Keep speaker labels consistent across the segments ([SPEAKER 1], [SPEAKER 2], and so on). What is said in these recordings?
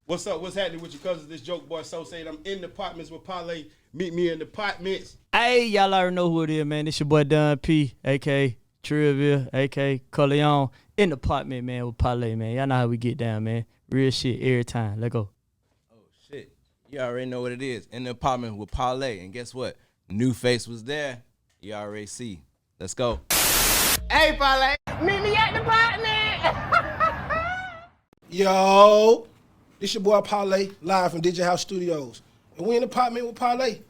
[SPEAKER 1] What's up? What's happening with your cousins? This joke boy SoSay. I'm in the Partments with Parlay. Meet me in the Partments.
[SPEAKER 2] Hey, y'all already know who it is, man. It's your boy Don P, a.k.a. Trivia, a.k.a. Corleone. In the Partment, man, with Parlay, man. Y'all know how we get down, man. Real shit every time. Let's go.
[SPEAKER 3] Oh, shit. You already know what it is. In the apartment with Parlay. And guess what? NuFace was there. You already see. Let's go.
[SPEAKER 4] Hey, Parlay, meet me at the apartment.
[SPEAKER 5] Yo, this your boy Parlay, live from Digital House Studios. And we in the apartment with Parlay.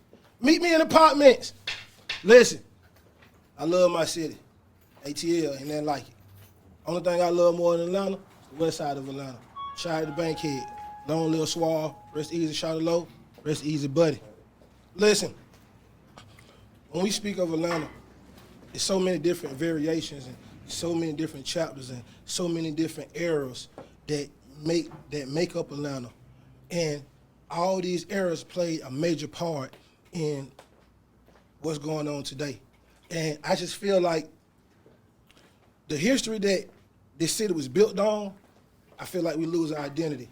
[SPEAKER 5] Meet me in the apartments. Listen, I love my city. ATL, ain't nothing like it. Only thing I love more than Atlanta is the west side of Atlanta. Shout out to Bankhead. Long little Swall. Rest easy, shout low. Rest easy, buddy. Listen, when we speak of Atlanta, there's so many different variations and so many different chapters and so many different eras that make up Atlanta. And all these eras played a major part in what's going on today. And I just feel like the history that this city was built on, I feel like we lose our identity.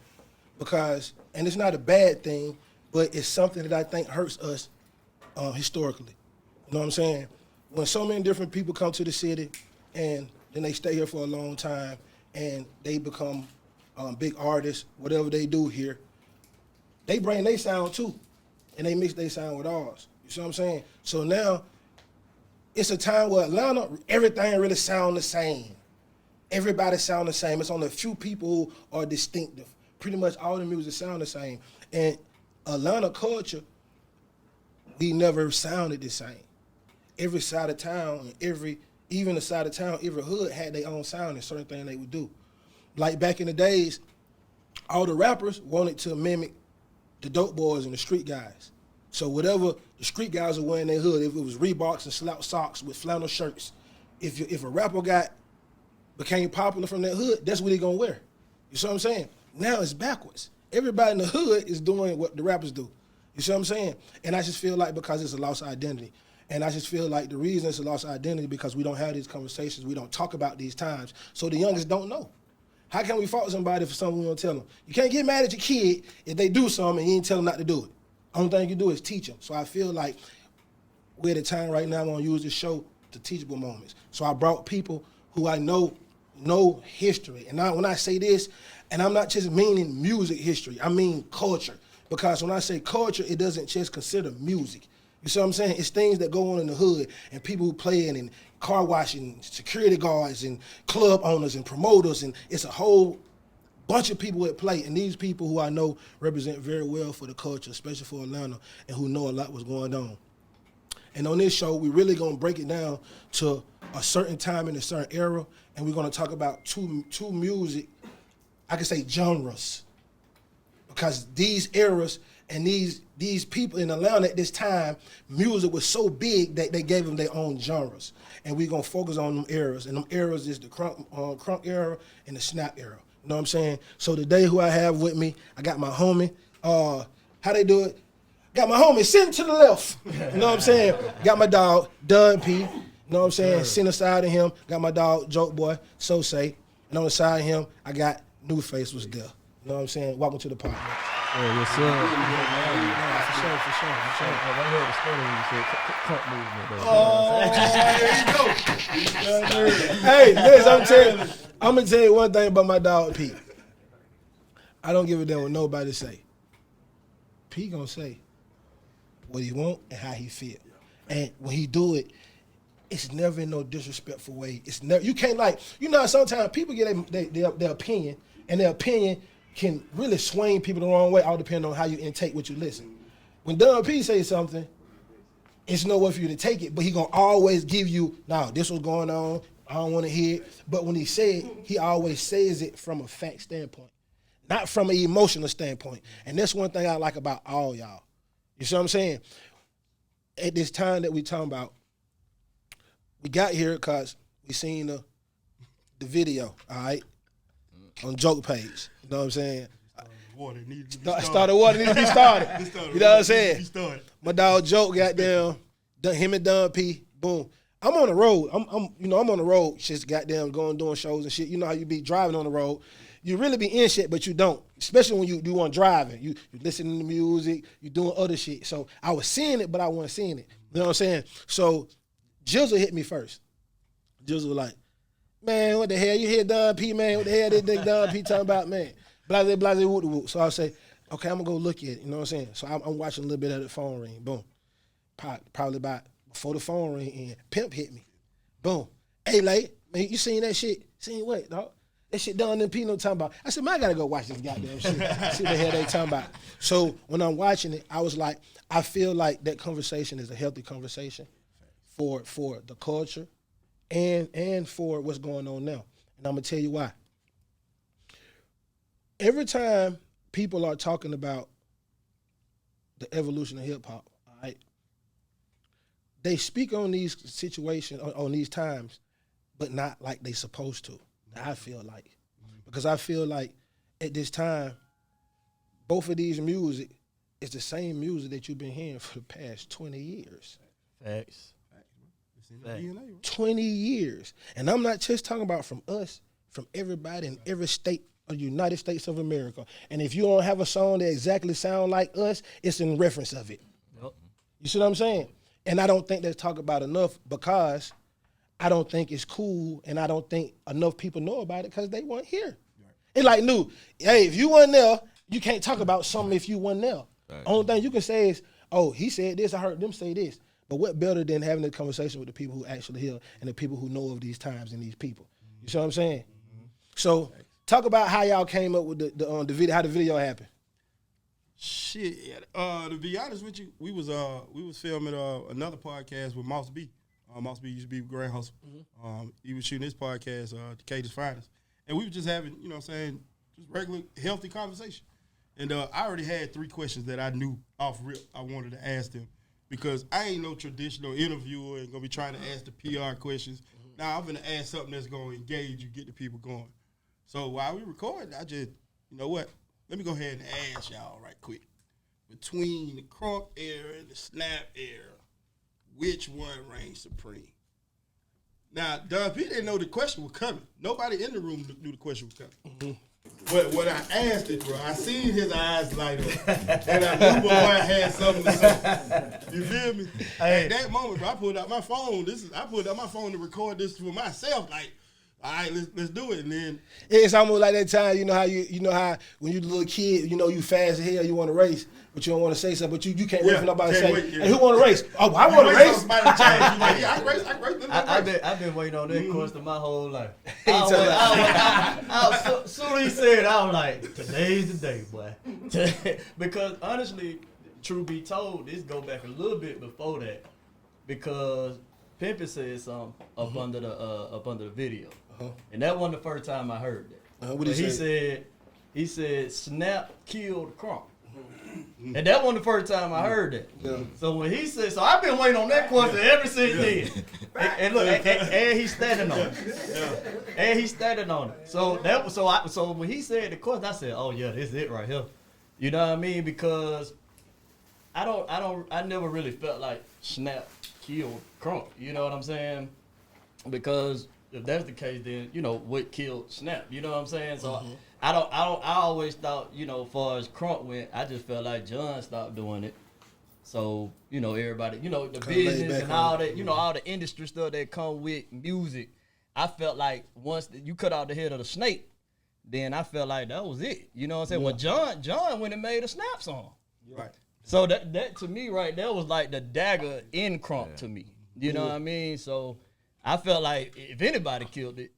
[SPEAKER 5] Because, and it's not a bad thing, but it's something that I think hurts us historically. You know what I'm saying? When so many different people come to the city and then they stay here for a long time and they become big artists, whatever they do here, they bring their sound too, and they mix their sound with ours. You see what I'm saying? So now, it's a time where Atlanta, everything really sound the same. Everybody sound the same. It's only a few people who are distinctive. Pretty much all the music sound the same. And Atlanta culture, we never sounded the same. Every side of town, even the side of town, every hood had their own sound and certain things they would do. Like back in the days, all the rappers wanted to mimic the dope boys and the street guys. So whatever the street guys were wearing in their hood, if it was Reeboks and slouch socks with flannel shirts, if a rapper became popular from that hood, that's what he gonna wear. You see what I'm saying? Now it's backwards. Everybody in the hood is doing what the rappers do. You see what I'm saying? And I just feel like because it's a lost identity. And I just feel like the reason it's a lost identity because we don't have these conversations, we don't talk about these times, so the youngest don't know. How can we fault somebody for something we don't tell them? You can't get mad at your kid if they do something and you ain't tell them not to do it. Only thing you do is teach them. So I feel like we're at a time right now I'm gonna use this show to teachable moments. So I brought people who I know history. And when I say this, and I'm not just meaning music history, I mean culture. Because when I say culture, it doesn't just consider music. You see what I'm saying? It's things that go on in the hood and people who play in and car washing, security guards and club owners and promoters, and it's a whole bunch of people at play. And these people who I know represent very well for the culture, especially for Atlanta, and who know a lot what's going on. And on this show, we're really gonna break it down to a certain time in a certain era, and we're gonna talk about two music, I can say genres. Because these eras and these people in Atlanta at this time, music was so big that they gave them their own genres. And we're gonna focus on them eras. And them eras is the crunk era and the snap era. You know what I'm saying? So today who I have with me, I got my homie, how they do it? Got my homie sitting to the left. You know what I'm saying? Got my dog, Don P. You know what I'm saying? Sitting aside of him, got my dog, Joke Boy, SoSay. And on the side of him, I got NuFace was there. You know what I'm saying? Welcome to the podcast.
[SPEAKER 2] Yeah, yes, sir.
[SPEAKER 5] For sure. Hey, listen, I'm gonna tell you one thing about my dog P. I don't give a damn what nobody say. P gonna say what he want and how he feel. And when he do it, it's never in no disrespectful way. It's never, you can't sometimes people get their opinion, and their opinion can really swing people the wrong way, all depending on how you intake what you listen. When Don P say something, it's no way for you to take it, but he gonna always give you, this was going on, I don't wanna hear it. But when he say it, he always says it from a fact standpoint, not from an emotional standpoint. And that's one thing I like about all y'all. You see what I'm saying? At this time that we talking about, we got here because we seen the video, all right? On Joke page. You know what I'm saying?
[SPEAKER 1] Water needs to be
[SPEAKER 5] started water needs to be started. You know what I'm saying? My dog Joke got down, him and Don P, boom. I'm on the road. I'm on the road, just goddamn going doing shows and shit. You know how you be driving on the road. you really be in shit, but you don't. Especially when you on driving. You listening to music, you doing other shit. So I was seeing it, but I wasn't seeing it. You know what I'm saying? So Jizzle hit me first. Jizzle was like, man, what the hell? You hear Don P, man? What the hell this nigga Don P talking about, man? Blase, blase, whoop, whoop. So I'll say, okay, I'm going to go look at it. You know what I'm saying? So I'm watching a little bit of the phone ring. Boom. Probably about before the phone ring and Pimp hit me. Boom. Hey, late, man, you seen that shit? Seen what, dog? That shit Don and P no talking about. I said, man, I got to go watch this goddamn shit. See what the hell they talking about. So when I'm watching it, I was like, I feel like that conversation is a healthy conversation for the culture and for what's going on now. And I'm going to tell you why. Every time people are talking about the evolution of hip-hop, all right, they speak on these situations, on these times, but not like they supposed to, I feel like. Because I feel like at this time, both of these music is the same music that you've been hearing for the past 20 years.
[SPEAKER 2] Facts.
[SPEAKER 5] 20 years. And I'm not just talking about from us, from everybody in every state of the United States of America. And if you don't have a song that exactly sound like us, it's in reference of it.
[SPEAKER 2] Yep.
[SPEAKER 5] You see what I'm saying? And I don't think that's talked about enough because I don't think it's cool and I don't think enough people know about it because they weren't here. Right. It's like, hey, if you weren't there, you can't talk about something if you weren't there. Right. Only thing you can say is, oh, he said this, I heard them say this. But what better than having a conversation with the people who actually hear and the people who know of these times and these people? You see what I'm saying? Mm-hmm. So talk about how y'all came up with the video, how the video happened.
[SPEAKER 1] Shit, to be honest with you, we was filming another podcast with Moss B. Moss B used to be with Grand Hustle. Mm-hmm. He was shooting his podcast, Decatur's Finest. And we were just having, you know what I'm saying, just regular, healthy conversation. And I already had 3 questions that I knew off rip I wanted to ask them. Because I ain't no traditional interviewer and gonna be trying to ask the PR questions. Mm-hmm. Now I'm gonna ask something that's gonna engage you, get the people going. So while we recording, I just, you know what? Let me go ahead and ask y'all right quick. Between the Crunk era and the Snap era, which one reigned supreme? Now, Don P didn't know the question was coming. Nobody in the room knew the question was coming. Mm-hmm. But when I asked it, bro, I seen his eyes light up, and I knew boy had something to say. You feel me? Hey. At that moment, bro, I pulled out my phone. I pulled out my phone to record this for myself. Like, all right, let's do it. And then
[SPEAKER 5] it's almost like that time. You know how when you're a little kid, you fast as hell, you want to race, but you don't want to say something. But you can't wait for nobody to say, "Hey, who want to race?" Oh, I want to race.
[SPEAKER 1] Somebody change. You like, yeah, I race.
[SPEAKER 2] I've been waiting on that question my whole life. Soon as he said it, I was like, today's the day, boy. Because honestly, truth be told, this go back a little bit before that, because Pimpin' said something up under the video, and that wasn't the first time I heard that.
[SPEAKER 5] What he said?
[SPEAKER 2] He said Snap killed Crunk. And that wasn't the first time I heard that. Yeah. So when he said, so I've been waiting on that question ever since then. And look, and he's standing on it. Yeah. And he's standing on it. So so when he said the question, I said, oh yeah, this is it right here. You know what I mean? Because I never really felt like Snap killed Crunk. You know what I'm saying? Because if that's the case, then what killed Snap? You know what I'm saying? So. Mm-hmm. I always thought, as far as Crunk went, I just felt like John stopped doing it. So, everybody, the business and all that, all the industry stuff that come with music, I felt like once you cut out the head of the snake, then I felt like that was it. You know what I'm saying? Yeah. Well, John went and made a Snap song.
[SPEAKER 1] Right.
[SPEAKER 2] So that to me right there was like the dagger in Crunk to me. You know what I mean? So I felt like if anybody killed it,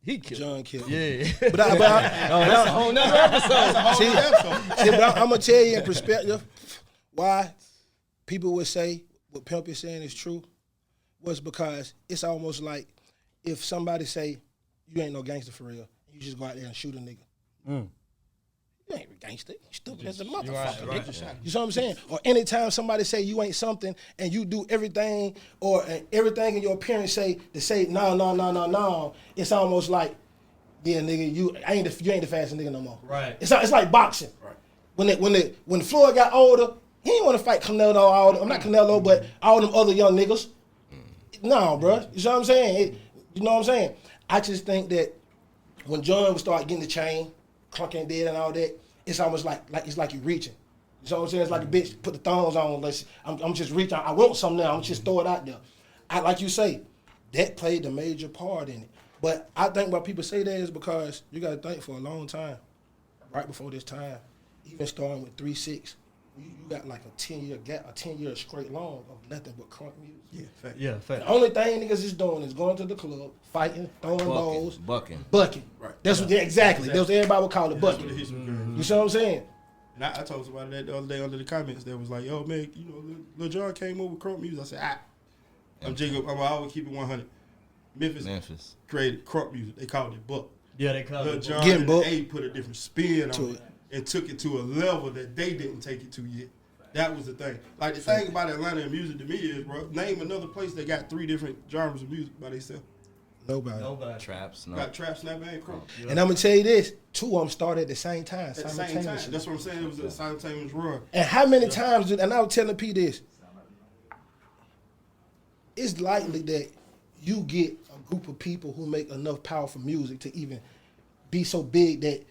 [SPEAKER 2] he killed
[SPEAKER 5] John killed.
[SPEAKER 2] Yeah.
[SPEAKER 5] But that's a whole nother episode. See, but I'm going to tell you in perspective why people would say what Pimp is saying is true was because it's almost like if somebody say, you ain't no gangster for real, you just go out there and shoot a nigga. Mm. You ain't a gangster. You stupid as a motherfucker. Right. You see what I'm saying? Or anytime somebody say you ain't something and you do everything or everything in your appearance say no, it's almost like, yeah, nigga, you ain't the fastest nigga no more.
[SPEAKER 2] Right.
[SPEAKER 5] It's like boxing. Right. When Floyd got older, he didn't want to fight Canelo. I'm not Canelo, but all them other young niggas. No, bro. You see what I'm saying? You know what I'm saying? I just think that when John would start getting the chain, Crunk ain't dead and all that. It's almost like it's like you reaching. You know what I'm saying? It's like a bitch put the thongs on. I'm just reaching. I want something now. I'm just throw it out there. Like you say, that played a major part in it. But I think why people say that is because you got to think for a long time, right before this time, even starting with 3-6, you got like a 10-year gap, a 10-year straight long of nothing but crunk music.
[SPEAKER 1] Yeah, fact.
[SPEAKER 2] Yeah, fact.
[SPEAKER 5] The only thing niggas is doing is going to the club, fighting, throwing balls,
[SPEAKER 3] bucking.
[SPEAKER 5] Bucking.
[SPEAKER 1] Right.
[SPEAKER 5] That's what exactly. That's what everybody would call it,
[SPEAKER 1] That's
[SPEAKER 5] bucking.
[SPEAKER 1] what it is.
[SPEAKER 5] You see what I'm saying?
[SPEAKER 1] And I told somebody that the other day under the comments that was like, yo, man, you know, Lil Jon came over with crunk music. I said, I'm Jacob. I always keep it 100. Memphis created crunk music. They called it buck.
[SPEAKER 2] Yeah, they call
[SPEAKER 1] Lil
[SPEAKER 2] it.
[SPEAKER 1] Jon
[SPEAKER 5] Getting
[SPEAKER 1] and
[SPEAKER 5] booked.
[SPEAKER 1] A put a different spin
[SPEAKER 5] To
[SPEAKER 1] on
[SPEAKER 5] it.
[SPEAKER 1] it and took it to a level that they didn't take it to yet. That was the thing. Like, the thing about Atlanta and music to me is, bro, name another place that got 3 different genres of music by themselves.
[SPEAKER 5] Nobody.
[SPEAKER 3] Traps, no.
[SPEAKER 1] Got trap, snap, and crunk.
[SPEAKER 5] And I'm gonna tell you this: 2 of them started at the same time,
[SPEAKER 1] At the same time.
[SPEAKER 5] simultaneously.
[SPEAKER 1] That's what I'm saying. It was a simultaneous run.
[SPEAKER 5] And how many times? And I was telling P this: it's likely that you get a group of people who make enough powerful music to even be so big that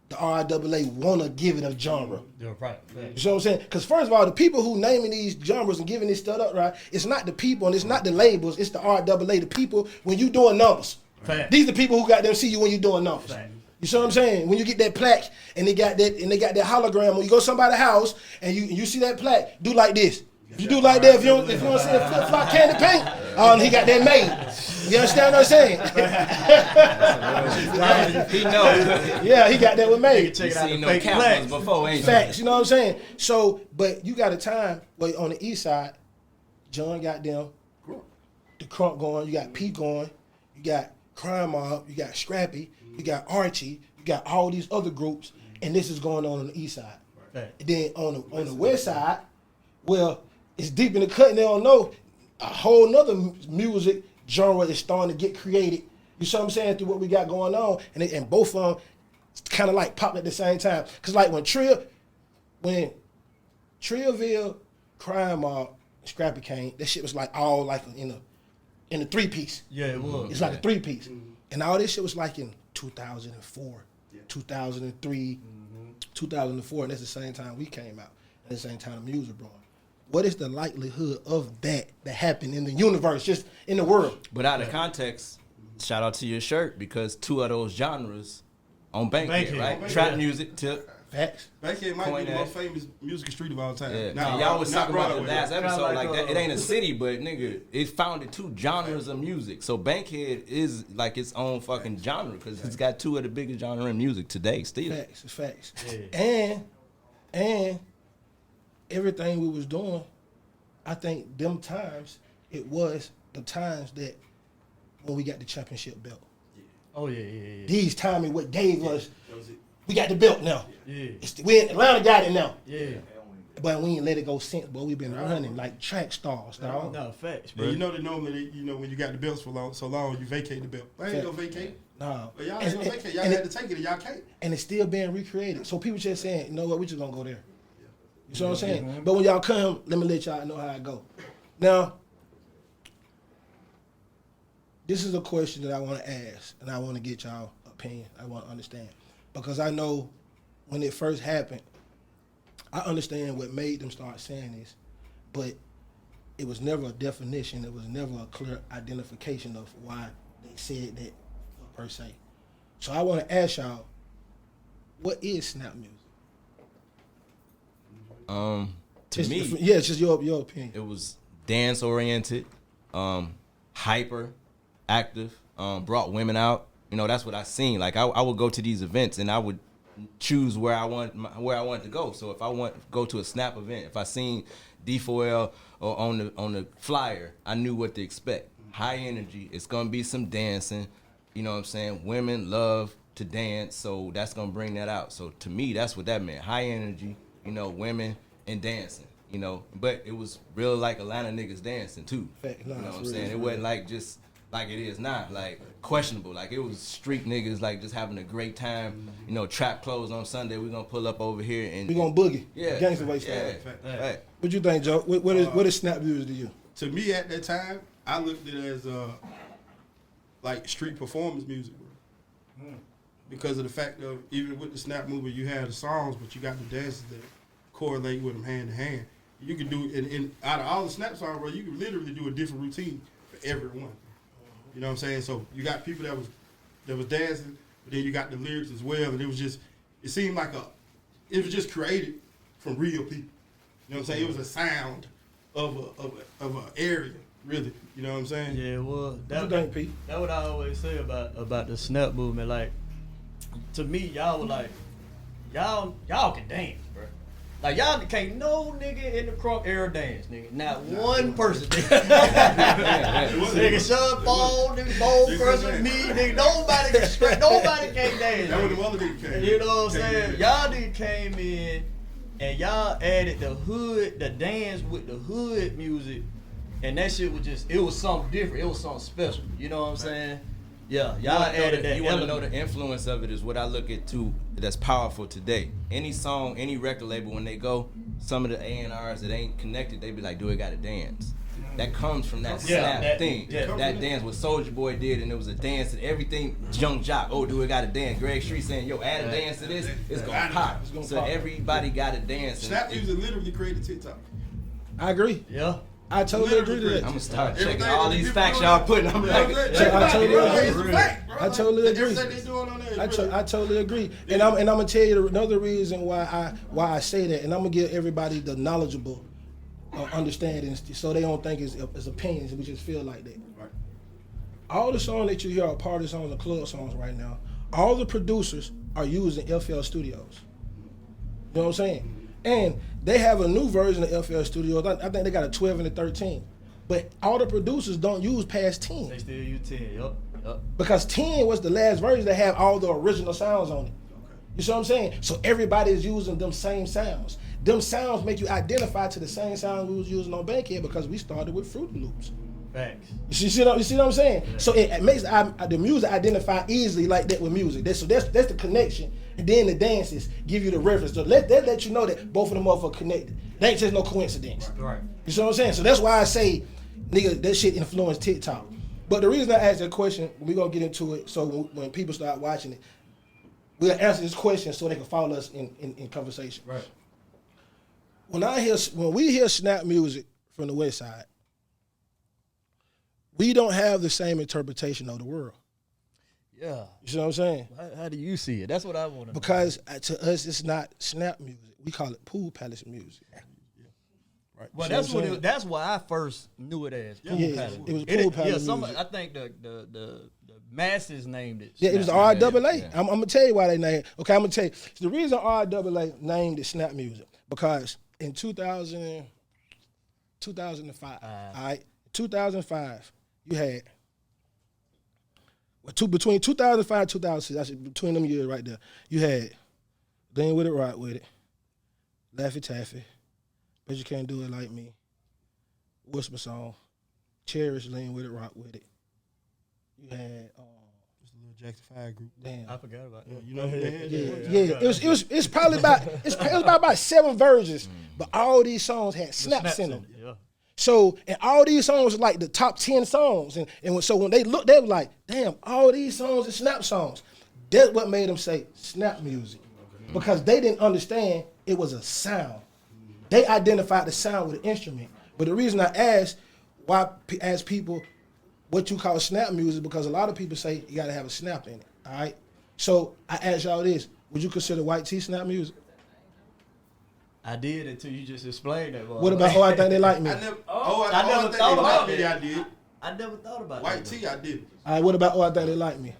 [SPEAKER 5] the RIAA want to give it a genre.
[SPEAKER 2] Yeah, right.
[SPEAKER 5] You see what I'm saying? Because first of all, the people who naming these genres and giving this stuff up, right? It's not the people and it's not the labels. It's the RIAA. The people when you doing numbers.
[SPEAKER 2] Fact.
[SPEAKER 5] These are the people who got them see you when you doing numbers.
[SPEAKER 2] Fact.
[SPEAKER 5] You see what I'm saying? When you get that plaque and they got that hologram, when you go to somebody's house and you see that plaque, do like this. If you do like that, if you don't see a flip flop candy paint, he got that made. You understand what I'm saying?
[SPEAKER 3] He knows.
[SPEAKER 5] Yeah, he got that with made.
[SPEAKER 3] You
[SPEAKER 2] Check it out.
[SPEAKER 3] seen
[SPEAKER 2] The
[SPEAKER 3] no
[SPEAKER 2] fake
[SPEAKER 3] cameras
[SPEAKER 2] flags.
[SPEAKER 3] before, ain't you?
[SPEAKER 5] Facts, you know what I'm saying? So, but you got a time where on the east side, John got them, the Crunk going, you got P going, you got Crime Mob, you got Scrappy, you got Archie, you got all these other groups, and this is going on the east side.
[SPEAKER 2] Fact.
[SPEAKER 5] And then on the west side, well, it's deep in the cut and they don't know, a whole nother music genre is starting to get created. You see what I'm saying? Through what we got going on, and both of them kind of like popped at the same time. Cause like when Trillville, Crime Mob, Scrappy came, that shit was like all like in a 3-piece.
[SPEAKER 2] Yeah, it was.
[SPEAKER 5] It's like a 3-piece, and all this shit was like in 2004, 2003, 2004, and that's the same time we came out. At the same time the music brought. What is the likelihood of that happened in the universe, just in the world?
[SPEAKER 3] But out of context, shout out to your shirt because 2 of those genres on Bankhead, right?
[SPEAKER 1] Bankhead.
[SPEAKER 3] Trap music to
[SPEAKER 5] Facts.
[SPEAKER 1] Bankhead might
[SPEAKER 3] Coin
[SPEAKER 1] be the
[SPEAKER 3] that.
[SPEAKER 1] most famous music street of all time.
[SPEAKER 3] yeah.
[SPEAKER 1] Now,
[SPEAKER 3] Y'all was
[SPEAKER 1] not
[SPEAKER 3] talking about the
[SPEAKER 1] Broadway.
[SPEAKER 3] last episode
[SPEAKER 2] Kinda
[SPEAKER 3] like
[SPEAKER 2] like,
[SPEAKER 3] that. It ain't a city, but nigga, it founded 2 genres of music. So Bankhead is like its own fucking genre because it's got 2 of the biggest genre in music today still.
[SPEAKER 5] Facts. It's facts.
[SPEAKER 2] Yeah.
[SPEAKER 5] And everything we was doing, I think them times, it was the times that when we got the championship belt.
[SPEAKER 2] Oh yeah.
[SPEAKER 5] These times what gave us,
[SPEAKER 1] That was it.
[SPEAKER 5] we got the belt now.
[SPEAKER 2] Yeah.
[SPEAKER 5] Atlanta got it now.
[SPEAKER 2] Yeah.
[SPEAKER 5] But we ain't let it go since, but we've been running like track stars, dog.
[SPEAKER 2] No, facts, bro.
[SPEAKER 1] And you know that normally, when you got the belts for so long, you vacate the belt. I ain't gonna vacate.
[SPEAKER 5] Nah.
[SPEAKER 1] But y'all ain't gonna vacate. Y'all had to take it and y'all can't.
[SPEAKER 5] And it's still being recreated. So people just saying, you know what, we just gonna go there. You see what I'm saying? But when y'all come, let me let y'all know how it go. Now, this is a question that I want to ask, and I want to get y'all opinion. I want to understand. Because I know when it first happened, I understand what made them start saying this, but it was never a definition. It was never a clear identification of why they said that per se. So I want to ask y'all, what is snap music?
[SPEAKER 3] To me,
[SPEAKER 5] Yeah, it's just your opinion.
[SPEAKER 3] it was dance oriented, hyper active, brought women out. You know, that's what I seen. Like I would go to these events and I would choose where I wanted to go. So if I want to go to a snap event, if I seen D4L or on the flyer, I knew what to expect. High energy. It's gonna be some dancing. You know what I'm saying? Women love to dance, so that's gonna bring that out. So to me, that's what that meant. High energy. You know, women and dancing. You know, but it was real like Atlanta niggas dancing too.
[SPEAKER 5] Fact, nah,
[SPEAKER 3] you know what I'm
[SPEAKER 5] it's
[SPEAKER 3] saying?
[SPEAKER 5] real.
[SPEAKER 3] It wasn't like just like it is now, like questionable. Like it was street niggas like just having a great time. You know, trap clothes on Sunday. We gonna pull up over here and
[SPEAKER 5] We gonna boogie.
[SPEAKER 3] yeah,
[SPEAKER 5] Gangsta way
[SPEAKER 3] yeah,
[SPEAKER 5] style.
[SPEAKER 3] right.
[SPEAKER 5] What you think, Joe? What is snap music to you?
[SPEAKER 1] To me, at that time, I looked at it as like street performance music, bro. because of the fact of even with the snap movement, you have the songs, but you got the dances that correlate with them hand to hand. You can do and out of all the snap songs, bro, you can literally do a different routine for everyone. You know what I'm saying? So you got people that was dancing, but then you got the lyrics as well, and it seemed like it was just created from real people. You know what I'm saying? It was a sound of an area, really. You know what I'm saying?
[SPEAKER 2] Yeah, well,
[SPEAKER 5] That's
[SPEAKER 2] what I always say about the snap movement. Like, to me, y'all were like, y'all can dance, bro. Like, y'all can't no nigga in the Crunk era dance, nigga. Not one person, nigga. Nigga, Sean Paul, nigga, Bo Crusher, me, nigga. Nobody can't dance.
[SPEAKER 1] That was the other nigga came.
[SPEAKER 2] You know what I'm saying? Y'all nigga came in and y'all added the dance with the hood music, and that shit was it was something different. It was something special. You know what I'm saying? Yeah, y'all added that.
[SPEAKER 3] You want to know the influence of it is what I look at too. That's powerful today. Any song, any record label, when they go, some of the A&Rs that ain't connected, they be like, "Do it got to dance." That comes from that snap thing.
[SPEAKER 2] Yeah.
[SPEAKER 3] That dance what Soulja Boy did, and it was a dance and everything. Junk Jock, oh, do it got to dance. Greg Street saying, "Yo, add a dance to this, it's gonna pop." So everybody got to dance.
[SPEAKER 1] Snap music literally created TikTok.
[SPEAKER 5] I agree.
[SPEAKER 2] Yeah.
[SPEAKER 5] I totally agree to that.
[SPEAKER 3] I'm gonna start checking all these facts y'all putting. I'm like,
[SPEAKER 5] I totally agree.
[SPEAKER 1] I
[SPEAKER 5] totally agree.
[SPEAKER 1] Everything they doing on there is
[SPEAKER 5] I totally agree, and I'm gonna tell you another reason why I say that, and I'm gonna give everybody the knowledgeable understanding, so they don't think it's opinions. We just feel like that.
[SPEAKER 1] Right.
[SPEAKER 5] All the songs that you hear are party songs and club songs right now. All the producers are using FL Studios. You know what I'm saying? And they have a new version of FL Studios. I think they got a 12 and a 13. But all the producers don't use past 10.
[SPEAKER 2] They still use 10. Yup.
[SPEAKER 5] Because 10 was the last version that had all the original sounds on it. You see what I'm saying? So everybody is using them same sounds. Them sounds make you identify to the same sounds we was using on Bankhead because we started with Fruity Loops.
[SPEAKER 2] Facts.
[SPEAKER 5] You see what I'm saying? Yeah. So it makes the music identify easily like that with music. That's the connection. And then the dances give you the reference. So let you know that both of them are connected. That ain't just no coincidence.
[SPEAKER 2] Right.
[SPEAKER 5] You see what I'm saying? So that's why I say, nigga, that shit influenced TikTok. But the reason I asked that question, we're going to get into it, so when people start watching it, we'll answer this question so they can follow us in conversation.
[SPEAKER 2] Right.
[SPEAKER 5] When we hear snap music from the West Side, we don't have the same interpretation of the world.
[SPEAKER 2] Yeah.
[SPEAKER 5] You see what I'm saying?
[SPEAKER 2] How do you see it? That's what I want to know.
[SPEAKER 5] Because to us, it's not snap music. We call it pool palace music.
[SPEAKER 1] Right.
[SPEAKER 2] Well,
[SPEAKER 5] You
[SPEAKER 2] that's why I first knew it as pool palace.
[SPEAKER 5] It was pool palace music.
[SPEAKER 2] I think the masses named it.
[SPEAKER 5] Yeah, it was the RAA. Yeah. I'm gonna tell you why they named it. Okay, I'm gonna tell you. The reason RAA named it snap music, because in 2005, all right, 2005, you had between 2005 and 2006, that's between them years right there, you had Lean With It, Rock With It, Laffy Taffy, But You Can't Do It Like Me, Whisper Song, Cherish, Lean With It, Rock With It. You had
[SPEAKER 1] just a little Jackson 5 group.
[SPEAKER 5] Damn.
[SPEAKER 2] I forgot about that.
[SPEAKER 1] You know who they had?
[SPEAKER 5] Yeah. It's probably about 7 versions, but all these songs had snaps in them.
[SPEAKER 2] Yeah.
[SPEAKER 5] So, and all these songs were like the top 10 songs. And so when they looked, they were like, damn, all these songs are snap songs. That's what made them say snap music. Because they didn't understand it was a sound. They identified the sound with the instrument. But the reason I ask people what you call snap music, because a lot of people say you gotta have a snap in it, all right? So I ask y'all this, would you consider White Tee snap music?
[SPEAKER 2] I did until you just explained that.
[SPEAKER 5] What about I Think They Like Me?
[SPEAKER 1] I never
[SPEAKER 2] thought about
[SPEAKER 1] it.
[SPEAKER 2] that.
[SPEAKER 1] I did.
[SPEAKER 2] I never thought about
[SPEAKER 1] White
[SPEAKER 2] that.
[SPEAKER 1] Tee, I did.
[SPEAKER 5] All right, what about I Think They Like Me?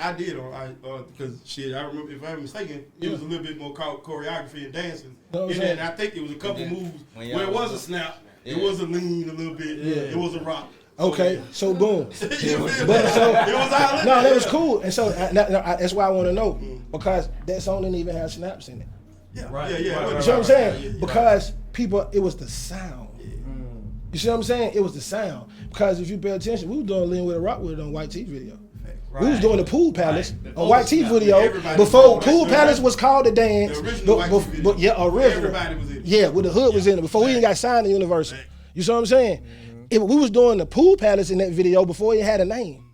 [SPEAKER 1] I did because shit. I remember, if I'm mistaken, it was a little bit more choreography and dancing. And I think it was a couple moves where it was a snap, it was a lean a little bit, it was a rock.
[SPEAKER 5] Okay, so boom.
[SPEAKER 1] It was all in
[SPEAKER 5] No, that was cool. And so that's why I want to know, because that song didn't even have snaps in it.
[SPEAKER 1] Yeah,
[SPEAKER 2] Right.
[SPEAKER 1] yeah.
[SPEAKER 5] You know what I'm saying? Because people, it was the sound. You see what I'm saying? It was the sound. Because if you pay attention, we were doing Lean With It, Rock With It on White Tee video.
[SPEAKER 2] Right.
[SPEAKER 5] We was doing the Pool Palace
[SPEAKER 2] Right.
[SPEAKER 5] on White Tee video
[SPEAKER 1] Everybody
[SPEAKER 5] before
[SPEAKER 1] was
[SPEAKER 5] Pool
[SPEAKER 1] doing
[SPEAKER 5] Palace
[SPEAKER 1] that.
[SPEAKER 5] was called the dance.
[SPEAKER 1] The original White Tee video.
[SPEAKER 5] Original.
[SPEAKER 1] Everybody was in it.
[SPEAKER 5] Yeah, with the hood was in it before we even got signed to Universal. You see what I'm saying? We was doing the Pool Palace in that video before it had a name.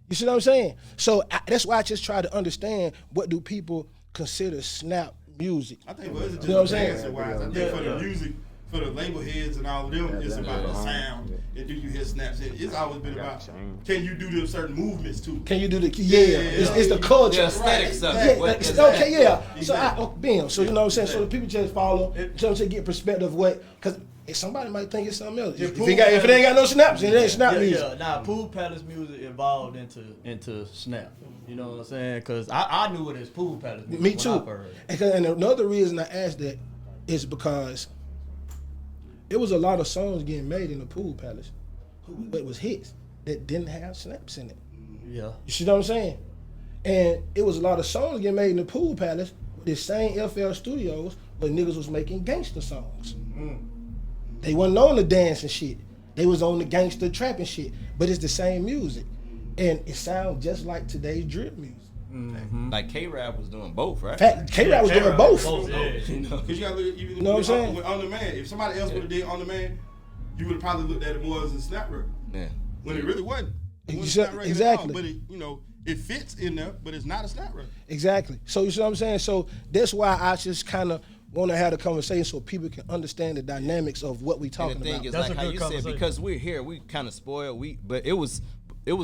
[SPEAKER 5] You see what I'm saying? So that's why I just try to understand what do people consider snap music.
[SPEAKER 1] I think it's just
[SPEAKER 5] You know what I'm saying?
[SPEAKER 1] dancing wise. I think for the music, for the label heads and all of them, it's about the sound. And do you hear snaps? It's always been about can you do them certain movements too?
[SPEAKER 5] Can you do the it's the culture.
[SPEAKER 3] The aesthetics of
[SPEAKER 5] Yeah,
[SPEAKER 3] it.
[SPEAKER 5] okay, yeah.
[SPEAKER 1] Exactly.
[SPEAKER 5] So bam. So you know what I'm saying? So the people just follow, to get perspective of what, because somebody might think it's something else. If it ain't got no snaps, it ain't snap music.
[SPEAKER 2] Yeah, nah, Pool Palace music evolved into snap. You know what I'm saying? Because I knew it as Pool Palace music.
[SPEAKER 5] Me too.
[SPEAKER 2] When I first heard it.
[SPEAKER 5] And another reason I asked that is because it was a lot of songs getting made in the Pool Palace, but was hits that didn't have snaps in it.
[SPEAKER 2] Yeah.
[SPEAKER 5] You see what I'm saying? And it was a lot of songs getting made in the Pool Palace with the same FL Studios, but niggas was making gangster songs. They wasn't on the dance and shit. They was on the gangster trap and shit. But it's the same music. And it sounds just like today's drip music.
[SPEAKER 3] Like K-Rap was doing both, right?
[SPEAKER 5] Fact, K-Rap was doing both.
[SPEAKER 2] Yeah.
[SPEAKER 1] Because you gotta look at even
[SPEAKER 5] You know what I'm saying?
[SPEAKER 1] On the man. If somebody else would have did on the man, you would have probably looked at it more as a snap record.
[SPEAKER 3] Yeah.
[SPEAKER 1] When it really wasn't. It wasn't a snap record
[SPEAKER 5] Exactly.
[SPEAKER 1] at all. But it, it fits in there, but it's not a snap record.
[SPEAKER 5] Exactly. So you see what I'm saying? So that's why I just kind of want to have the conversation so people can understand the dynamics of what we talking
[SPEAKER 3] And the thing
[SPEAKER 5] about.
[SPEAKER 3] is,
[SPEAKER 2] That's
[SPEAKER 3] like
[SPEAKER 2] a
[SPEAKER 3] how
[SPEAKER 2] good
[SPEAKER 3] you said,
[SPEAKER 2] conversation.
[SPEAKER 3] because we're here, we kind of spoiled. But it was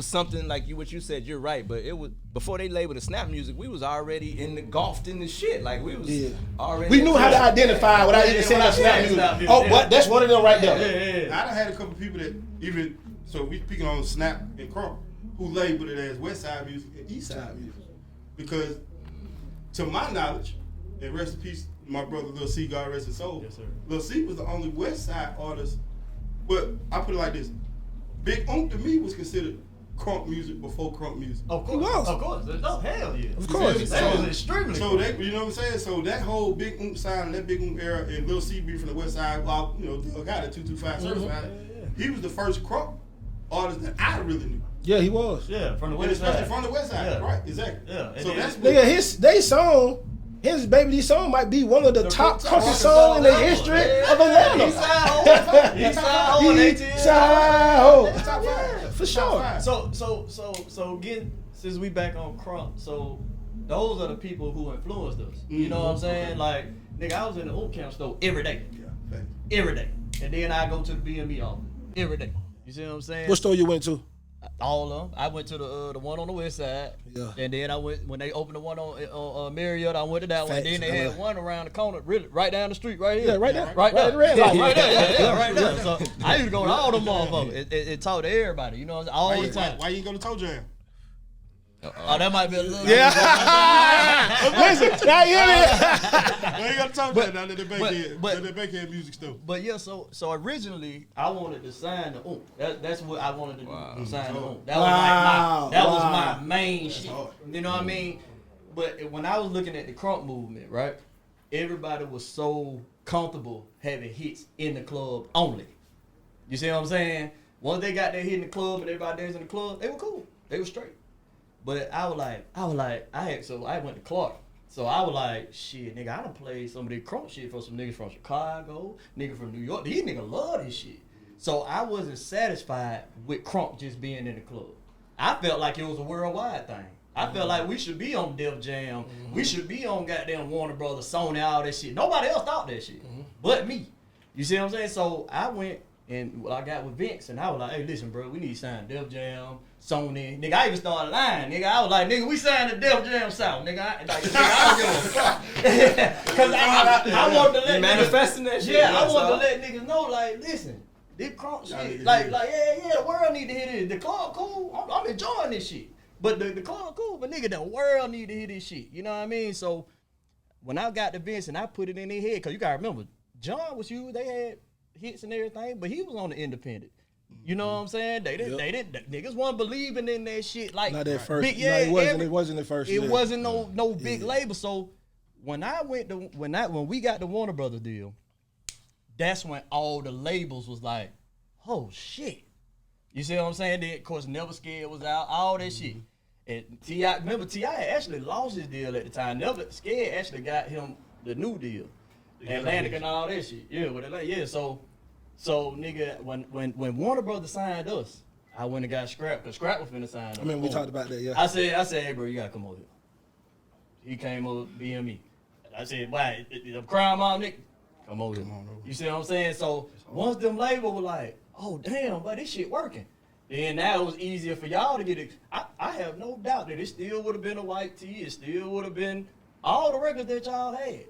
[SPEAKER 3] something like what you said. You're right, but it was before they labeled the snap music. We was already engulfed in the shit. Like we was already.
[SPEAKER 5] We knew how to identify without even saying that snap music. Oh, but that's one of them right there.
[SPEAKER 1] I done had a couple people that even, so we speaking on Snap and Crunk, who labeled it as West Side music and East Side music. Because to my knowledge, and rest in peace, my brother Lil C, God rest his soul.
[SPEAKER 2] Yes, sir.
[SPEAKER 1] Lil C was the only West Side artist, but I put it like this. Big Unk to me was considered crunk music before crunk music.
[SPEAKER 2] Of course.
[SPEAKER 5] He was.
[SPEAKER 2] Of course. No, hell yeah.
[SPEAKER 5] Of course.
[SPEAKER 2] That was extremely
[SPEAKER 1] So
[SPEAKER 2] cool.
[SPEAKER 1] that, you know what I'm saying? So that whole Big Unk sound, that Big Unk era, and Lil C be from the West Side, well, got it 225 certified. He was the first crunk artist that I really knew.
[SPEAKER 5] Yeah, he was.
[SPEAKER 2] Yeah, from the
[SPEAKER 1] And
[SPEAKER 2] West
[SPEAKER 1] especially
[SPEAKER 2] Side.
[SPEAKER 1] from the West Side,
[SPEAKER 2] Yeah.
[SPEAKER 1] right? Exactly.
[SPEAKER 2] Yeah, and
[SPEAKER 1] So
[SPEAKER 2] then-
[SPEAKER 1] that's what,
[SPEAKER 5] Nigga, his Baby D song might be one of the top
[SPEAKER 2] top
[SPEAKER 5] country
[SPEAKER 2] rock
[SPEAKER 5] songs in the
[SPEAKER 2] song
[SPEAKER 5] history
[SPEAKER 2] ever.
[SPEAKER 5] of Atlanta.
[SPEAKER 2] East Side Ho. East Side Ho and ATL.
[SPEAKER 5] Side Ho.
[SPEAKER 1] top five.
[SPEAKER 5] For
[SPEAKER 1] Top
[SPEAKER 5] sure.
[SPEAKER 1] five.
[SPEAKER 2] So again, since we back on Crunk, so those are the people who influenced us. You know what I'm saying? Like, nigga, I was in the old camp store every day.
[SPEAKER 1] Yeah, thank
[SPEAKER 2] Every day. And then I go to the BME office. Every day. You see what I'm saying?
[SPEAKER 5] What store you went to?
[SPEAKER 2] All of them. I went to the one on the west side.
[SPEAKER 5] Yeah.
[SPEAKER 2] And then I went, when they opened the one on Marietta, I went to that one.
[SPEAKER 5] Facts.
[SPEAKER 2] And then they had one around the corner, really, right down the street, right here.
[SPEAKER 5] Yeah, right there.
[SPEAKER 2] Right there.
[SPEAKER 5] Right
[SPEAKER 2] Yeah,
[SPEAKER 5] there.
[SPEAKER 2] right there. Yeah, right there. So I used to go to all them motherfuckers. It talked to everybody, you know what I'm saying? All the time.
[SPEAKER 1] Why you ain't go to Toe Jam?
[SPEAKER 2] Oh, that might be a little.
[SPEAKER 5] Yeah. Listen, now you hear me?
[SPEAKER 1] Why you got to Toe Jam down at the Bankhead?
[SPEAKER 2] but-
[SPEAKER 1] Down at the Bankhead music store.
[SPEAKER 2] But yeah, so originally I wanted to sign the OOM. That's what I wanted to do, to sign the OOM. That was my main shit.
[SPEAKER 1] hard.
[SPEAKER 2] You know what I mean? But when I was looking at the crunk movement, right? Everybody was so comfortable having hits in the club only. You see what I'm saying? Once they got their hit in the club and everybody dancing in the club, they were cool. They were straight. But I went to Clark. So I was like, shit, nigga, I done played some of this crunk shit for some niggas from Chicago, niggas from New York. These niggas love this shit. So I wasn't satisfied with crunk just being in the club. I felt like it was a worldwide thing. I felt like we should be on Def Jam. We should be on goddamn Warner Brothers, Sony, all that shit. Nobody else thought that shit, but me. You see what I'm saying? So I went and I got with Vince, and I was like, hey, listen, bro, we need to sign Def Jam, Sony. Nigga, I even started lying. Nigga, I was like, nigga, we signed the Def Jam South. Nigga, I don't give a fuck. Because I wanted to let
[SPEAKER 3] manifesting that shit.
[SPEAKER 2] yeah, I wanted to let niggas know, like, listen, this crunk shit, like, yeah, the world need to hear this. The club cool, I'm enjoying this shit. But the club cool, but nigga, the world need to hear this shit. You know what I mean? So when I got the Vince and I put it in their head, because you got to remember, John was huge. They had hits and everything, but he was on the independent. You know what I'm saying? They didn't niggas wasn't believing in that shit. Like,
[SPEAKER 5] Not that first.
[SPEAKER 2] big,
[SPEAKER 5] No, it wasn't the first.
[SPEAKER 2] it
[SPEAKER 5] yeah.
[SPEAKER 2] wasn't no big label. So when we got the Warner Brothers deal, that's when all the labels was like, oh shit. You see what I'm saying? Then of course Never Scared was out, all that shit. And T.I. had actually lost his deal at the time. Never Scared actually got him the new deal. Atlantic and all that shit. Yeah, with Atlantic. Yeah, so nigga, when Warner Brothers signed us, I went and got Scrap, because Scrap was finna sign up.
[SPEAKER 5] I mean, we talked about that, yeah.
[SPEAKER 2] I said, hey, bro, you gotta come over here. He came over, BME. I said, why, the crime mom nigga? Come over here. You see what I'm saying? So once them labels were like, oh, damn, but this shit working. Then now it was easier for y'all to get it. I have no doubt that it still would have been a white tee. It still would have been all the records that y'all had.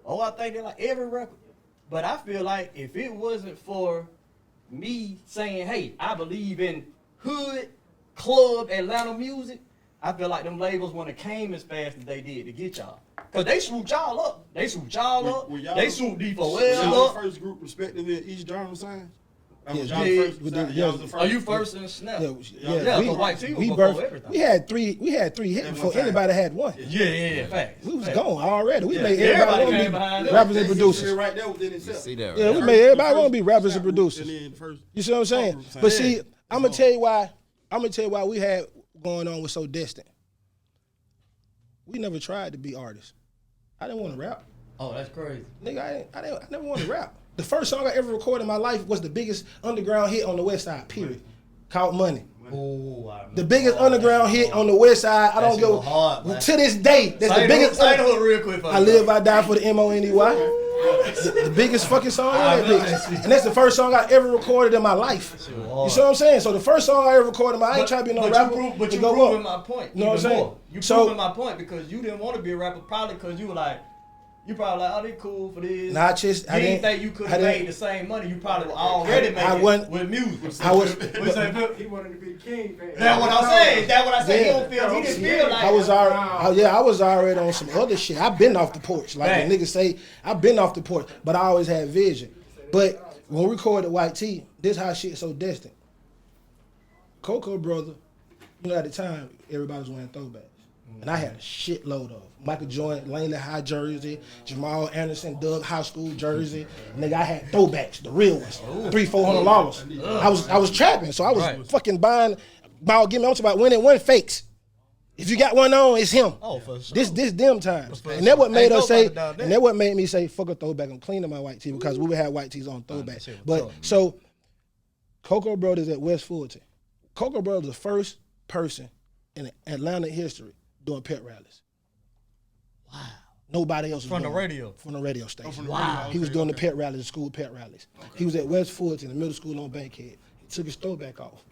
[SPEAKER 2] Oh, I think they're like every record. But I feel like if it wasn't for me saying, hey, I believe in hood, club, Atlanta music, I feel like them labels wouldn't have came as fast as they did to get y'all. Because they swooped y'all up. They swooped y'all up. They swooped D4L up.
[SPEAKER 1] First group respectively at each genre signs?
[SPEAKER 2] Are you first in Snap?
[SPEAKER 5] Yeah,
[SPEAKER 2] White Tee was
[SPEAKER 5] we
[SPEAKER 2] before everything.
[SPEAKER 5] We had three hits before anybody had one.
[SPEAKER 2] Yeah, facts.
[SPEAKER 5] We was gone already. We made
[SPEAKER 2] Everybody
[SPEAKER 5] everybody
[SPEAKER 2] came behind
[SPEAKER 5] want to be
[SPEAKER 2] us.
[SPEAKER 5] rappers and producers.
[SPEAKER 1] Right there within itself.
[SPEAKER 3] See that?
[SPEAKER 5] Yeah,
[SPEAKER 3] Right?
[SPEAKER 5] we made everybody want to be rappers and producers.
[SPEAKER 1] And then
[SPEAKER 5] You see what I'm saying? But see, I'm gonna tell you why we had going on was so distant. We never tried to be artists. I didn't want to rap.
[SPEAKER 2] Oh, that's crazy.
[SPEAKER 5] Nigga, I never wanted to rap. The first song I ever recorded in my life was the biggest underground hit on the West Side, period. Called Money.
[SPEAKER 2] Ooh,
[SPEAKER 5] The biggest underground hit on the West Side. I don't go
[SPEAKER 2] hard,
[SPEAKER 5] to this day. That's the biggest.
[SPEAKER 2] Say the hook real quick.
[SPEAKER 5] I live, I die for the MONEY. The biggest fucking song on that bitch. And that's the first song I ever recorded in my life. You see what I'm saying? So the first song I ever recorded, I ain't trying to be no rapper.
[SPEAKER 2] But you proving my point.
[SPEAKER 5] You know what I'm saying?
[SPEAKER 2] You proving my point because you didn't want to be a rapper probably because you were like, you probably like, oh, they cool for this.
[SPEAKER 5] Nah, I
[SPEAKER 2] didn't think you could have made the same money. You probably were already making with music.
[SPEAKER 6] He wanted to be king.
[SPEAKER 2] That's what I'm saying. That's what I said.
[SPEAKER 5] Yeah.
[SPEAKER 2] He didn't feel like
[SPEAKER 5] I was already on some other shit. I've been off the porch. Like the niggas say, I've been off the porch, but I always had vision. But when we recorded White Tee, this how shit so distant. Coco brother, at the time, everybody was wearing throwbacks. And I had a shitload of them. Michael Jordan, Langley High jersey, Jamal Anderson, Doug High School jersey. Nigga, I had throwbacks, the real ones, $300-$400. I was trapping, so I was fucking buying. I'm talking about winning one fakes. If you got one on, it's him.
[SPEAKER 2] Oh, for sure.
[SPEAKER 5] This them times, and that what made us say, and that what made me say, fuck a throwback. I'm cleaning my white tee because we would have white tees on throwback. But so, Coco Brothers at West Fulton. Coco Brothers the first person in Atlanta history doing pet rallies. Wow. Nobody else was
[SPEAKER 2] from
[SPEAKER 5] doing
[SPEAKER 2] the radio.
[SPEAKER 5] From the radio station.
[SPEAKER 1] Wow.
[SPEAKER 5] He was doing the pet rallies, the school pet rallies. Okay. He was at West Fulton, the middle school on Bankhead. He took his throwback off.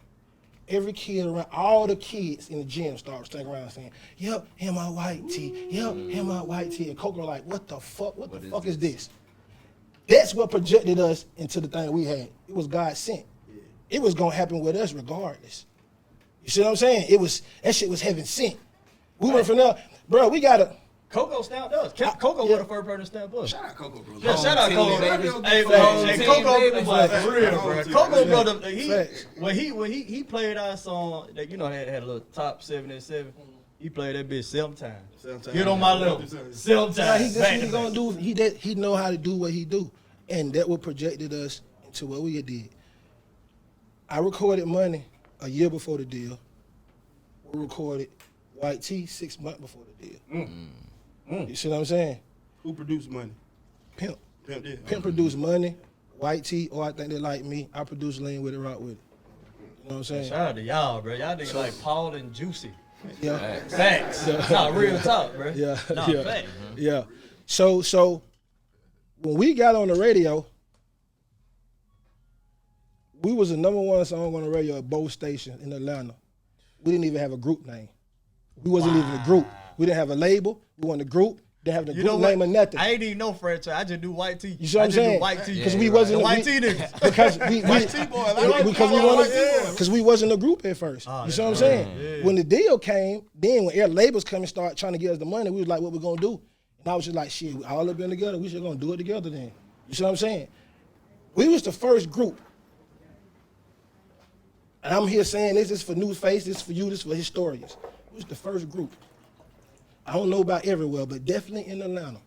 [SPEAKER 5] Every kid around, all the kids in the gym started standing around saying, yep, him my white tee. Yep, him my white tee. And Coco like, what the fuck? What the fuck is this? That's what projected us into the thing we had. It was God sent. Yeah. It was gonna happen with us regardless. You see what I'm saying? That shit was heaven sent. We went from there, bro. We gotta.
[SPEAKER 2] Coco stamped us. Coco was the first person to stamp us.
[SPEAKER 1] Shout out Coco, bro.
[SPEAKER 2] Yeah, shout out Coco. Hey, Coco, for real, bro. Coco, brother, when he played our song, that had a little top 7 and 7. He played that bitch 7 times. Get on my level. 7 times.
[SPEAKER 5] He know how to do what he do, and that what projected us into what we did. I recorded Money a year before the deal. We recorded White Tee 6 months before the deal. You see what I'm saying?
[SPEAKER 1] Who produced Money?
[SPEAKER 5] Pimp.
[SPEAKER 1] Pimp did.
[SPEAKER 5] Pimp produced Money, White Tee, or I think they like me. I produced Lean With It, Rock With It. You know what I'm saying?
[SPEAKER 2] Shout out to y'all, bro. Y'all niggas like Paul and Juicy.
[SPEAKER 5] Yeah.
[SPEAKER 2] Facts. Nah, real talk, bro.
[SPEAKER 5] Yeah.
[SPEAKER 2] Nah,
[SPEAKER 5] yeah.
[SPEAKER 2] facts.
[SPEAKER 5] Yeah. So when we got on the radio, we was the #1 song on the radio at both stations in Atlanta. We didn't even have a group name. We wasn't even a group. We didn't have a label. We weren't a group. Didn't have the group name or nothing.
[SPEAKER 2] I ain't even know franchise. I just do White Tee.
[SPEAKER 5] You see what I'm saying?
[SPEAKER 2] White Tee.
[SPEAKER 5] Because we wasn't
[SPEAKER 2] the White Tee niggas.
[SPEAKER 5] Because we wasn't a group at first. You see what I'm saying? Yeah. When the deal came, then when air labels come and start trying to get us the money, we was like, what we gonna do? And I was just like, shit, we all up in together. We should gonna do it together then. You see what I'm saying? We was the first group. And I'm here saying this is for NuFace, this is for you, this is for historians. We was the first group. I don't know about everywhere, but definitely in Atlanta,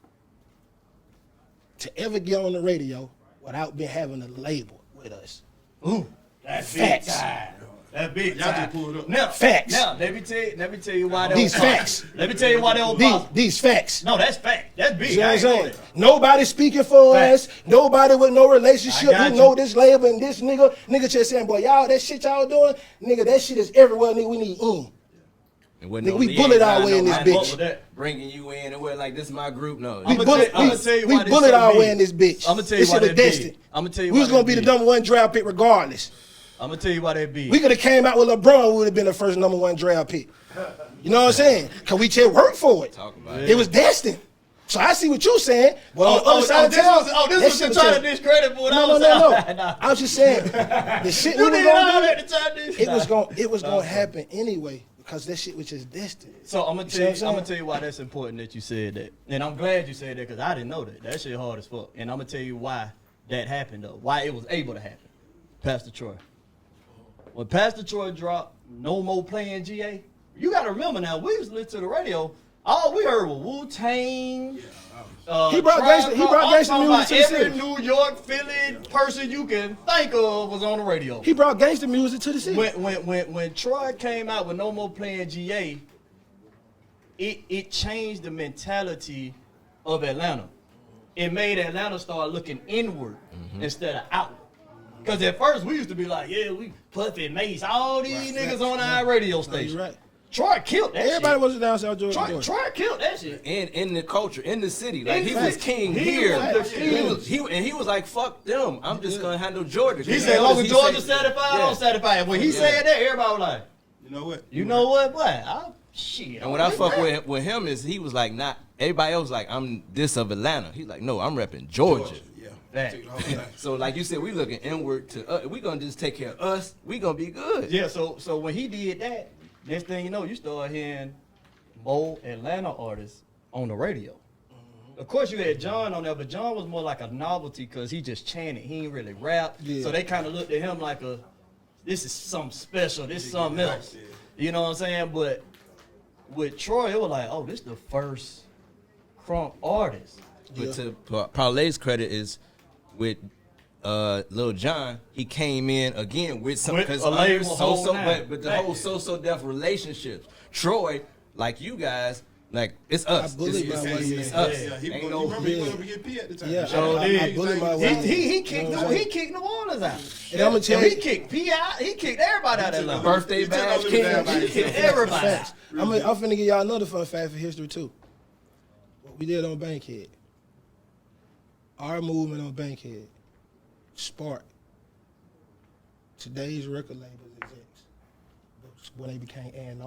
[SPEAKER 5] to ever get on the radio without having a label with us.
[SPEAKER 2] Ooh, that's
[SPEAKER 5] facts.
[SPEAKER 2] That's big
[SPEAKER 1] Y'all
[SPEAKER 2] time.
[SPEAKER 1] just pulled up.
[SPEAKER 2] Now,
[SPEAKER 5] Facts.
[SPEAKER 2] Now, let me tell you why that
[SPEAKER 5] These
[SPEAKER 2] was
[SPEAKER 5] facts.
[SPEAKER 2] Let me tell you why that was possible.
[SPEAKER 5] These facts.
[SPEAKER 2] No, that's fact. That's big.
[SPEAKER 5] You know
[SPEAKER 2] I
[SPEAKER 5] what I'm
[SPEAKER 2] ain't know
[SPEAKER 5] saying?
[SPEAKER 2] that.
[SPEAKER 5] Nobody speaking for us. Nobody with no relationship
[SPEAKER 2] I got
[SPEAKER 5] who
[SPEAKER 2] you.
[SPEAKER 5] know this label and this nigga. Nigga just saying, boy, y'all, that shit y'all doing, nigga, that shit is everywhere, nigga. We need in.
[SPEAKER 3] And when
[SPEAKER 5] Nigga, we bullet our way in this
[SPEAKER 2] I fuck
[SPEAKER 5] bitch.
[SPEAKER 2] with that.
[SPEAKER 3] bringing you in and we're like, this is my group. No,
[SPEAKER 5] We
[SPEAKER 2] I'ma
[SPEAKER 5] bullet,
[SPEAKER 2] tell you
[SPEAKER 5] we
[SPEAKER 2] why this
[SPEAKER 5] bullet
[SPEAKER 2] so
[SPEAKER 5] our way
[SPEAKER 2] big.
[SPEAKER 5] in this bitch.
[SPEAKER 2] I'ma tell you
[SPEAKER 5] This
[SPEAKER 2] why
[SPEAKER 5] shit was
[SPEAKER 2] that big.
[SPEAKER 5] destined.
[SPEAKER 2] I'ma tell you
[SPEAKER 5] We
[SPEAKER 2] why
[SPEAKER 5] was gonna
[SPEAKER 2] that
[SPEAKER 5] be the
[SPEAKER 2] big.
[SPEAKER 5] number 1 draft pick regardless.
[SPEAKER 2] I'm gonna tell you why that big.
[SPEAKER 5] We could have came out with LeBron, we would have been the first number 1 draft pick. You know what I'm saying? Cause we just worked for it.
[SPEAKER 3] talk about it.
[SPEAKER 5] It was destined. So I see what you're saying. But on the other side of
[SPEAKER 2] this
[SPEAKER 5] town,
[SPEAKER 2] was,
[SPEAKER 5] that
[SPEAKER 2] this
[SPEAKER 5] shit
[SPEAKER 2] was
[SPEAKER 5] was
[SPEAKER 2] trying to
[SPEAKER 5] just-
[SPEAKER 2] discredit what I
[SPEAKER 5] No.
[SPEAKER 2] was saying. Nah.
[SPEAKER 5] I was just saying the shit we
[SPEAKER 2] You
[SPEAKER 5] was
[SPEAKER 2] did all
[SPEAKER 5] gonna
[SPEAKER 2] that
[SPEAKER 5] do.
[SPEAKER 2] to try this.
[SPEAKER 5] It was gonna happen anyway because that shit was just destined.
[SPEAKER 2] So I'm gonna
[SPEAKER 5] see
[SPEAKER 2] tell
[SPEAKER 5] what
[SPEAKER 2] you,
[SPEAKER 5] I'm saying?
[SPEAKER 2] I'm gonna tell you why that's important that you said that, and I'm glad you said that because I didn't know that. That shit hard as fuck, and I'm gonna tell you why that happened though, why it was able to happen. Pastor Troy, when Pastor Troy dropped "No More Playing GA," you gotta remember now we was listening to the radio. All we heard was Wu-Tang.
[SPEAKER 5] He brought gangsta music to the
[SPEAKER 2] every
[SPEAKER 5] city.
[SPEAKER 2] New York, Philly person you can think of was on the radio.
[SPEAKER 5] He brought gangster music to the city.
[SPEAKER 2] When Troy came out with "No More Playing GA," it changed the mentality of Atlanta. It made Atlanta start looking inward instead of outward. Because at first we used to be like, yeah, we Puffy, Mace, all these niggas on our radio station.
[SPEAKER 5] You're right.
[SPEAKER 2] Troy killed that
[SPEAKER 5] Everybody
[SPEAKER 2] shit.
[SPEAKER 5] was down South Georgia.
[SPEAKER 2] Troy killed that shit.
[SPEAKER 3] And in the culture, in the city, like
[SPEAKER 2] In
[SPEAKER 3] he
[SPEAKER 2] the
[SPEAKER 3] was
[SPEAKER 2] city.
[SPEAKER 3] king
[SPEAKER 2] He
[SPEAKER 3] here.
[SPEAKER 2] was the king.
[SPEAKER 3] He was like, fuck them. I'm just gonna handle Georgia.
[SPEAKER 2] He said, as long as Georgia
[SPEAKER 3] said-
[SPEAKER 2] satisfied,
[SPEAKER 3] Yeah.
[SPEAKER 2] I'm satisfied. And when he said that, everybody was like,
[SPEAKER 1] You know what?
[SPEAKER 2] you know what, boy? Shit.
[SPEAKER 3] And what I fuck with him is he was like, not everybody else like I'm this of Atlanta. He's like, no, I'm repping Georgia.
[SPEAKER 1] Yeah.
[SPEAKER 2] That.
[SPEAKER 1] Took the whole thing.
[SPEAKER 3] So like you said, we looking inward to we gonna just take care of us. We gonna be good.
[SPEAKER 2] Yeah, so when he did that, next thing you know, you start hearing more Atlanta artists on the radio. Of course, you had John on there, but John was more like a novelty because he just chanted. He ain't really rap.
[SPEAKER 5] Yeah.
[SPEAKER 2] So they kind of looked at him like this is something special. This is something else. You know what I'm saying? But with Troy, it was like, oh, this the first Crunk artist.
[SPEAKER 3] But to Parlay's credit is with Lil Jon, he came in again with some
[SPEAKER 2] With
[SPEAKER 3] because
[SPEAKER 2] a label whole nine.
[SPEAKER 3] but the whole so deaf relationships. Troy, like you guys, like it's us.
[SPEAKER 5] I bullied
[SPEAKER 3] It's
[SPEAKER 5] my way in.
[SPEAKER 3] it's us.
[SPEAKER 1] Yeah, he
[SPEAKER 3] Ain't
[SPEAKER 1] was
[SPEAKER 3] no-
[SPEAKER 1] going to get P at the time.
[SPEAKER 5] Yeah,
[SPEAKER 2] Sure
[SPEAKER 5] I
[SPEAKER 2] did.
[SPEAKER 5] bullied my way.
[SPEAKER 2] He
[SPEAKER 5] in.
[SPEAKER 2] kicked
[SPEAKER 5] You know what I'm saying?
[SPEAKER 2] he kicked New Orleans out.
[SPEAKER 5] And I'm gonna tell
[SPEAKER 2] He
[SPEAKER 5] you,
[SPEAKER 2] kicked P out. He kicked everybody out of Atlanta.
[SPEAKER 3] Birthday
[SPEAKER 1] He took
[SPEAKER 3] bash
[SPEAKER 1] over the
[SPEAKER 3] king.
[SPEAKER 1] damn
[SPEAKER 2] He kicked everybody out.
[SPEAKER 5] facts. I'm finna give y'all another fun fact for history too. What we did on Bankhead. Our movement on Bankhead sparked today's record labels execs when they became A&Rs.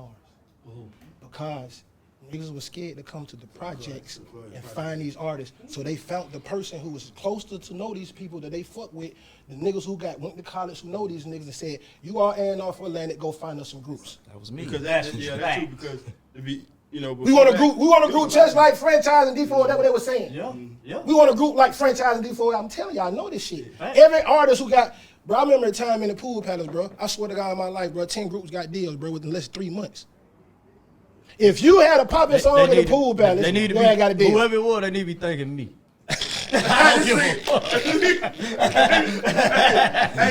[SPEAKER 5] Because niggas was scared to come to the projects and find these artists. So they found the person who was closer to know these people that they fuck with, the niggas who went to college who know these niggas and said, you are A&R for Atlantic, go find us some groups.
[SPEAKER 3] That was me.
[SPEAKER 1] Because that's true. Because to be, you know,
[SPEAKER 5] We want a group just like Franchise and D4, that's what they were saying.
[SPEAKER 2] Yeah.
[SPEAKER 5] We want a group like Franchise and D4. I'm telling y'all, I know this shit.
[SPEAKER 2] Fact.
[SPEAKER 5] Every artist who got, bro, I remember a time in the Pool Palace, bro. I swear to God in my life, bro, 10 groups got deals, bro, within less than 3 months. If you had a popping song in the Pool Palace,
[SPEAKER 2] they need to
[SPEAKER 5] you ain't got a
[SPEAKER 2] be,
[SPEAKER 5] deal.
[SPEAKER 2] whoever it was, they need to be thanking me. I don't give a fuck.
[SPEAKER 1] Hey,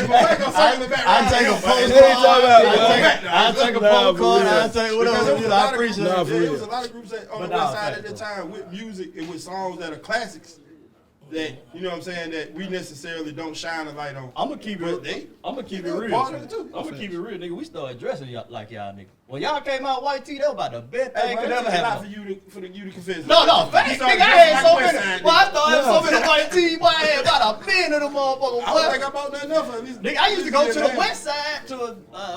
[SPEAKER 1] but we're gonna circle it back.
[SPEAKER 2] I take a postcard. I take a postcard. I take whatever. I appreciate it.
[SPEAKER 1] There was a lot of groups that on
[SPEAKER 2] But
[SPEAKER 1] the
[SPEAKER 2] nah,
[SPEAKER 1] west side
[SPEAKER 2] fact,
[SPEAKER 1] at the time with music and with songs that are classics that, you know what I'm saying, that we necessarily don't shine a light on.
[SPEAKER 2] I'm gonna keep
[SPEAKER 1] But
[SPEAKER 2] it. I'm gonna keep it
[SPEAKER 1] they
[SPEAKER 2] real.
[SPEAKER 1] part of it too.
[SPEAKER 2] I'm gonna keep it real, nigga. We started dressing y'all like y'all nigga. When y'all came out white tee, that was about the best
[SPEAKER 1] Hey,
[SPEAKER 2] thing
[SPEAKER 1] bro,
[SPEAKER 2] could
[SPEAKER 1] it's
[SPEAKER 2] ever
[SPEAKER 1] a lot
[SPEAKER 2] happen.
[SPEAKER 1] for you to confess.
[SPEAKER 2] No, facts,
[SPEAKER 1] You started
[SPEAKER 2] nigga. I had
[SPEAKER 1] dressing
[SPEAKER 2] so
[SPEAKER 1] like
[SPEAKER 2] many.
[SPEAKER 1] West Side
[SPEAKER 2] Well, I
[SPEAKER 1] niggas.
[SPEAKER 2] started so many white tees. Boy, I had about a million of them motherfuckers.
[SPEAKER 1] I don't think I bought nothing else. At least
[SPEAKER 2] Nigga, I used to go to the west side to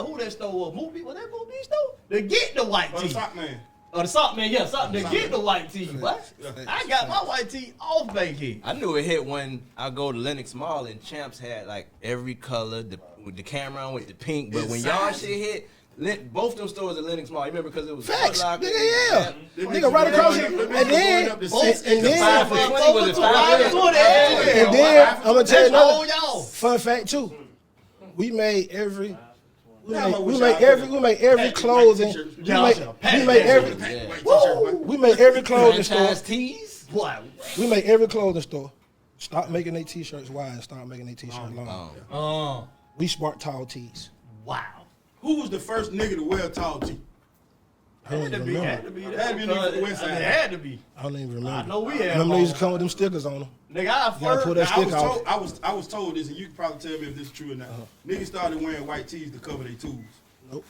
[SPEAKER 2] who that store was? Movie? Was that movie store? To get the white
[SPEAKER 1] Oh,
[SPEAKER 2] tee.
[SPEAKER 1] Sock Man.
[SPEAKER 2] Or the sock man, yeah, something to get the white tee. What? I got my white tee off Bankhead.
[SPEAKER 3] I knew it hit when I go to Lenox Mall and Champs had like every color, with the camera on with the pink. But when y'all shit hit, both them stores at Lenox Mall, you remember because it was
[SPEAKER 5] Facts,
[SPEAKER 3] Foot Locker,
[SPEAKER 5] nigga, yeah. Nigga, right across it. And then, I'm gonna tell you another fun fact too. We made every clothing. We made every clothing store.
[SPEAKER 3] franchise tees.
[SPEAKER 2] What?
[SPEAKER 5] We made every clothing store. Stop making their t-shirts wide and start making their t-shirts long.
[SPEAKER 2] Oh,
[SPEAKER 5] We sparked tall tees.
[SPEAKER 2] wow.
[SPEAKER 1] Who was the first nigga to wear a tall tee?
[SPEAKER 2] Had to be
[SPEAKER 1] Had to be a nigga from the West Side.
[SPEAKER 2] It had to be.
[SPEAKER 5] I don't even remember.
[SPEAKER 2] I know we had.
[SPEAKER 5] Remember they used to come with them stickers on them.
[SPEAKER 2] Nigga, I
[SPEAKER 5] You gotta pull
[SPEAKER 2] first.
[SPEAKER 5] that stick off.
[SPEAKER 1] I was told this, and you can probably tell me if this is true or not. Niggas started wearing white tees to cover their tools.
[SPEAKER 5] Nope.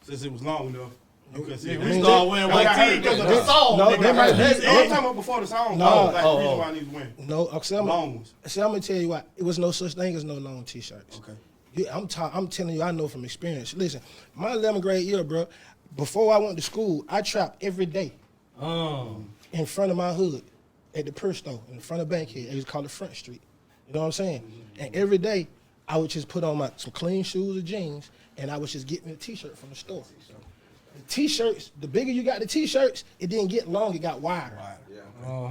[SPEAKER 1] Since it was long enough. You could see it.
[SPEAKER 2] We started wearing white tee because of the song.
[SPEAKER 5] No,
[SPEAKER 2] nigga.
[SPEAKER 5] they might be-
[SPEAKER 2] That's
[SPEAKER 1] I'm
[SPEAKER 2] it.
[SPEAKER 1] talking about before the song.
[SPEAKER 5] No.
[SPEAKER 1] Like the reason why niggas wearing
[SPEAKER 5] No,
[SPEAKER 1] long ones.
[SPEAKER 5] See, I'm gonna tell you what. It was no such thing as no long t-shirts.
[SPEAKER 1] Okay.
[SPEAKER 5] Yeah, I'm telling you, I know from experience. Listen, my 11th grade year, bro. Before I went to school, I trapped every day in front of my hood at the purse store in front of Bankhead. They used to call it Front Street. You know what I'm saying? And every day, I would just put on some clean shoes or jeans, and I would just get me a t-shirt from the store. The t-shirts, the bigger you got the t-shirts, it didn't get long, it got wider.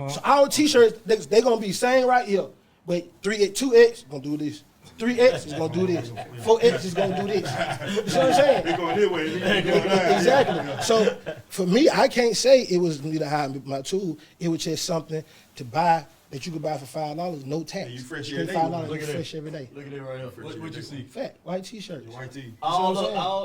[SPEAKER 5] So our t-shirts, they gonna be same right here, but 2X gonna do this. 3X is gonna do this. 4X is gonna do this. You see what I'm saying?
[SPEAKER 1] They going this way. They going that.
[SPEAKER 5] Exactly. So for me, I can't say it was me to hide my tool. It was just something to buy that you could buy for $5, no tax.
[SPEAKER 1] And you fresh
[SPEAKER 5] pay
[SPEAKER 1] every day.
[SPEAKER 5] $5,
[SPEAKER 2] Look
[SPEAKER 5] you
[SPEAKER 2] at that.
[SPEAKER 5] fresh every day.
[SPEAKER 2] Look at it right here. What you see?
[SPEAKER 5] Fat white t-shirts.
[SPEAKER 1] White tee.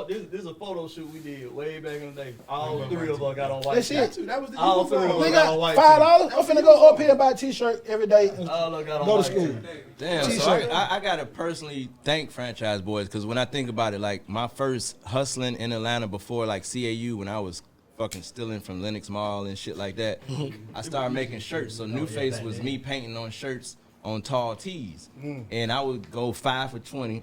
[SPEAKER 2] This is a photo shoot we did way back in the day. All three of us got on white.
[SPEAKER 5] That's
[SPEAKER 2] shirts.
[SPEAKER 5] it.
[SPEAKER 1] That was the
[SPEAKER 2] All three of us
[SPEAKER 5] They
[SPEAKER 2] got on
[SPEAKER 5] got
[SPEAKER 2] white.
[SPEAKER 5] $5. I'm finna go up here and buy a t-shirt every day and
[SPEAKER 2] All of us got on
[SPEAKER 5] go to
[SPEAKER 2] white
[SPEAKER 5] school.
[SPEAKER 2] tee.
[SPEAKER 3] Damn, so
[SPEAKER 5] T-shirt.
[SPEAKER 3] I gotta personally thank Franchise Boys because when I think about it, like my first hustling in Atlanta before like CAU when I was fucking stealing from Lenox Mall and shit like that, I started making shirts. So NuFace was me painting on shirts on tall tees, and I would go 5 for $20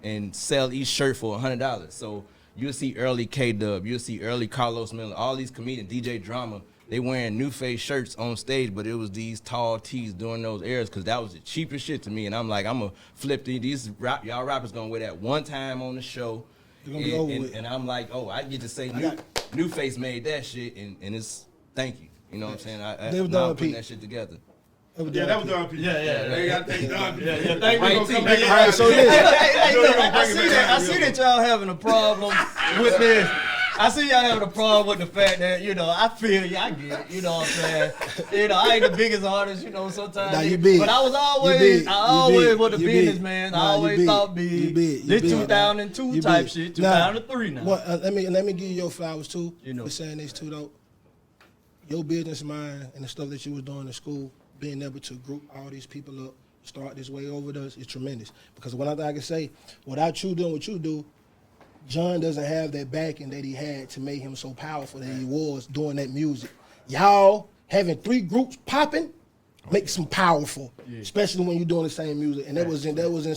[SPEAKER 3] and sell each shirt for $100. So you'll see early K-Dub, you'll see early Carlos Miller, all these comedians, DJ Drama. They wearing NuFace shirts on stage, but it was these tall tees during those eras because that was the cheapest shit to me. And I'm like, I'm going to flip these. Y'all rappers going to wear that one time on the show.
[SPEAKER 5] Gonna be over with.
[SPEAKER 3] And I'm like, oh, I get to say NuFace made that shit, and it's thank you. You know what I'm saying?
[SPEAKER 5] They was
[SPEAKER 3] now
[SPEAKER 5] done
[SPEAKER 3] I'm putting
[SPEAKER 5] Pete.
[SPEAKER 3] that shit together.
[SPEAKER 1] Yeah, that was Don P.
[SPEAKER 2] Yeah.
[SPEAKER 1] They got to thank Don P.
[SPEAKER 2] Yeah, thank
[SPEAKER 3] Right,
[SPEAKER 2] you.
[SPEAKER 3] T.
[SPEAKER 5] All right, so listen.
[SPEAKER 2] Hey,
[SPEAKER 1] You know
[SPEAKER 2] look,
[SPEAKER 1] you gonna
[SPEAKER 2] I
[SPEAKER 1] bring it
[SPEAKER 2] see
[SPEAKER 1] back
[SPEAKER 2] that. I
[SPEAKER 1] down
[SPEAKER 2] see
[SPEAKER 1] here.
[SPEAKER 2] that y'all having a problem with this. I see y'all having a problem with the fact that, I feel you, I get it, you know what I'm saying? I ain't the biggest artist, sometimes.
[SPEAKER 5] Nah, you big.
[SPEAKER 2] But I was
[SPEAKER 5] You big.
[SPEAKER 2] always
[SPEAKER 5] You
[SPEAKER 2] was a
[SPEAKER 5] big. You big.
[SPEAKER 2] businessman. I
[SPEAKER 5] Nah, you
[SPEAKER 2] always
[SPEAKER 5] big.
[SPEAKER 2] thought big.
[SPEAKER 5] You big. You
[SPEAKER 2] This
[SPEAKER 5] big.
[SPEAKER 2] 2002
[SPEAKER 5] You
[SPEAKER 2] type
[SPEAKER 5] big.
[SPEAKER 2] shit,
[SPEAKER 5] Nah,
[SPEAKER 2] 2003 now.
[SPEAKER 5] Well, let me give you your flowers too.
[SPEAKER 2] You know.
[SPEAKER 5] For saying this too though. Your business mind and the stuff that you was doing in school, being able to group all these people up, start this way over us is tremendous. Because one other thing I can say, without you doing what you do, John doesn't have that backing that he had to make him so powerful that he was doing that music. Y'all having 3 groups popping makes him powerful, especially when you're doing the same music. And that was a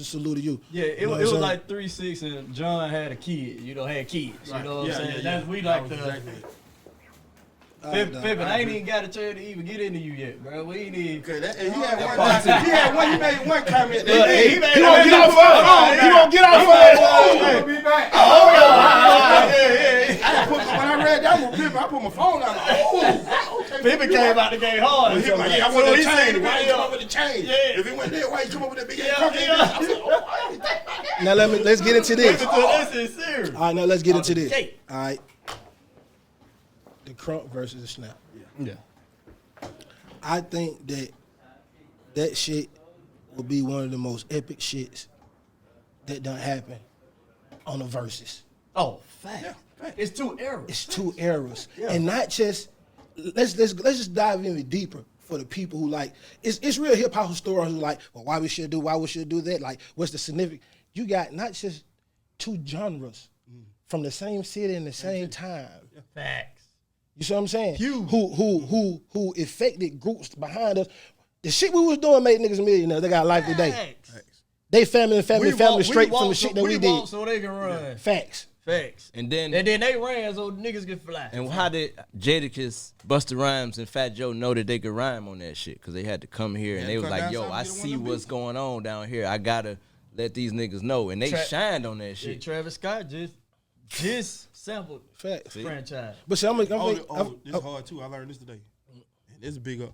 [SPEAKER 5] salute to you.
[SPEAKER 2] Yeah, it
[SPEAKER 5] You know what
[SPEAKER 2] was
[SPEAKER 5] I'm saying?
[SPEAKER 2] like 3-6 and John had a kid, had kids. You know what I'm saying?
[SPEAKER 1] Yeah.
[SPEAKER 2] That's we
[SPEAKER 1] That
[SPEAKER 2] like
[SPEAKER 1] was
[SPEAKER 2] the
[SPEAKER 1] exactly it.
[SPEAKER 2] Pippin, I ain't even got a chance to even get into you yet, bro. We ain't even.
[SPEAKER 1] Okay, he had one, you made one comment.
[SPEAKER 2] He made
[SPEAKER 5] He gonna get off phone. He gonna get off phone.
[SPEAKER 1] We'll be back. When I read that one, Pippin, I put my phone out. Okay.
[SPEAKER 2] Pippin came out the game hard.
[SPEAKER 1] He like, yeah, I
[SPEAKER 2] So
[SPEAKER 1] want
[SPEAKER 2] he
[SPEAKER 1] the
[SPEAKER 2] said,
[SPEAKER 1] chain. Why you come up with the chain?
[SPEAKER 2] Yeah.
[SPEAKER 1] If it went there, why you come up with that big ass
[SPEAKER 2] Yeah,
[SPEAKER 1] company?
[SPEAKER 2] yeah.
[SPEAKER 1] I said, oh, I ain't think about that.
[SPEAKER 5] Now let's get into this.
[SPEAKER 2] This is serious.
[SPEAKER 5] All right, now let's get into this.
[SPEAKER 2] Okay.
[SPEAKER 5] All right. The Crunk versus the Snap.
[SPEAKER 2] Yeah.
[SPEAKER 5] I think that shit will be one of the most epic shits that done happen on the verses.
[SPEAKER 2] Oh, fact. It's 2 eras.
[SPEAKER 5] It's 2 eras,
[SPEAKER 2] Yeah.
[SPEAKER 5] and not just. Let's just dive in deeper for the people who like. It's real hip hop historians who like. Well, why we should do that? Like, what's the significance? You got not just 2 genres from the same city in the same time.
[SPEAKER 2] Facts.
[SPEAKER 5] You see what I'm saying?
[SPEAKER 2] Huge.
[SPEAKER 5] Who affected groups behind us. The shit we was doing made niggas millionaires. They got life today.
[SPEAKER 2] Facts.
[SPEAKER 5] They family
[SPEAKER 2] We
[SPEAKER 5] straight
[SPEAKER 2] walk
[SPEAKER 5] from the shit that we
[SPEAKER 2] walk
[SPEAKER 5] did.
[SPEAKER 2] so they can run.
[SPEAKER 5] Facts.
[SPEAKER 2] Facts.
[SPEAKER 3] And then
[SPEAKER 2] they ran so niggas can fly.
[SPEAKER 3] And how did Jadakiss, Busta Rhymes, and Fat Joe know that they could rhyme on that shit? Because they had to come here and they was
[SPEAKER 1] come
[SPEAKER 3] like,
[SPEAKER 1] down
[SPEAKER 3] yo,
[SPEAKER 1] south,
[SPEAKER 3] I
[SPEAKER 1] get one
[SPEAKER 3] see
[SPEAKER 1] of them
[SPEAKER 3] what's
[SPEAKER 1] beats.
[SPEAKER 3] going on down here. I got to let these niggas know. And they shined on that
[SPEAKER 2] Yeah,
[SPEAKER 3] shit.
[SPEAKER 2] Travis Scott just sampled
[SPEAKER 5] Facts.
[SPEAKER 2] franchise.
[SPEAKER 5] But see,
[SPEAKER 1] This is hard too. I learned this today. And this is big up.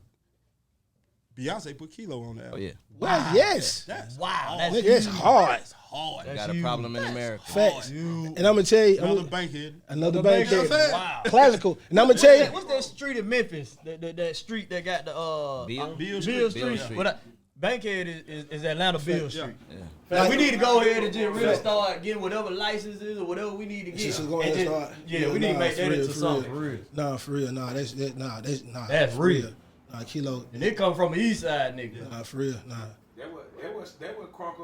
[SPEAKER 1] Beyonce put Kilo on the album.
[SPEAKER 3] Oh, yeah.
[SPEAKER 5] well, yes.
[SPEAKER 2] Wow, that's
[SPEAKER 5] Nigga, it's hard.
[SPEAKER 1] hard.
[SPEAKER 2] That's
[SPEAKER 3] Got a
[SPEAKER 2] huge.
[SPEAKER 3] problem in America.
[SPEAKER 5] Facts. And I'm gonna tell you,
[SPEAKER 1] Another Bankhead.
[SPEAKER 5] another
[SPEAKER 2] Bankhead.
[SPEAKER 5] Bankhead.
[SPEAKER 2] Wow.
[SPEAKER 5] Classical. And I'm gonna tell you,
[SPEAKER 2] What's that street in Memphis? That street that got the
[SPEAKER 3] Bill?
[SPEAKER 2] Bill
[SPEAKER 3] Bill
[SPEAKER 2] Street.
[SPEAKER 3] Street.
[SPEAKER 2] But Bankhead is Atlanta Bill
[SPEAKER 1] Yeah.
[SPEAKER 2] Street.
[SPEAKER 3] Yeah.
[SPEAKER 2] Like, we need to go ahead and just really start getting whatever licenses or whatever we need to get.
[SPEAKER 5] Just go ahead and start.
[SPEAKER 2] Yeah, we need to make that into something for real.
[SPEAKER 5] Nah, for real. That's
[SPEAKER 2] That's
[SPEAKER 5] for
[SPEAKER 2] real.
[SPEAKER 5] Nah, Kilo.
[SPEAKER 2] And it come from the east side, nigga.
[SPEAKER 5] Nah, for real. Nah.
[SPEAKER 7] That was Crunk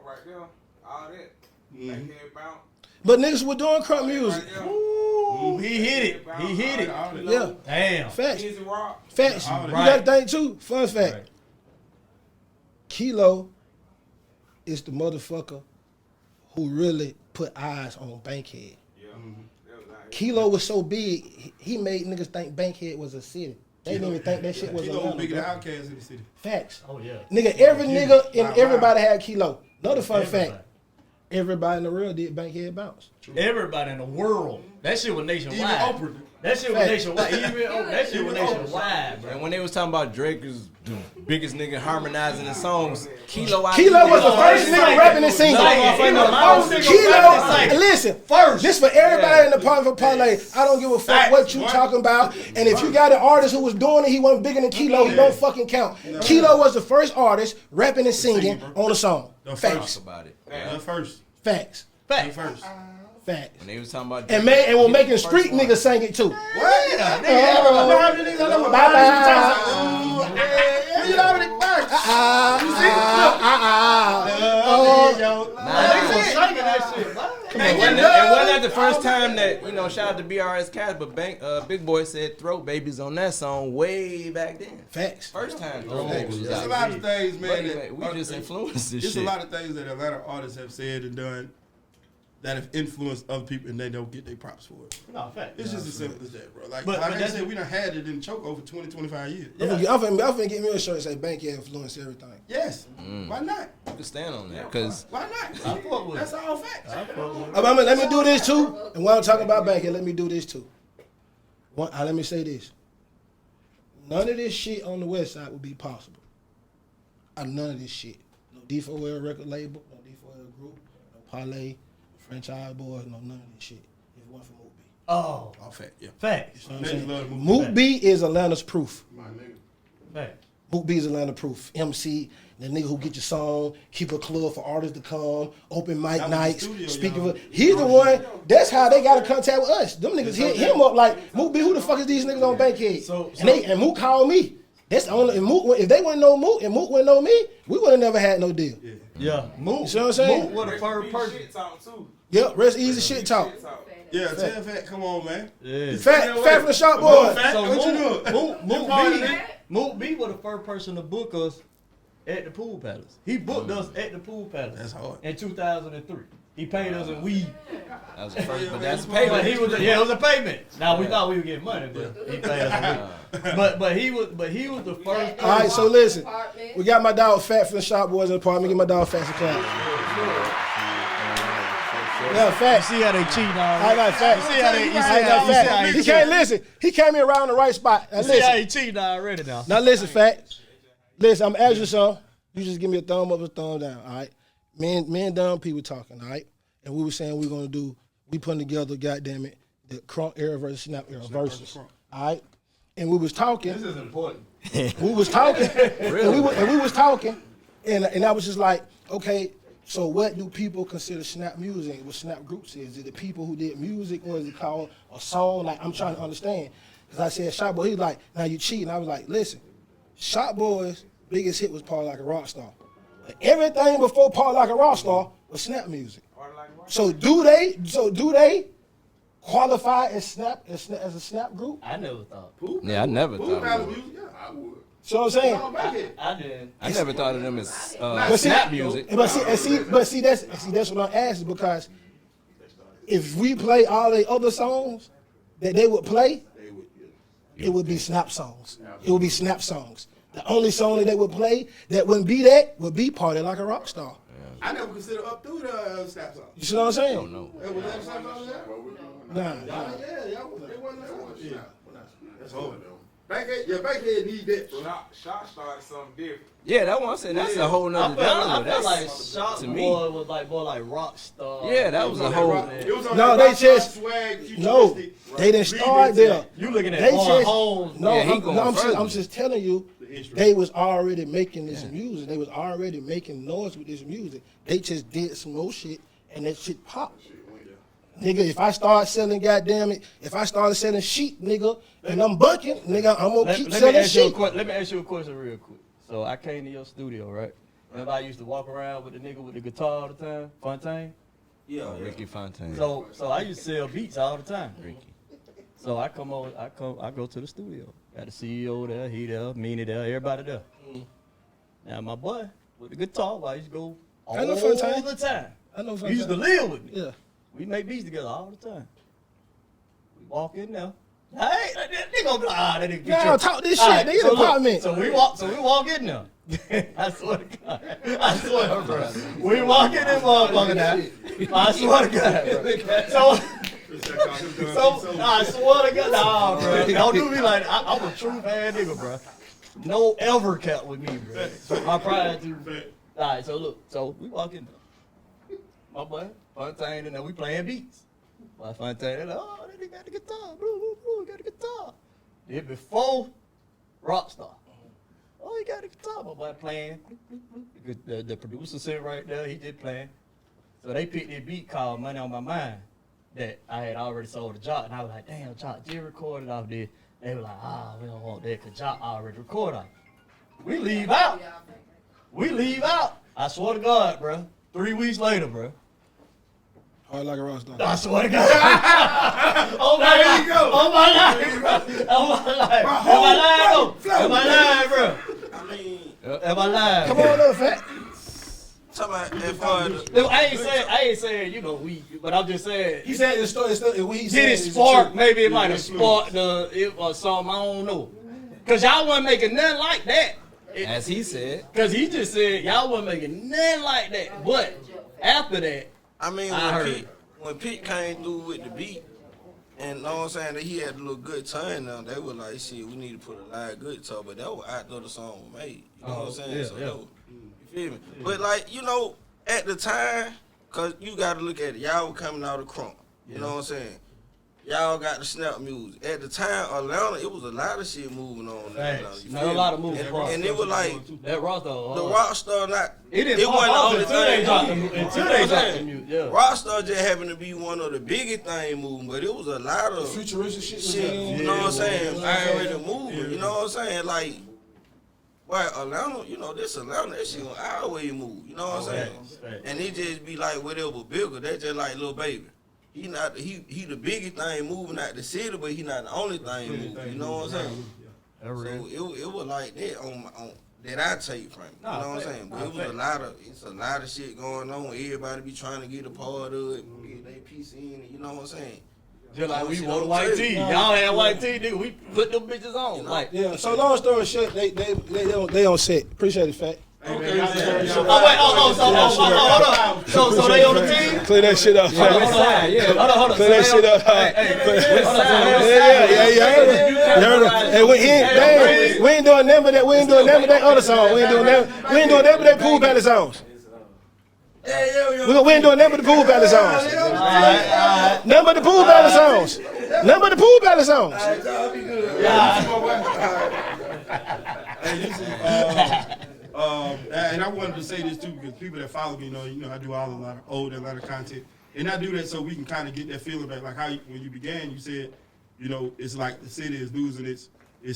[SPEAKER 7] right there. All that. Bankhead bounce.
[SPEAKER 5] But niggas were doing crunk music.
[SPEAKER 7] Right there.
[SPEAKER 2] Ooh, he hit it. He hit it.
[SPEAKER 5] Yeah.
[SPEAKER 2] Damn.
[SPEAKER 5] Facts.
[SPEAKER 7] Easy rock.
[SPEAKER 5] Facts.
[SPEAKER 1] Right.
[SPEAKER 5] You got to think too. Fun fact.
[SPEAKER 2] Right.
[SPEAKER 5] Kilo is the motherfucker who really put eyes on Bankhead.
[SPEAKER 7] Yeah. That was nice.
[SPEAKER 5] Kilo was so big, he made niggas think Bankhead was a city. They didn't even think that shit was
[SPEAKER 1] Kilo was bigger than
[SPEAKER 5] Atlanta.
[SPEAKER 1] Outkast in the city.
[SPEAKER 5] Facts.
[SPEAKER 2] Oh yeah.
[SPEAKER 5] Nigga, every nigga and
[SPEAKER 1] Wow.
[SPEAKER 5] everybody had Kilo. Another fun
[SPEAKER 2] Everybody.
[SPEAKER 5] fact. Everybody in the world did Bankhead bounce.
[SPEAKER 2] Everybody in the world. That shit was
[SPEAKER 1] Even
[SPEAKER 2] nationwide.
[SPEAKER 1] Oprah.
[SPEAKER 2] That shit was
[SPEAKER 5] Facts.
[SPEAKER 2] nationwide. That shit was nationwide, bro.
[SPEAKER 3] And when they was talking about Drake is the biggest nigga harmonizing the songs, Kilo
[SPEAKER 5] Was the first nigga rapping and singing. Kilo, listen,
[SPEAKER 2] First.
[SPEAKER 5] this for everybody in the part for Parlay. I don't give a fuck what you talking about. And if you got an artist who was doing it, he wasn't bigger than Kilo, he don't fucking count. Kilo was the first artist rapping and singing on a song.
[SPEAKER 1] The
[SPEAKER 3] Talk
[SPEAKER 5] Facts.
[SPEAKER 3] about it.
[SPEAKER 1] The first.
[SPEAKER 5] Facts.
[SPEAKER 1] The
[SPEAKER 2] Fact.
[SPEAKER 1] first.
[SPEAKER 5] Facts.
[SPEAKER 3] When they was talking about
[SPEAKER 5] And
[SPEAKER 3] Drake,
[SPEAKER 5] we're making street niggas sing it too.
[SPEAKER 3] and wasn't that the first time that, you know, shout out to BRS Cast, but Big Boy said Throat Babies on that song way back then.
[SPEAKER 5] Facts.
[SPEAKER 3] First time Throat Babies was
[SPEAKER 1] There's a
[SPEAKER 3] out.
[SPEAKER 1] lot of things,
[SPEAKER 3] But
[SPEAKER 1] man.
[SPEAKER 3] anyway, we just influenced this
[SPEAKER 1] There's
[SPEAKER 3] shit.
[SPEAKER 1] a lot of things that Atlanta artists have said and done that have influenced other people, and they don't get their props for it.
[SPEAKER 2] No, fact.
[SPEAKER 1] It's just as simple as that, bro. Like
[SPEAKER 2] But
[SPEAKER 1] I
[SPEAKER 2] that's-
[SPEAKER 1] said, we done had it in choke over 20, 25 years.
[SPEAKER 5] I'm finna get me a shirt and say Bankhead influenced everything.
[SPEAKER 1] Yes. Why not?
[SPEAKER 3] You can stand on that, because
[SPEAKER 1] Why not?
[SPEAKER 2] I fuck with
[SPEAKER 1] That's
[SPEAKER 2] it.
[SPEAKER 1] all facts.
[SPEAKER 5] Let me do this too. And while I'm talking about Bankhead, let me do this too. Let me say this. None of this shit on the west side would be possible. None of this shit. No D4L record label, no D4L group, no Parlay, franchise boys, no none of this shit. If it wasn't for Moot B.
[SPEAKER 2] Oh,
[SPEAKER 1] All fact, yeah.
[SPEAKER 2] facts.
[SPEAKER 5] You know what I'm
[SPEAKER 1] Niggas
[SPEAKER 5] saying?
[SPEAKER 1] love Moot B.
[SPEAKER 5] Moot B is Atlanta's proof.
[SPEAKER 2] Facts.
[SPEAKER 5] Moot B is Atlanta proof. MC, the nigga who get your song, keep a club for artists to come, open mic
[SPEAKER 1] That was the
[SPEAKER 5] nights,
[SPEAKER 1] studio,
[SPEAKER 5] speaking
[SPEAKER 1] y'all.
[SPEAKER 5] for. He's the one. That's how they got in contact with us. Them niggas hit him up like, Moot B, who the fuck is these niggas on Bankhead? And Moot called me. That's the only. If they wouldn't know Moot and Moot wouldn't know me, we would have never had no deal.
[SPEAKER 2] Yeah. Moot.
[SPEAKER 5] You see what I'm saying?
[SPEAKER 2] Moot was the first person.
[SPEAKER 7] Shit talk too.
[SPEAKER 5] Yep, rest easy shit talk.
[SPEAKER 7] Shit talk.
[SPEAKER 1] Yeah, tell Fat, come on, man.
[SPEAKER 2] Yeah.
[SPEAKER 5] Fat from the shop
[SPEAKER 1] Come on,
[SPEAKER 5] boy.
[SPEAKER 1] Fat.
[SPEAKER 2] So
[SPEAKER 1] What you doing?
[SPEAKER 2] Moot B was the first person to book us at the Pool Palace. He booked us at the Pool Palace.
[SPEAKER 1] That's hard.
[SPEAKER 2] In 2003. He paid us in weed.
[SPEAKER 3] that was the first, but that's a
[SPEAKER 2] But
[SPEAKER 3] payment.
[SPEAKER 2] it was a payment. Now we thought we would get money, but he paid us in weed. But he was the first.
[SPEAKER 5] All right, so listen, we got my dog Fat from the shop boys in the apartment. Get my dog Fat some clap. Yeah, Fat.
[SPEAKER 2] See how they cheat
[SPEAKER 5] I
[SPEAKER 2] on.
[SPEAKER 5] got Fat.
[SPEAKER 2] You see how they- you see
[SPEAKER 5] I
[SPEAKER 2] how-
[SPEAKER 5] got
[SPEAKER 2] you see how
[SPEAKER 5] Fat.
[SPEAKER 2] he
[SPEAKER 5] He can't listen. He came in around the right spot. Now
[SPEAKER 2] See how
[SPEAKER 5] listen.
[SPEAKER 2] he cheating already now.
[SPEAKER 5] Now listen, Fat. Listen, I'm asking you something. You just give me a thumb up or thumb down, all right? Me and dumb people talking, all right? And we were saying we putting together, goddamn it, the Crunk era versus Snap era versus, all right? And we was talking.
[SPEAKER 2] This is important.
[SPEAKER 5] We was talking, and we was talking, and I was just like, okay, so what do people consider Snap music? What Snap groups is? Is it the people who did music, or is it called a song? Like, I'm trying to understand. Because I said, Shot Boy, he was like, now you cheating. I was like, listen, Shot Boy's biggest hit was Parlay Like a Rock Star. But everything before Parlay Like a Rock Star was Snap music. So do they qualify as Snap as a Snap group?
[SPEAKER 2] I never thought.
[SPEAKER 3] Yeah, I never
[SPEAKER 1] Who
[SPEAKER 3] thought
[SPEAKER 1] got
[SPEAKER 3] of
[SPEAKER 1] the
[SPEAKER 3] them.
[SPEAKER 1] music? Yeah, I would.
[SPEAKER 5] So I'm saying.
[SPEAKER 2] I did.
[SPEAKER 3] I never thought of them as
[SPEAKER 5] But see,
[SPEAKER 3] Snap music.
[SPEAKER 5] But see, that's what I'm asking, because if we play all the other songs that they would play, it would be Snap songs. It would be Snap songs. The only song that they would play that wouldn't be that would be Parlay Like a Rock Star.
[SPEAKER 1] I never considered Up Through the Snap song.
[SPEAKER 5] You see what I'm saying?
[SPEAKER 3] No.
[SPEAKER 1] Was that a Snap song?
[SPEAKER 5] Nah.
[SPEAKER 1] Yeah, y'all was. It wasn't that. Yeah. That's hard. Bankhead need that, bro.
[SPEAKER 7] Shot started something different.
[SPEAKER 3] Yeah, that one I said that's a whole
[SPEAKER 2] I
[SPEAKER 3] nother
[SPEAKER 2] felt
[SPEAKER 3] genre.
[SPEAKER 2] like
[SPEAKER 3] That's
[SPEAKER 2] Shot
[SPEAKER 3] to
[SPEAKER 2] Boy
[SPEAKER 3] me.
[SPEAKER 2] was like more like rock star.
[SPEAKER 3] Yeah, that was a whole.
[SPEAKER 1] It was on
[SPEAKER 5] No,
[SPEAKER 1] that
[SPEAKER 5] they
[SPEAKER 1] Rockstar
[SPEAKER 5] just
[SPEAKER 1] swag,
[SPEAKER 5] no.
[SPEAKER 1] futuristic
[SPEAKER 5] They didn't start
[SPEAKER 1] remix
[SPEAKER 5] there.
[SPEAKER 2] You looking at
[SPEAKER 5] They
[SPEAKER 2] Born
[SPEAKER 5] just
[SPEAKER 2] Homes?
[SPEAKER 5] no.
[SPEAKER 3] Yeah, he going
[SPEAKER 5] I'm
[SPEAKER 3] further.
[SPEAKER 5] just telling you. they was already making this music. They was already making noise with this music. They just did some more shit, and that shit popped. Nigga, if I start selling, goddamn it, if I started selling sheep, nigga, and I'm bucking, nigga, I'm gonna keep selling sheep.
[SPEAKER 2] Let me ask you a question real quick. So I came to your studio, right? Remember I used to walk around with the nigga with the guitar all the time, Fontaine?
[SPEAKER 3] Yeah, Ricky Fontaine.
[SPEAKER 2] So I used to sell beats all the time. Ricky. So I go to the studio. Got the CEO there, he there, Meanie there, everybody there. Now my boy with the guitar, I used to go all the time.
[SPEAKER 5] I know
[SPEAKER 2] He used to live with me.
[SPEAKER 5] Yeah.
[SPEAKER 2] We make beats together all the time. We walk in there. Hey, they gonna be like, that nigga.
[SPEAKER 5] Nah, talk this shit. They in the apartment.
[SPEAKER 2] So we walk in there. I swear to God. I swear, bro. We walk in this motherfucker now. I swear to God, bro. So I swear to God, nah, bro. Don't do me like that. I'm a true fan nigga, bro. No ever cap with me, bro. My pride too. All right, so look, so we walk in there. My boy, Fontaine, and then we playing beats. My Fontaine, like, oh, that nigga got the guitar, blue, got the guitar. Then before Rockstar, oh, he got the guitar, my boy playing. The producer sitting right there, he just playing. So they picked this beat called Money on My Mind that I had already sold to Jock, and I was like, damn, Jock, just recorded off this. They were like, we don't want that, because Jock already recorded off. We leave out. I swear to God, bro. 3 weeks later, bro.
[SPEAKER 5] Hard like a rock star.
[SPEAKER 2] I swear to God. Oh my God. Oh my life, bro. Oh my life. Am I lying, bro?
[SPEAKER 8] I mean,
[SPEAKER 2] Am I lying?
[SPEAKER 5] Come on up, fat.
[SPEAKER 8] talking about
[SPEAKER 2] I ain't saying, you know, we, but I'm just saying.
[SPEAKER 5] He said the story. What he said
[SPEAKER 2] Did it spark? Maybe it might have sparked or something. I don't know. Cause y'all wasn't making nothing like that.
[SPEAKER 3] As he said.
[SPEAKER 2] Cause he just said y'all wasn't making nothing like that. But after that,
[SPEAKER 8] I mean, when Pete came through with the beat, and know what I'm saying, that he had a little good time now, they were like, shit, we need to put a live good talk, but that was after the song was made. You know what I'm saying?
[SPEAKER 2] Yeah,
[SPEAKER 8] so,
[SPEAKER 2] yeah.
[SPEAKER 8] you feel me? Yeah. But like, you know, at the time, cause you gotta look at it, y'all were coming out of Crunk. You know what I'm saying? Y'all got the snap music. At the time, Atlanta, it was a lot of shit moving on there.
[SPEAKER 2] Not a lot of moving parts.
[SPEAKER 8] And it was like,
[SPEAKER 2] that Rockstar,
[SPEAKER 8] the Rockstar not,
[SPEAKER 2] it
[SPEAKER 8] wasn't the only thing
[SPEAKER 2] until they dropped the music. Yeah.
[SPEAKER 8] Rockstar just happened to be one of the biggest things moving, but it was a lot of
[SPEAKER 5] futuristic
[SPEAKER 8] shit, you know what I'm saying, already moving, you know what I'm saying, like, well, Atlanta, you know, this Atlanta, that shit gonna always move, you know what I'm saying, and it just be like whatever bigger, that's just like Lil Baby. He the biggest thing moving out the city, but he not the only thing moving, you know what I'm saying, so it was like that on that I take from it, you know what I'm saying, but it was a lot of shit going on, everybody be trying to get a part of it, get their piece in it, you know what I'm saying.
[SPEAKER 2] Just like we wore the white tee. Y'all had white tee, nigga. We put them bitches on. You know? Like,
[SPEAKER 5] yeah. So long story short, they on set. Appreciate it, fat.
[SPEAKER 8] Okay.
[SPEAKER 2] Hold on. So they on the team?
[SPEAKER 5] Clear that shit up.
[SPEAKER 2] Hold on.
[SPEAKER 5] Clear that shit up. Yeah. Hey, we ain't doing none of that. We ain't doing none of that other song. We ain't doing none of that pool palace songs. We ain't doing none of the pool palace songs. None of the pool palace songs. None of the pool palace songs.
[SPEAKER 1] And I wanted to say this too because people that follow me, you know, I do a lot of old Atlanta content, and I do that so we can kind of get that feeling back. Like how when you began, you said, you know, it's like the city is losing its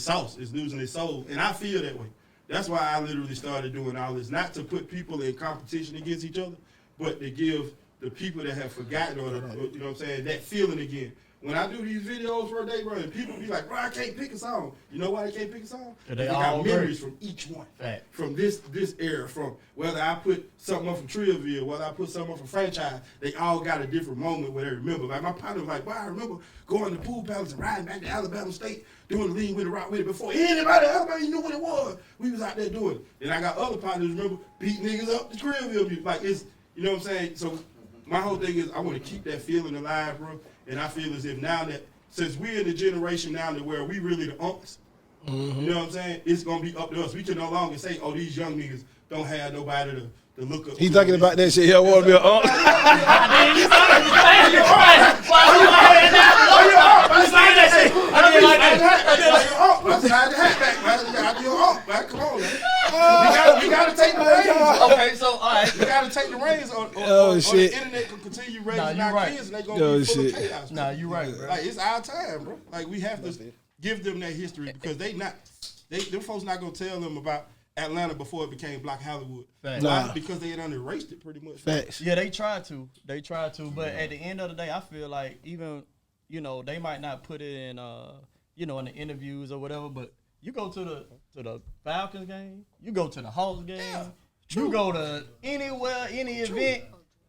[SPEAKER 1] sauce, it's losing its soul, and I feel that way. That's why I literally started doing all this, not to put people in competition against each other, but to give the people that have forgotten or you know what I'm saying, that feeling again. When I do these videos for a day, bro, and people be like, bro, I can't pick a song. You know why they can't pick a song?
[SPEAKER 2] They
[SPEAKER 1] got memories from each one.
[SPEAKER 2] Fact.
[SPEAKER 1] From this era, from whether I put something up from Trillville, whether I put something up from Franchise, they all got a different moment where they remember. Like my partner was like, wow, I remember going to Pool Palace and riding back to Alabama State, doing the lean with the rock with it before anybody else knew what it was. We was out there doing it. Then I got other partners, remember, beat niggas up the Trillville music. Like it's, you know what I'm saying? So my whole thing is I want to keep that feeling alive, bro. And I feel as if now that, since we're in the generation now that where we really the unks, you know what I'm saying? It's gonna be up to us. We can no longer say, oh, these young niggas don't have nobody to look up.
[SPEAKER 5] He thinking about that shit. He don't want to be an unk.
[SPEAKER 1] Come on, man. We gotta take the reins.
[SPEAKER 2] Okay, so all right.
[SPEAKER 1] We gotta take the reins on
[SPEAKER 5] shit.
[SPEAKER 1] the internet can continue raising
[SPEAKER 2] Nah, you
[SPEAKER 1] our
[SPEAKER 2] right.
[SPEAKER 1] kids and they gonna be full
[SPEAKER 5] shit.
[SPEAKER 1] of chaos.
[SPEAKER 2] Nah, you right, bro.
[SPEAKER 1] Like it's our time, bro. Like we have to give them that history because them folks not gonna tell them about Atlanta before it became Black Hollywood.
[SPEAKER 2] Facts.
[SPEAKER 1] Why?
[SPEAKER 5] Nah.
[SPEAKER 1] Because they had erased it pretty much.
[SPEAKER 5] Facts.
[SPEAKER 2] Yeah, they tried to, but at the end of the day, I feel like even they might not put it in in the interviews or whatever, but you go to the Falcons game, you go to the Hawks game, you go to anywhere, any event,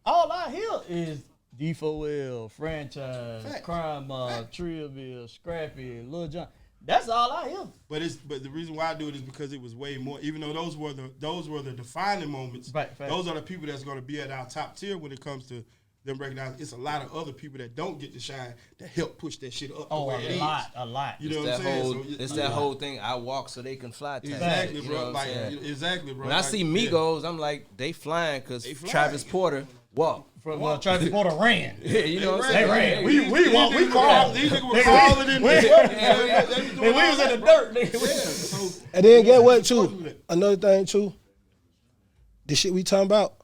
[SPEAKER 2] all I hear is D4L, franchise,
[SPEAKER 1] Fact.
[SPEAKER 2] crime mob, Trillville, Scrappy, Lil John. That's all I hear.
[SPEAKER 1] But the reason why I do it is because it was way more. Even though those were the defining moments.
[SPEAKER 2] Right,
[SPEAKER 1] those are the people that's going to be at our top tier when it comes to them breaking down. It's a lot of other people that don't get to shine that help push that shit up.
[SPEAKER 2] Oh,
[SPEAKER 1] the way it
[SPEAKER 2] a lot.
[SPEAKER 1] You know what I'm saying?
[SPEAKER 3] It's that whole thing. I walk so they can fly.
[SPEAKER 1] Exactly,
[SPEAKER 3] you
[SPEAKER 1] bro.
[SPEAKER 3] know what I'm
[SPEAKER 1] Like
[SPEAKER 3] saying?
[SPEAKER 1] exactly, bro.
[SPEAKER 3] When I see Migos, I'm like, they flying because Travis Porter walked.
[SPEAKER 2] Well, Travis Porter ran.
[SPEAKER 3] Yeah, you know what I'm
[SPEAKER 2] They
[SPEAKER 3] saying?
[SPEAKER 2] ran.
[SPEAKER 1] We crawled. These niggas were crawling in there.
[SPEAKER 2] We was in the dirt.
[SPEAKER 5] And then get what too? Another thing too. The shit we talking about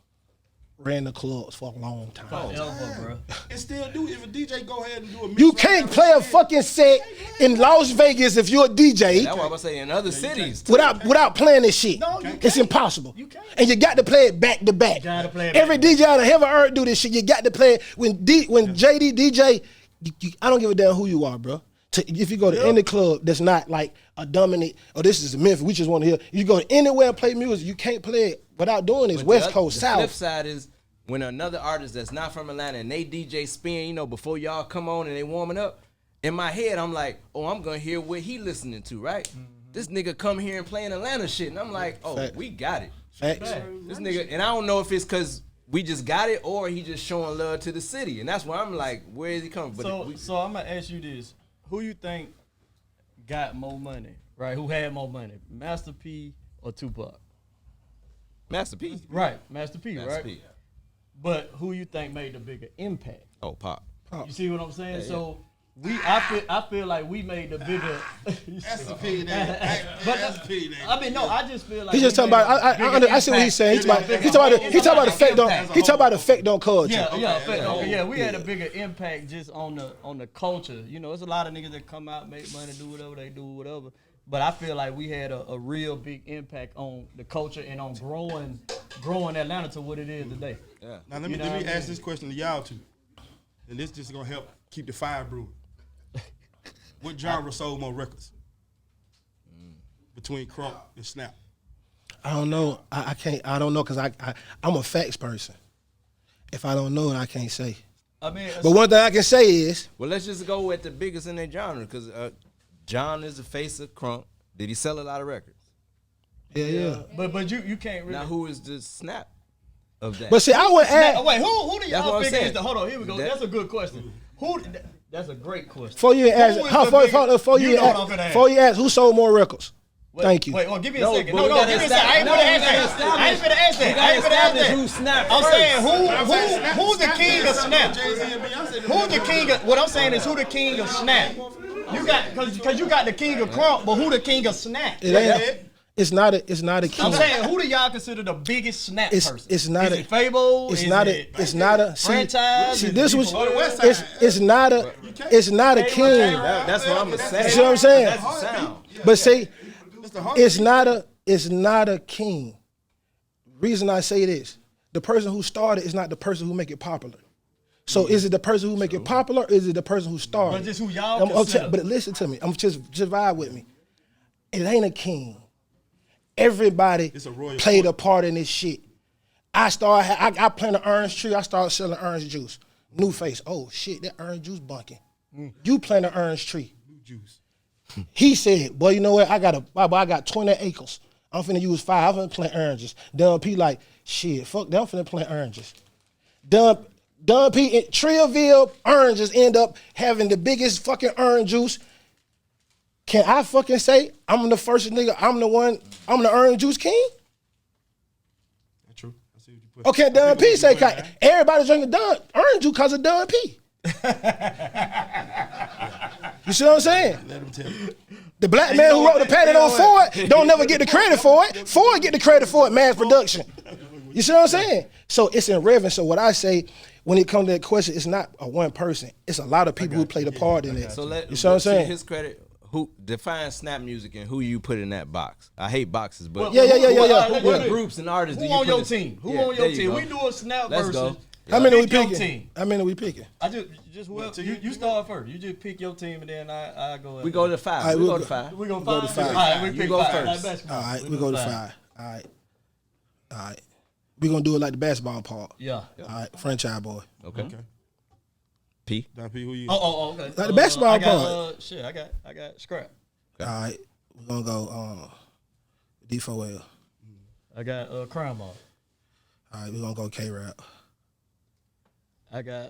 [SPEAKER 5] ran the clubs for a long time.
[SPEAKER 2] Bro.
[SPEAKER 1] And still do. If a DJ go ahead and do a mix
[SPEAKER 5] You
[SPEAKER 1] right
[SPEAKER 5] can't
[SPEAKER 1] now,
[SPEAKER 5] play a fucking set in Las Vegas if you're a DJ
[SPEAKER 3] That's what I'm saying. In other cities, too.
[SPEAKER 5] without playing this shit.
[SPEAKER 2] No, you
[SPEAKER 5] It's
[SPEAKER 2] can't.
[SPEAKER 5] impossible.
[SPEAKER 2] You can't.
[SPEAKER 5] And you got to play it back to back.
[SPEAKER 2] Gotta play it
[SPEAKER 5] Every
[SPEAKER 2] back
[SPEAKER 5] DJ out of ever heard do this shit. You got to play it when JD DJ. I don't give a damn who you are, bro. If you go to any club that's not like a dominant, or this is Memphis, we just want to hear. You go anywhere and play music, you can't play it without doing this.
[SPEAKER 3] But
[SPEAKER 5] West
[SPEAKER 3] the
[SPEAKER 5] Coast,
[SPEAKER 3] the
[SPEAKER 5] South.
[SPEAKER 3] flip side is when another artist that's not from Atlanta and they DJ spin, before y'all come on and they warming up, in my head I'm like, oh, I'm gonna hear what he listening to, right? This nigga come here and playing Atlanta shit, and I'm like, oh,
[SPEAKER 5] Facts.
[SPEAKER 3] we got it.
[SPEAKER 5] Facts.
[SPEAKER 3] This nigga, and I don't know if it's because we just got it or he just showing love to the city, and that's where I'm like, where is he coming? But
[SPEAKER 2] So I'm gonna ask you this: who you think got more money, right? Who had more money, Master P or Tupac?
[SPEAKER 3] Master P,
[SPEAKER 2] Right, Master P,
[SPEAKER 3] Master
[SPEAKER 2] right?
[SPEAKER 3] P.
[SPEAKER 2] But who you think made the bigger impact?
[SPEAKER 3] Oh, Pop.
[SPEAKER 2] You see what I'm saying? So I feel like we made the bigger.
[SPEAKER 1] That's the P name. That's the P name.
[SPEAKER 2] I mean, no, I just feel like
[SPEAKER 5] He's just talking about. I see what he's saying. He talking about effect on. He talking about effect on culture.
[SPEAKER 2] Yeah, we had a bigger impact just on the culture. There's a lot of niggas that come out, make money, do whatever they do, whatever. But I feel like we had a real big impact on the culture and on growing Atlanta to what it is today.
[SPEAKER 3] Yeah.
[SPEAKER 1] Now let me ask this question to y'all too, and this just gonna help keep the fire brewing. What genre sold more records between Crunk and Snap?
[SPEAKER 5] I don't know. I can't. I don't know because I'm a facts person. If I don't know it, I can't say.
[SPEAKER 2] I mean,
[SPEAKER 5] But one thing I can say is,
[SPEAKER 3] Well, let's just go with the biggest in their genre, because John is the face of Crunk. Did he sell a lot of records?
[SPEAKER 5] yeah.
[SPEAKER 2] but you can't really.
[SPEAKER 3] Now, who is the Snap of that?
[SPEAKER 5] But see, I would add.
[SPEAKER 2] Wait, who do
[SPEAKER 3] That's
[SPEAKER 2] y'all
[SPEAKER 3] what I'm
[SPEAKER 2] figure is
[SPEAKER 3] saying.
[SPEAKER 2] the? Hold on, here we go.
[SPEAKER 3] That-
[SPEAKER 2] That's a good question. That's a great question.
[SPEAKER 5] Before you ask,
[SPEAKER 2] Who is the biggest-
[SPEAKER 5] before
[SPEAKER 2] you
[SPEAKER 5] you
[SPEAKER 2] know what I'm
[SPEAKER 5] ask,
[SPEAKER 2] finna ask.
[SPEAKER 5] before you ask, who sold more records? Thank you.
[SPEAKER 2] Wait, give me a
[SPEAKER 3] No,
[SPEAKER 2] second.
[SPEAKER 3] but
[SPEAKER 2] No,
[SPEAKER 3] we gotta
[SPEAKER 2] give me a second. I ain't
[SPEAKER 3] establish-
[SPEAKER 2] finna ask that. I ain't finna ask that. I ain't finna ask that.
[SPEAKER 3] Who Snap
[SPEAKER 2] I'm
[SPEAKER 3] first.
[SPEAKER 2] saying who's the king of Snap? Who's the king of? What I'm saying is who the king of Snap? You got because you got the king of Crunk, but who the king of Snap?
[SPEAKER 5] It ain't. It's not a king.
[SPEAKER 2] I'm saying who do y'all consider the biggest Snap person?
[SPEAKER 5] It's not
[SPEAKER 2] is
[SPEAKER 5] a.
[SPEAKER 2] it Fable?
[SPEAKER 5] It's
[SPEAKER 2] Is
[SPEAKER 5] not
[SPEAKER 2] it
[SPEAKER 5] a. It's not a.
[SPEAKER 2] franchise?
[SPEAKER 5] See,
[SPEAKER 2] Is
[SPEAKER 5] this
[SPEAKER 2] it
[SPEAKER 5] was.
[SPEAKER 2] people-
[SPEAKER 5] It's not a. It's not a king.
[SPEAKER 3] That's what I'm saying.
[SPEAKER 5] You see what I'm saying?
[SPEAKER 3] That's the sound.
[SPEAKER 5] But see, it's not a king. Reason I say this, the person who started is not the person who make it popular. So is it the person who make it popular, or is it the person who started?
[SPEAKER 2] But just who y'all consider.
[SPEAKER 5] But listen to me. I'm just vibe with me. It ain't a king. Everybody
[SPEAKER 1] It's a royal
[SPEAKER 5] played a part in this shit. I planted an orange tree. I started selling orange juice. NuFace. Oh shit, that orange juice bunking. You planted an orange tree.
[SPEAKER 1] Juice.
[SPEAKER 5] He said, "Boy, you know what? I got 20 acres. I'm finna use 5. I'm finna plant oranges." Dumb P like, shit, fuck that. I'm finna plant oranges. Dumb P in Trillville oranges end up having the biggest fucking orange juice. Can I fucking say I'm the first nigga? I'm the orange juice king?
[SPEAKER 1] True. I see what you put.
[SPEAKER 5] Okay, Don P say, everybody drinking Don Orange Juice because of Don P. You see what I'm saying?
[SPEAKER 1] Let him tell you.
[SPEAKER 5] The black man who wrote the patent on Ford don't never get the credit for it. Ford get the credit for it, mass production. You see what I'm saying? So it's in reverence. So what I say, when it comes to that question, it's not a one person. It's a lot of people who played a part in it.
[SPEAKER 3] So
[SPEAKER 5] you see what I'm saying?
[SPEAKER 3] His credit. Who define snap music and who you put in that box? I hate boxes, but
[SPEAKER 5] Yeah.
[SPEAKER 3] What groups and artists
[SPEAKER 2] Who
[SPEAKER 3] do you
[SPEAKER 2] on
[SPEAKER 3] put
[SPEAKER 2] your team? Who on your team? We do a snap
[SPEAKER 3] Let's
[SPEAKER 2] versus.
[SPEAKER 3] go.
[SPEAKER 5] How many we
[SPEAKER 2] Pick your
[SPEAKER 5] picking?
[SPEAKER 2] team.
[SPEAKER 5] How many we picking?
[SPEAKER 2] I just whoever you start first. You just pick your team and then I go.
[SPEAKER 3] We go to 5.
[SPEAKER 5] Right,
[SPEAKER 3] we go to 5.
[SPEAKER 2] We go
[SPEAKER 5] go to 5.
[SPEAKER 2] All right, we
[SPEAKER 3] You
[SPEAKER 2] pick
[SPEAKER 3] go
[SPEAKER 2] 5.
[SPEAKER 3] first.
[SPEAKER 2] Like basketball.
[SPEAKER 5] All right, we go to 5. All right. We're going to do it like the basketball part.
[SPEAKER 2] Yeah.
[SPEAKER 5] All right, franchise boy.
[SPEAKER 3] Okay. P.
[SPEAKER 1] Don P, who you?
[SPEAKER 2] Oh, okay.
[SPEAKER 5] Like the basketball
[SPEAKER 2] I got,
[SPEAKER 5] part.
[SPEAKER 2] shit, I got scrap.
[SPEAKER 5] All right, we're going to go D4L.
[SPEAKER 2] I got Crime Mob.
[SPEAKER 5] All right, we're going to go K-Rap.
[SPEAKER 2] I got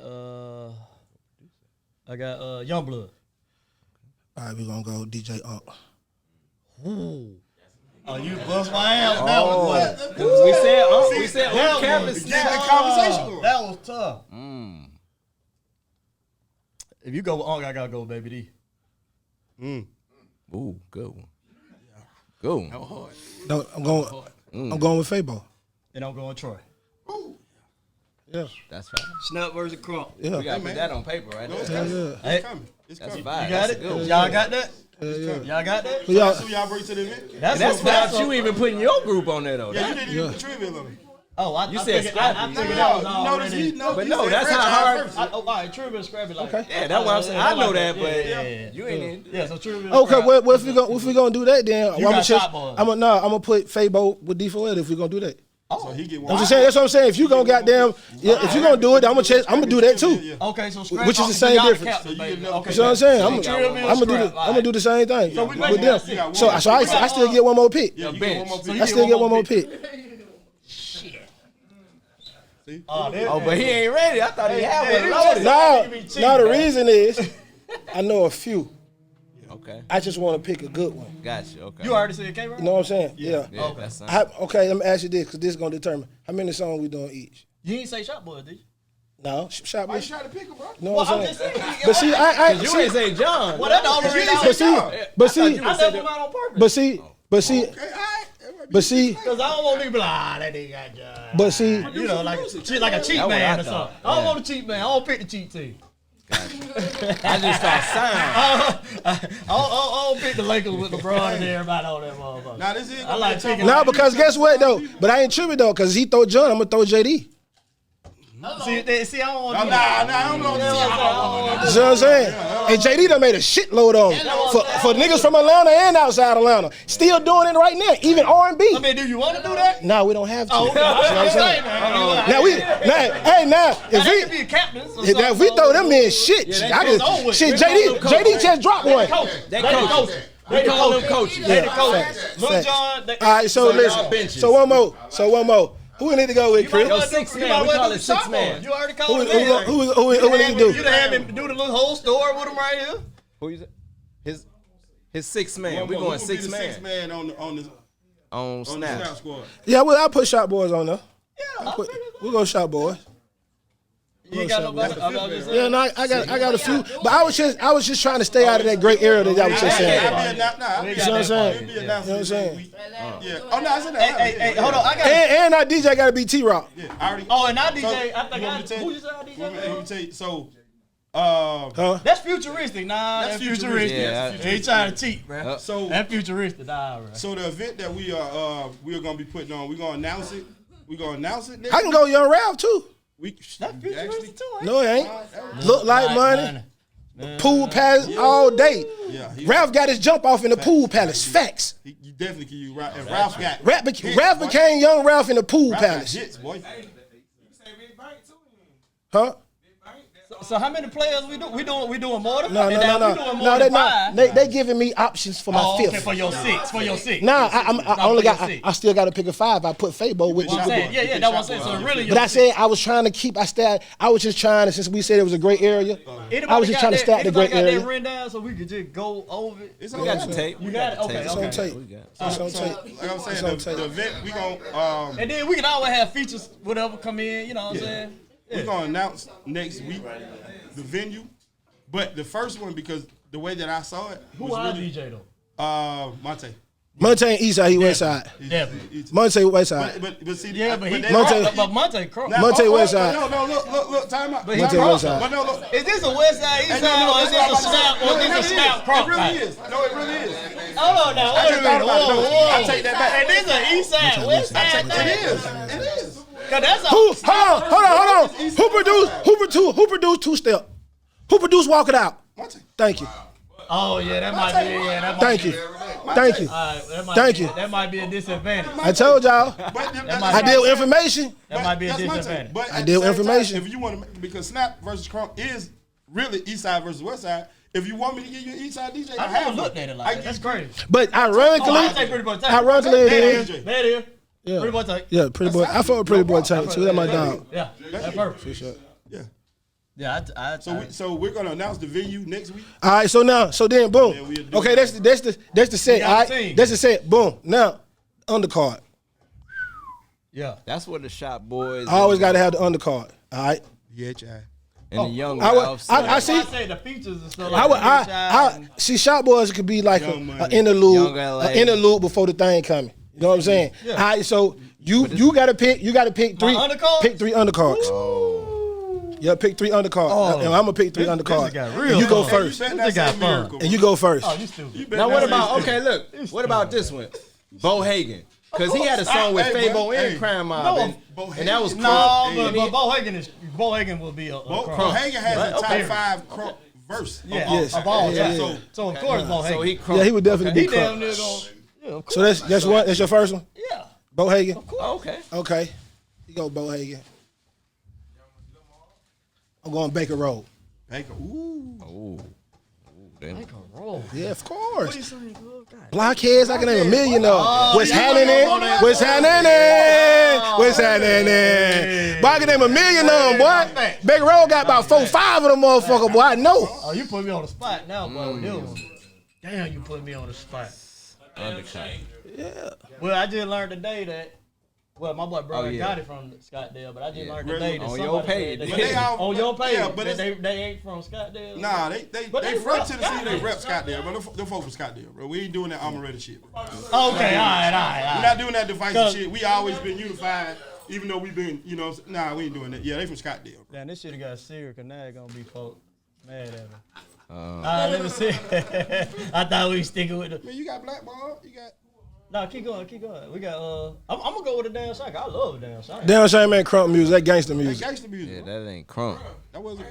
[SPEAKER 2] Youngblood.
[SPEAKER 5] All right, we're going to go DJ Unk.
[SPEAKER 2] Oh, you bust my ass. That was what?
[SPEAKER 3] We said on campus.
[SPEAKER 2] That was tough.
[SPEAKER 3] Mm.
[SPEAKER 2] If you go with Unk, I gotta go with Baby D.
[SPEAKER 3] Ooh, good one. Good one.
[SPEAKER 5] No, I'm going with Fabo.
[SPEAKER 2] And I'm going Troy.
[SPEAKER 5] Yeah.
[SPEAKER 3] That's fine.
[SPEAKER 2] Snap versus Crunk.
[SPEAKER 5] Yeah.
[SPEAKER 3] We gotta put that on paper right there.
[SPEAKER 1] It's coming. It's
[SPEAKER 3] That's
[SPEAKER 1] coming.
[SPEAKER 3] fine.
[SPEAKER 2] You got
[SPEAKER 3] That's
[SPEAKER 2] it?
[SPEAKER 3] a good one.
[SPEAKER 2] Y'all got that?
[SPEAKER 5] Yeah.
[SPEAKER 2] Y'all got that?
[SPEAKER 5] Who y'all-
[SPEAKER 1] So y'all bring to the event?
[SPEAKER 2] That's
[SPEAKER 3] Without you even putting your group on there though.
[SPEAKER 1] Yeah, you didn't even contribute on it.
[SPEAKER 2] Oh, I
[SPEAKER 3] You
[SPEAKER 2] I
[SPEAKER 3] said
[SPEAKER 2] figured-
[SPEAKER 3] Scrappy.
[SPEAKER 2] I figured
[SPEAKER 1] No,
[SPEAKER 2] that was
[SPEAKER 1] you notice
[SPEAKER 2] already.
[SPEAKER 3] But
[SPEAKER 1] he
[SPEAKER 3] no,
[SPEAKER 1] said
[SPEAKER 3] that's how
[SPEAKER 1] franchise
[SPEAKER 3] hard-
[SPEAKER 1] first.
[SPEAKER 2] All right, Trivia and Scrappy like.
[SPEAKER 5] Okay.
[SPEAKER 3] Yeah, that's what I'm saying. I know that, but
[SPEAKER 2] yeah.
[SPEAKER 3] you ain't in.
[SPEAKER 2] Yeah, so Trivia.
[SPEAKER 5] Okay, well, if we gonna do that, then
[SPEAKER 2] You got Top Boy.
[SPEAKER 5] I'm gonna put Fabo with D4L if we gonna do that.
[SPEAKER 1] So he get one.
[SPEAKER 5] I'm just saying. That's what I'm saying. If you gonna if you gonna do it, I'm gonna do that too.
[SPEAKER 2] Okay, so Scrappy.
[SPEAKER 5] Which is the same difference.
[SPEAKER 1] So you get another
[SPEAKER 2] Okay.
[SPEAKER 5] You know what I'm saying? I'm
[SPEAKER 2] Trivia
[SPEAKER 5] gonna do the same thing
[SPEAKER 2] So we
[SPEAKER 5] with
[SPEAKER 2] make
[SPEAKER 5] them.
[SPEAKER 2] that
[SPEAKER 5] So I still get one more pick.
[SPEAKER 1] Yeah, you
[SPEAKER 3] bench.
[SPEAKER 1] get one more
[SPEAKER 2] So
[SPEAKER 1] pick.
[SPEAKER 5] I still get one more pick.
[SPEAKER 1] See?
[SPEAKER 3] Oh, but he ain't ready. I thought he had one loaded.
[SPEAKER 5] Now the reason is I know a few.
[SPEAKER 3] Okay,
[SPEAKER 5] I just want to pick a good one.
[SPEAKER 3] gotcha. Okay.
[SPEAKER 2] You already said K-Rock?
[SPEAKER 5] You know what I'm saying? Yeah.
[SPEAKER 3] Yeah, that's something.
[SPEAKER 5] Okay, let me ask you this, because this is gonna determine how many songs we doing each.
[SPEAKER 2] You ain't say Shot Boy, did you?
[SPEAKER 5] No, shot
[SPEAKER 1] Why you
[SPEAKER 5] me.
[SPEAKER 1] trying to pick him, bro?
[SPEAKER 5] You know what I'm
[SPEAKER 2] I'm
[SPEAKER 5] saying?
[SPEAKER 2] just saying.
[SPEAKER 5] But see, I
[SPEAKER 3] You
[SPEAKER 5] see,
[SPEAKER 3] ain't say John.
[SPEAKER 2] Well, that's the only reason I
[SPEAKER 5] but see,
[SPEAKER 2] I left him out on purpose.
[SPEAKER 5] but see, but see,
[SPEAKER 1] Okay, all right.
[SPEAKER 5] but see,
[SPEAKER 2] Because I don't want niggas to be like, that nigga got John.
[SPEAKER 5] but see,
[SPEAKER 2] You know, like a cheat
[SPEAKER 3] That's what
[SPEAKER 2] man
[SPEAKER 3] I
[SPEAKER 2] or something.
[SPEAKER 3] thought.
[SPEAKER 2] I don't want a cheat man. I don't pick the cheat team.
[SPEAKER 3] I just saw sound.
[SPEAKER 2] I don't pick the Lakers with LeBron and everybody on that motherfucker.
[SPEAKER 1] Now this is
[SPEAKER 2] I like picking.
[SPEAKER 5] no, because guess what though? But I ain't tripping though, because he throw John, I'm gonna throw JD.
[SPEAKER 2] See, I don't want to do
[SPEAKER 1] Nah,
[SPEAKER 2] that.
[SPEAKER 1] I don't know.
[SPEAKER 5] You know what I'm saying? And JD done made a shitload of them for niggas from Atlanta and outside Atlanta. Still doing it right now, even R&B.
[SPEAKER 2] I mean, do you want to do that?
[SPEAKER 5] No, we don't have to.
[SPEAKER 2] Oh,
[SPEAKER 5] You know what I'm saying? Now
[SPEAKER 2] If we
[SPEAKER 5] if
[SPEAKER 2] be a captain,
[SPEAKER 5] if we throw them in shit, JD just dropped one.
[SPEAKER 3] They coach. We call them coaches.
[SPEAKER 2] They the coach.
[SPEAKER 5] Facts.
[SPEAKER 2] Lil John.
[SPEAKER 5] All right, so listen.
[SPEAKER 3] benches.
[SPEAKER 5] So one more. Who we need to go with, Chris?
[SPEAKER 3] Yo, 6 man. We call it 6 man.
[SPEAKER 2] You already
[SPEAKER 5] Who
[SPEAKER 2] called
[SPEAKER 5] we
[SPEAKER 2] it.
[SPEAKER 5] need to do?
[SPEAKER 2] You done had me do the little whole story with him right here.
[SPEAKER 3] Who is it? His 6 man. We
[SPEAKER 1] Who
[SPEAKER 3] going
[SPEAKER 1] be
[SPEAKER 3] 6
[SPEAKER 1] the
[SPEAKER 3] man
[SPEAKER 1] sixth man on the
[SPEAKER 3] on
[SPEAKER 1] Snap
[SPEAKER 3] snap.
[SPEAKER 1] squad.
[SPEAKER 5] Yeah, well, I'll put Shot Boys on there.
[SPEAKER 2] Yeah,
[SPEAKER 5] We'll go Shot Boys.
[SPEAKER 2] you ain't got nobody. I'm just saying.
[SPEAKER 5] Yeah, no, I got a few, but I was just trying to stay out of that gray area that y'all was just saying.
[SPEAKER 1] You
[SPEAKER 5] You know what I'm saying?
[SPEAKER 1] be
[SPEAKER 5] You know what I'm saying?
[SPEAKER 1] Yeah. Oh no, I said that.
[SPEAKER 2] Hey, hold on. I got.
[SPEAKER 5] And our DJ got to be T-Rock.
[SPEAKER 1] Yeah, I already.
[SPEAKER 2] Oh, and I
[SPEAKER 1] So,
[SPEAKER 2] DJ. I think
[SPEAKER 1] you want
[SPEAKER 2] I.
[SPEAKER 1] me to tell
[SPEAKER 2] Who
[SPEAKER 1] you?
[SPEAKER 2] you say I
[SPEAKER 1] Let me
[SPEAKER 2] DJ?
[SPEAKER 1] tell you. So,
[SPEAKER 5] Huh?
[SPEAKER 2] That's futuristic. Nah, that's futuristic.
[SPEAKER 3] Yeah,
[SPEAKER 2] He trying to cheat, bro.
[SPEAKER 1] so
[SPEAKER 2] That's futuristic. Nah, bro.
[SPEAKER 1] So the event that we are gonna be putting on, we're gonna announce it. Next
[SPEAKER 5] I can go Young Ralph too.
[SPEAKER 1] week.
[SPEAKER 2] That's futuristic too. Ain't
[SPEAKER 5] No, it ain't. Look like money. Pool palace all day.
[SPEAKER 1] Yeah,
[SPEAKER 5] Ralph got his jump off in the pool palace. Facts.
[SPEAKER 1] You definitely can use Ralph. And Ralph got
[SPEAKER 5] Ralph became Young Ralph in the pool
[SPEAKER 1] Ralph got
[SPEAKER 5] palace.
[SPEAKER 1] hits, boy.
[SPEAKER 7] You say Big Bank too?
[SPEAKER 5] Huh?
[SPEAKER 7] Big Bank?
[SPEAKER 2] So how many players we do? We doing more than
[SPEAKER 5] No.
[SPEAKER 2] We doing more
[SPEAKER 5] They
[SPEAKER 2] than
[SPEAKER 5] not.
[SPEAKER 2] five.
[SPEAKER 5] They giving me options for my fifth.
[SPEAKER 2] Okay, for your six.
[SPEAKER 5] Nah, I only got.
[SPEAKER 2] six.
[SPEAKER 5] I still got to pick a 5. I put Fabo with.
[SPEAKER 2] What I'm saying, yeah, that's what I'm saying. So really,
[SPEAKER 5] But I said I was trying to keep. I was just trying to, since we said it was a great area. I was just trying to stack the great area.
[SPEAKER 2] That written down so we could just go over it.
[SPEAKER 3] We got the tape.
[SPEAKER 2] You got it. Okay.
[SPEAKER 5] It's on tape. It's on
[SPEAKER 1] So,
[SPEAKER 5] tape.
[SPEAKER 1] like I'm saying, the event we gonna
[SPEAKER 2] And then we can always have features, whatever come in. You know what I'm saying?
[SPEAKER 1] we're gonna announce next week the venue, but the first one, because the way that I saw it
[SPEAKER 2] Who
[SPEAKER 1] was
[SPEAKER 2] our
[SPEAKER 1] really
[SPEAKER 2] DJ though?
[SPEAKER 1] Monte.
[SPEAKER 5] Monte East Side, he West Side.
[SPEAKER 2] Definitely.
[SPEAKER 5] Monte West Side.
[SPEAKER 1] But see,
[SPEAKER 2] Yeah, but he.
[SPEAKER 5] Monte-
[SPEAKER 2] But Monte Crunk.
[SPEAKER 5] Monte West Side.
[SPEAKER 1] No, look, time out.
[SPEAKER 2] But
[SPEAKER 5] Monte
[SPEAKER 2] he
[SPEAKER 5] West
[SPEAKER 2] Crunk.
[SPEAKER 5] Side.
[SPEAKER 1] But no, look.
[SPEAKER 2] Is this a West Side, East Side, or is this a snap, or is this a snap Crunk?
[SPEAKER 1] It really
[SPEAKER 2] fight?
[SPEAKER 1] is. No, it really is.
[SPEAKER 2] Hold on now, wait a
[SPEAKER 1] just
[SPEAKER 2] minute.
[SPEAKER 1] thought about it.
[SPEAKER 2] Whoa,
[SPEAKER 1] No,
[SPEAKER 2] whoa.
[SPEAKER 1] I take that back.
[SPEAKER 2] And this is an East Side, West Side thing.
[SPEAKER 1] It is.
[SPEAKER 2] Cause that's a
[SPEAKER 5] Hold on. Who produced Two Step? Who produced Walk It Out?
[SPEAKER 1] Monte.
[SPEAKER 5] Thank you.
[SPEAKER 2] Oh yeah, that might be. Yeah, that might
[SPEAKER 5] Thank
[SPEAKER 2] be.
[SPEAKER 5] you. Thank you.
[SPEAKER 2] That might
[SPEAKER 5] Thank
[SPEAKER 2] be,
[SPEAKER 5] you.
[SPEAKER 2] That might be a disadvantage.
[SPEAKER 5] I told y'all.
[SPEAKER 2] might
[SPEAKER 5] I deal with information.
[SPEAKER 2] That might be a
[SPEAKER 1] That's my
[SPEAKER 2] disadvantage.
[SPEAKER 1] take. But
[SPEAKER 5] I
[SPEAKER 1] at
[SPEAKER 5] deal
[SPEAKER 1] the
[SPEAKER 5] with
[SPEAKER 1] same
[SPEAKER 5] information.
[SPEAKER 1] time, if you want to, because Snap versus Crunk is really East Side versus West Side. If you want me to give you an East Side DJ,
[SPEAKER 2] I
[SPEAKER 1] have
[SPEAKER 2] never
[SPEAKER 1] one.
[SPEAKER 2] looked at it like that. That's crazy.
[SPEAKER 5] But
[SPEAKER 2] Oh, I
[SPEAKER 5] ironically,
[SPEAKER 2] take Pretty Boy Tank.
[SPEAKER 5] ironically it is.
[SPEAKER 2] There it is.
[SPEAKER 5] Yeah.
[SPEAKER 2] Pretty Boy Tank.
[SPEAKER 5] Yeah, Pretty Boy. I fuck with Pretty Boy Tank too. That's my dog.
[SPEAKER 2] Yeah, that's perfect.
[SPEAKER 5] For sure.
[SPEAKER 1] Yeah.
[SPEAKER 2] Yeah,
[SPEAKER 1] So we're gonna announce the venue next week.
[SPEAKER 5] All right, so then boom.
[SPEAKER 1] Yeah, we'll do
[SPEAKER 5] Okay,
[SPEAKER 1] it.
[SPEAKER 5] that's the set.
[SPEAKER 2] got
[SPEAKER 5] All
[SPEAKER 2] a
[SPEAKER 5] right,
[SPEAKER 2] team.
[SPEAKER 5] that's the set. Boom. Now, undercard.
[SPEAKER 2] Yeah.
[SPEAKER 3] That's what the shop boys.
[SPEAKER 5] I always got to have the undercard. All right.
[SPEAKER 1] Yeah, child.
[SPEAKER 3] and the young
[SPEAKER 5] I would-
[SPEAKER 3] Ralphs.
[SPEAKER 5] I see.
[SPEAKER 2] I say the features and stuff
[SPEAKER 5] I
[SPEAKER 2] like
[SPEAKER 5] would.
[SPEAKER 2] that.
[SPEAKER 5] I see. Shot Boys could be like
[SPEAKER 1] Young
[SPEAKER 5] an
[SPEAKER 1] Money.
[SPEAKER 5] interlude,
[SPEAKER 3] Young LA.
[SPEAKER 5] an interlude before the thing coming. You know what I'm saying?
[SPEAKER 2] Yeah.
[SPEAKER 5] All right. So you got to pick. You got to pick three.
[SPEAKER 2] undercards?
[SPEAKER 5] Pick 3 undercards.
[SPEAKER 3] Oh.
[SPEAKER 5] Yeah, pick 3 undercards.
[SPEAKER 2] Oh.
[SPEAKER 5] And I'm gonna pick 3
[SPEAKER 2] This
[SPEAKER 5] undercards.
[SPEAKER 2] got
[SPEAKER 5] And
[SPEAKER 2] real
[SPEAKER 5] you go
[SPEAKER 2] fun.
[SPEAKER 5] first.
[SPEAKER 2] This got fun.
[SPEAKER 5] And you go first.
[SPEAKER 2] Oh, you stupid.
[SPEAKER 3] Now what about What about this one? Bo Hagen. Because he had a song with
[SPEAKER 1] Hey,
[SPEAKER 3] Fabo
[SPEAKER 1] bro,
[SPEAKER 3] and
[SPEAKER 1] hey.
[SPEAKER 3] Crime Mob.
[SPEAKER 2] No,
[SPEAKER 3] and that was
[SPEAKER 2] No,
[SPEAKER 3] Crunk.
[SPEAKER 2] but Bo Hagen will be a
[SPEAKER 1] Bo
[SPEAKER 2] Crunk.
[SPEAKER 1] Hagen has a top
[SPEAKER 2] Okay.
[SPEAKER 1] 5 Crunk verse.
[SPEAKER 2] Yeah,
[SPEAKER 5] Yes.
[SPEAKER 2] of all
[SPEAKER 5] Yeah,
[SPEAKER 2] time.
[SPEAKER 5] yeah.
[SPEAKER 2] So of course Bo Hagen.
[SPEAKER 3] So he Crunk.
[SPEAKER 5] Yeah, he would definitely
[SPEAKER 2] He
[SPEAKER 5] be
[SPEAKER 2] damn
[SPEAKER 5] Crunk.
[SPEAKER 2] near going. Yeah, of course.
[SPEAKER 5] So that's what. That's your first one.
[SPEAKER 2] Yeah.
[SPEAKER 5] Bo Hagen.
[SPEAKER 3] Oh, okay.
[SPEAKER 5] Okay. You go Bo Hagen. I'm going Baker Road.
[SPEAKER 1] Baker. Ooh.
[SPEAKER 3] Oh.
[SPEAKER 2] Roll.
[SPEAKER 5] Yeah, of course.
[SPEAKER 2] What you saying, good guy?
[SPEAKER 5] Blockheads, I can name a million of them. What's
[SPEAKER 2] yeah,
[SPEAKER 5] happening?
[SPEAKER 2] yeah.
[SPEAKER 5] What's happening? What's happening? Boy, I can name a million of them, boy. Baker Road got about 4, 5 of them motherfuckers, boy. I know.
[SPEAKER 2] Oh, you put me on the spot now, boy. With this one. Damn, you put me on the spot.
[SPEAKER 3] Undercut.
[SPEAKER 5] Yeah.
[SPEAKER 2] Well, I just learned today that. Well, my boy brother
[SPEAKER 3] yeah.
[SPEAKER 2] got it from Scottsdale, but I just learned today that
[SPEAKER 3] On
[SPEAKER 2] somebody
[SPEAKER 3] your
[SPEAKER 2] said
[SPEAKER 3] page.
[SPEAKER 2] that
[SPEAKER 3] But
[SPEAKER 1] they all-
[SPEAKER 2] on your page.
[SPEAKER 1] yeah, but
[SPEAKER 2] that
[SPEAKER 1] it's-
[SPEAKER 2] they ain't from Scottsdale.
[SPEAKER 1] Nah, they
[SPEAKER 2] But they
[SPEAKER 1] from
[SPEAKER 2] rep
[SPEAKER 1] Tennessee, they
[SPEAKER 2] Scottsdale.
[SPEAKER 1] rep Scottsdale, but them folks from Scottsdale, bro. We ain't doing that Amaretto shit, bro.
[SPEAKER 2] Okay, all right.
[SPEAKER 1] We're not doing that divisive
[SPEAKER 2] Cause-
[SPEAKER 1] shit. We always been unified, even though we've been, nah, we ain't doing that. Yeah, they from Scottsdale, bro.
[SPEAKER 2] Damn, this shit got serious, cause now it's gonna be folks mad at me. Let me see. I thought we was sticking with the.
[SPEAKER 1] Man, you got black ball, you got.
[SPEAKER 2] No, keep going. We got. I'm gonna go with the damn shake. I love a damn shake.
[SPEAKER 5] Damn shame, man. Crunk music. That gangster
[SPEAKER 1] That
[SPEAKER 5] music.
[SPEAKER 1] gangster music.
[SPEAKER 3] Yeah,
[SPEAKER 1] bro.
[SPEAKER 3] that ain't Crunk.
[SPEAKER 1] That wasn't.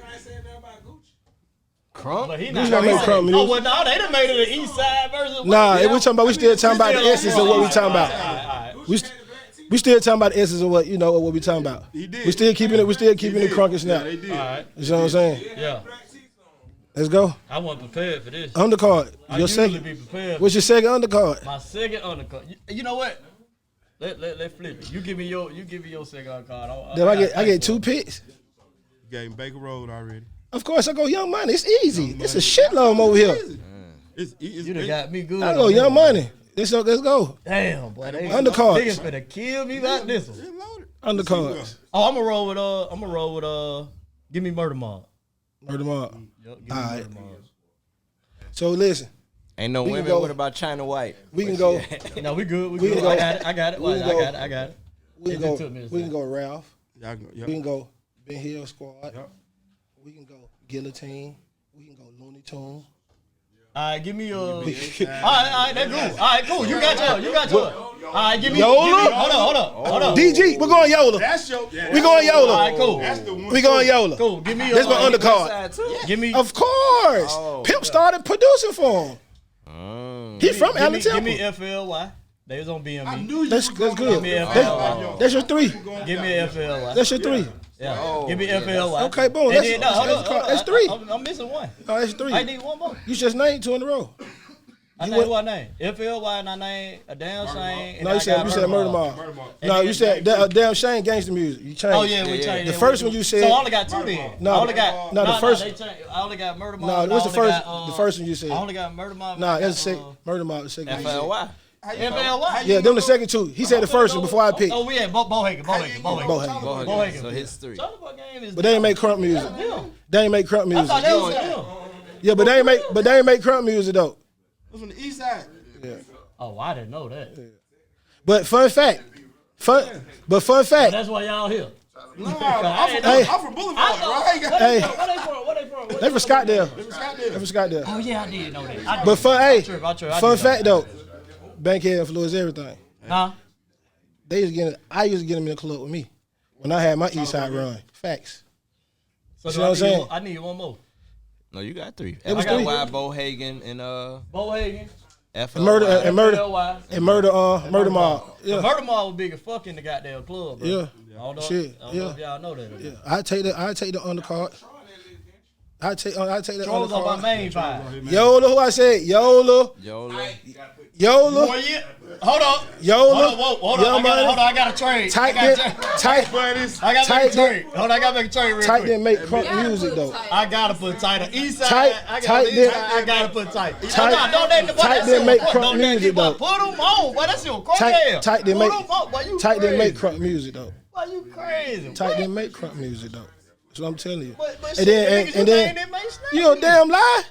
[SPEAKER 3] Crunk?
[SPEAKER 2] But he
[SPEAKER 5] Who's
[SPEAKER 2] not.
[SPEAKER 5] gonna make crunk
[SPEAKER 2] Oh
[SPEAKER 5] music?
[SPEAKER 2] well, no, they done made it an East Side version.
[SPEAKER 5] Nah, we talking about. We still talking about the essence of what we talking about. We still talking about the essence of what what we talking about.
[SPEAKER 1] He did.
[SPEAKER 5] We still keeping it. We still keeping it crunk and
[SPEAKER 1] Yeah,
[SPEAKER 5] snap.
[SPEAKER 1] they did.
[SPEAKER 2] All right.
[SPEAKER 5] You know what I'm saying?
[SPEAKER 2] Yeah.
[SPEAKER 5] Let's go.
[SPEAKER 2] I wasn't prepared for this.
[SPEAKER 5] Undercard.
[SPEAKER 2] I
[SPEAKER 5] Your
[SPEAKER 2] usually
[SPEAKER 5] second.
[SPEAKER 2] be prepared.
[SPEAKER 5] What's your second undercard?
[SPEAKER 2] My second undercard. You know what? Let flip it. You give me your second undercard.
[SPEAKER 5] Then I get 2 picks.
[SPEAKER 1] You gave him Baker Road already.
[SPEAKER 5] Of course, I go Young Money. It's easy. It's a shitload over here.
[SPEAKER 1] It's
[SPEAKER 2] You done got me good.
[SPEAKER 5] I go Young Money. Let's go.
[SPEAKER 2] Damn, boy. They
[SPEAKER 5] Undercards.
[SPEAKER 2] niggas finna kill me about this one.
[SPEAKER 1] It's loaded.
[SPEAKER 5] Undercards.
[SPEAKER 2] Oh, I'm gonna roll with give me Murder Mob.
[SPEAKER 5] Murder Mob.
[SPEAKER 2] Yep, give me
[SPEAKER 5] All right.
[SPEAKER 2] Murder Mob.
[SPEAKER 5] So listen,
[SPEAKER 3] Ain't no
[SPEAKER 5] We can
[SPEAKER 3] women.
[SPEAKER 5] go-
[SPEAKER 3] What about China White?
[SPEAKER 5] we can go.
[SPEAKER 2] No, we good. We
[SPEAKER 5] We
[SPEAKER 2] good.
[SPEAKER 5] can go-
[SPEAKER 2] I got it.
[SPEAKER 5] we can go-
[SPEAKER 2] I got it.
[SPEAKER 5] We
[SPEAKER 2] It
[SPEAKER 5] can
[SPEAKER 2] just
[SPEAKER 5] go.
[SPEAKER 2] took me a
[SPEAKER 5] We can
[SPEAKER 2] second.
[SPEAKER 5] go Ralph.
[SPEAKER 1] Y'all go,
[SPEAKER 5] We
[SPEAKER 1] yep.
[SPEAKER 5] can go Ben Hill Squad.
[SPEAKER 1] Yep.
[SPEAKER 5] We can go Guillotine. We can go Looney Tunes.
[SPEAKER 2] All right, give me all right, that's cool. All right, cool. You got yours. All right, give me.
[SPEAKER 5] Yola?
[SPEAKER 2] Hold on.
[SPEAKER 5] DG, we're going Yola.
[SPEAKER 1] That's your. Yeah,
[SPEAKER 5] We going
[SPEAKER 2] All
[SPEAKER 5] Yola.
[SPEAKER 2] right, cool.
[SPEAKER 1] That's the one.
[SPEAKER 5] We going Yola.
[SPEAKER 2] Cool. Give me.
[SPEAKER 5] This my undercard.
[SPEAKER 2] Give me.
[SPEAKER 5] Of course.
[SPEAKER 3] Oh,
[SPEAKER 5] Pimp started producing for him. He from
[SPEAKER 2] Give
[SPEAKER 5] Allen
[SPEAKER 2] me
[SPEAKER 5] Temple.
[SPEAKER 2] FLY. They was on BME.
[SPEAKER 1] I knew you
[SPEAKER 5] That's
[SPEAKER 1] was gonna
[SPEAKER 5] good.
[SPEAKER 1] go.
[SPEAKER 2] Give me
[SPEAKER 5] That's your 3.
[SPEAKER 2] Give me FLY.
[SPEAKER 5] That's your 3.
[SPEAKER 2] Yeah. Give me FLY.
[SPEAKER 5] Okay, boom.
[SPEAKER 2] And then, hold on.
[SPEAKER 5] That's 3.
[SPEAKER 2] I'm missing one.
[SPEAKER 5] No, that's 3.
[SPEAKER 2] I need one more.
[SPEAKER 5] You just named 2 in a row.
[SPEAKER 2] I named what name? FLY and I named a damn Shane.
[SPEAKER 5] No, you said Murder Mob. No, you said damn Shane gangster music. You changed.
[SPEAKER 2] Oh yeah, we changed.
[SPEAKER 5] The first one you said.
[SPEAKER 2] So I only got 2 then.
[SPEAKER 5] No,
[SPEAKER 2] I only got
[SPEAKER 5] the first.
[SPEAKER 2] I only got Murder Mob.
[SPEAKER 5] No, what's the first? The first one you said.
[SPEAKER 2] I only got Murder Mob.
[SPEAKER 5] Nah, that's the second. Murder Mob, the second.
[SPEAKER 3] FLY.
[SPEAKER 2] FLY.
[SPEAKER 5] Yeah, them the second 2. He said the first one before I picked.
[SPEAKER 2] Oh, we had Bohagen.
[SPEAKER 5] But they ain't make crunk music. They ain't make crunk music.
[SPEAKER 2] I thought that was them.
[SPEAKER 5] Yeah, but they ain't make crunk music though.
[SPEAKER 1] That's from the east side.
[SPEAKER 5] Yeah.
[SPEAKER 2] Oh, I didn't know that.
[SPEAKER 5] But fun fact.
[SPEAKER 2] That's why y'all here.
[SPEAKER 1] No, I'm from Boulevard, right?
[SPEAKER 5] Hey,
[SPEAKER 2] What they from?
[SPEAKER 5] they from Scottsdale.
[SPEAKER 2] Oh yeah, I did know that.
[SPEAKER 5] But fun
[SPEAKER 2] fact
[SPEAKER 5] fact though, Bankhead influenced everything.
[SPEAKER 2] Huh?
[SPEAKER 5] I used to get them in the club with me when I had my east side run. Facts.
[SPEAKER 2] So
[SPEAKER 5] You know what I'm saying?
[SPEAKER 2] I need one more.
[SPEAKER 3] No, you got 3.
[SPEAKER 5] It was
[SPEAKER 3] FLY,
[SPEAKER 5] 3.
[SPEAKER 3] Bohagen, and
[SPEAKER 2] Bohagen.
[SPEAKER 3] FLY.
[SPEAKER 5] Murder Mob. Yeah.
[SPEAKER 2] Murder Mob was big as fuck in the goddamn club, bro.
[SPEAKER 5] Yeah.
[SPEAKER 2] I don't know,
[SPEAKER 5] Shit.
[SPEAKER 2] I don't know if y'all know that.
[SPEAKER 5] Yeah. I take the undercard. I take the
[SPEAKER 2] Trolls on my
[SPEAKER 5] undercard.
[SPEAKER 2] main 5.
[SPEAKER 5] Yola, who I said? Yola.
[SPEAKER 2] One year. Hold on.
[SPEAKER 5] Yola.
[SPEAKER 2] Hold on. I got a trade.
[SPEAKER 5] Tight
[SPEAKER 2] I
[SPEAKER 5] tight.
[SPEAKER 2] gotta make a trade. Hold on, I gotta make a trade real
[SPEAKER 5] Tight
[SPEAKER 2] quick.
[SPEAKER 5] didn't make crunk music though.
[SPEAKER 2] I gotta put tight on east side.
[SPEAKER 5] Tight-
[SPEAKER 2] I got
[SPEAKER 5] tight
[SPEAKER 2] east
[SPEAKER 5] did-
[SPEAKER 2] side. I gotta put tight.
[SPEAKER 5] Tight-
[SPEAKER 2] Don't let the boy.
[SPEAKER 5] tight didn't make crunk music, though.
[SPEAKER 2] Put them on, boy. That's your
[SPEAKER 5] Tight didn't
[SPEAKER 2] Put
[SPEAKER 5] make
[SPEAKER 2] 'em on, boy. You
[SPEAKER 5] tight didn't make
[SPEAKER 2] crazy.
[SPEAKER 5] crunk music though.
[SPEAKER 2] Boy, you crazy.
[SPEAKER 5] Tight
[SPEAKER 2] What?
[SPEAKER 5] didn't make crunk music though. That's what I'm telling you.
[SPEAKER 2] But
[SPEAKER 5] And
[SPEAKER 2] shit,
[SPEAKER 5] then
[SPEAKER 2] niggas
[SPEAKER 5] and
[SPEAKER 2] you
[SPEAKER 5] then
[SPEAKER 2] named that make snap
[SPEAKER 5] you a damn lie.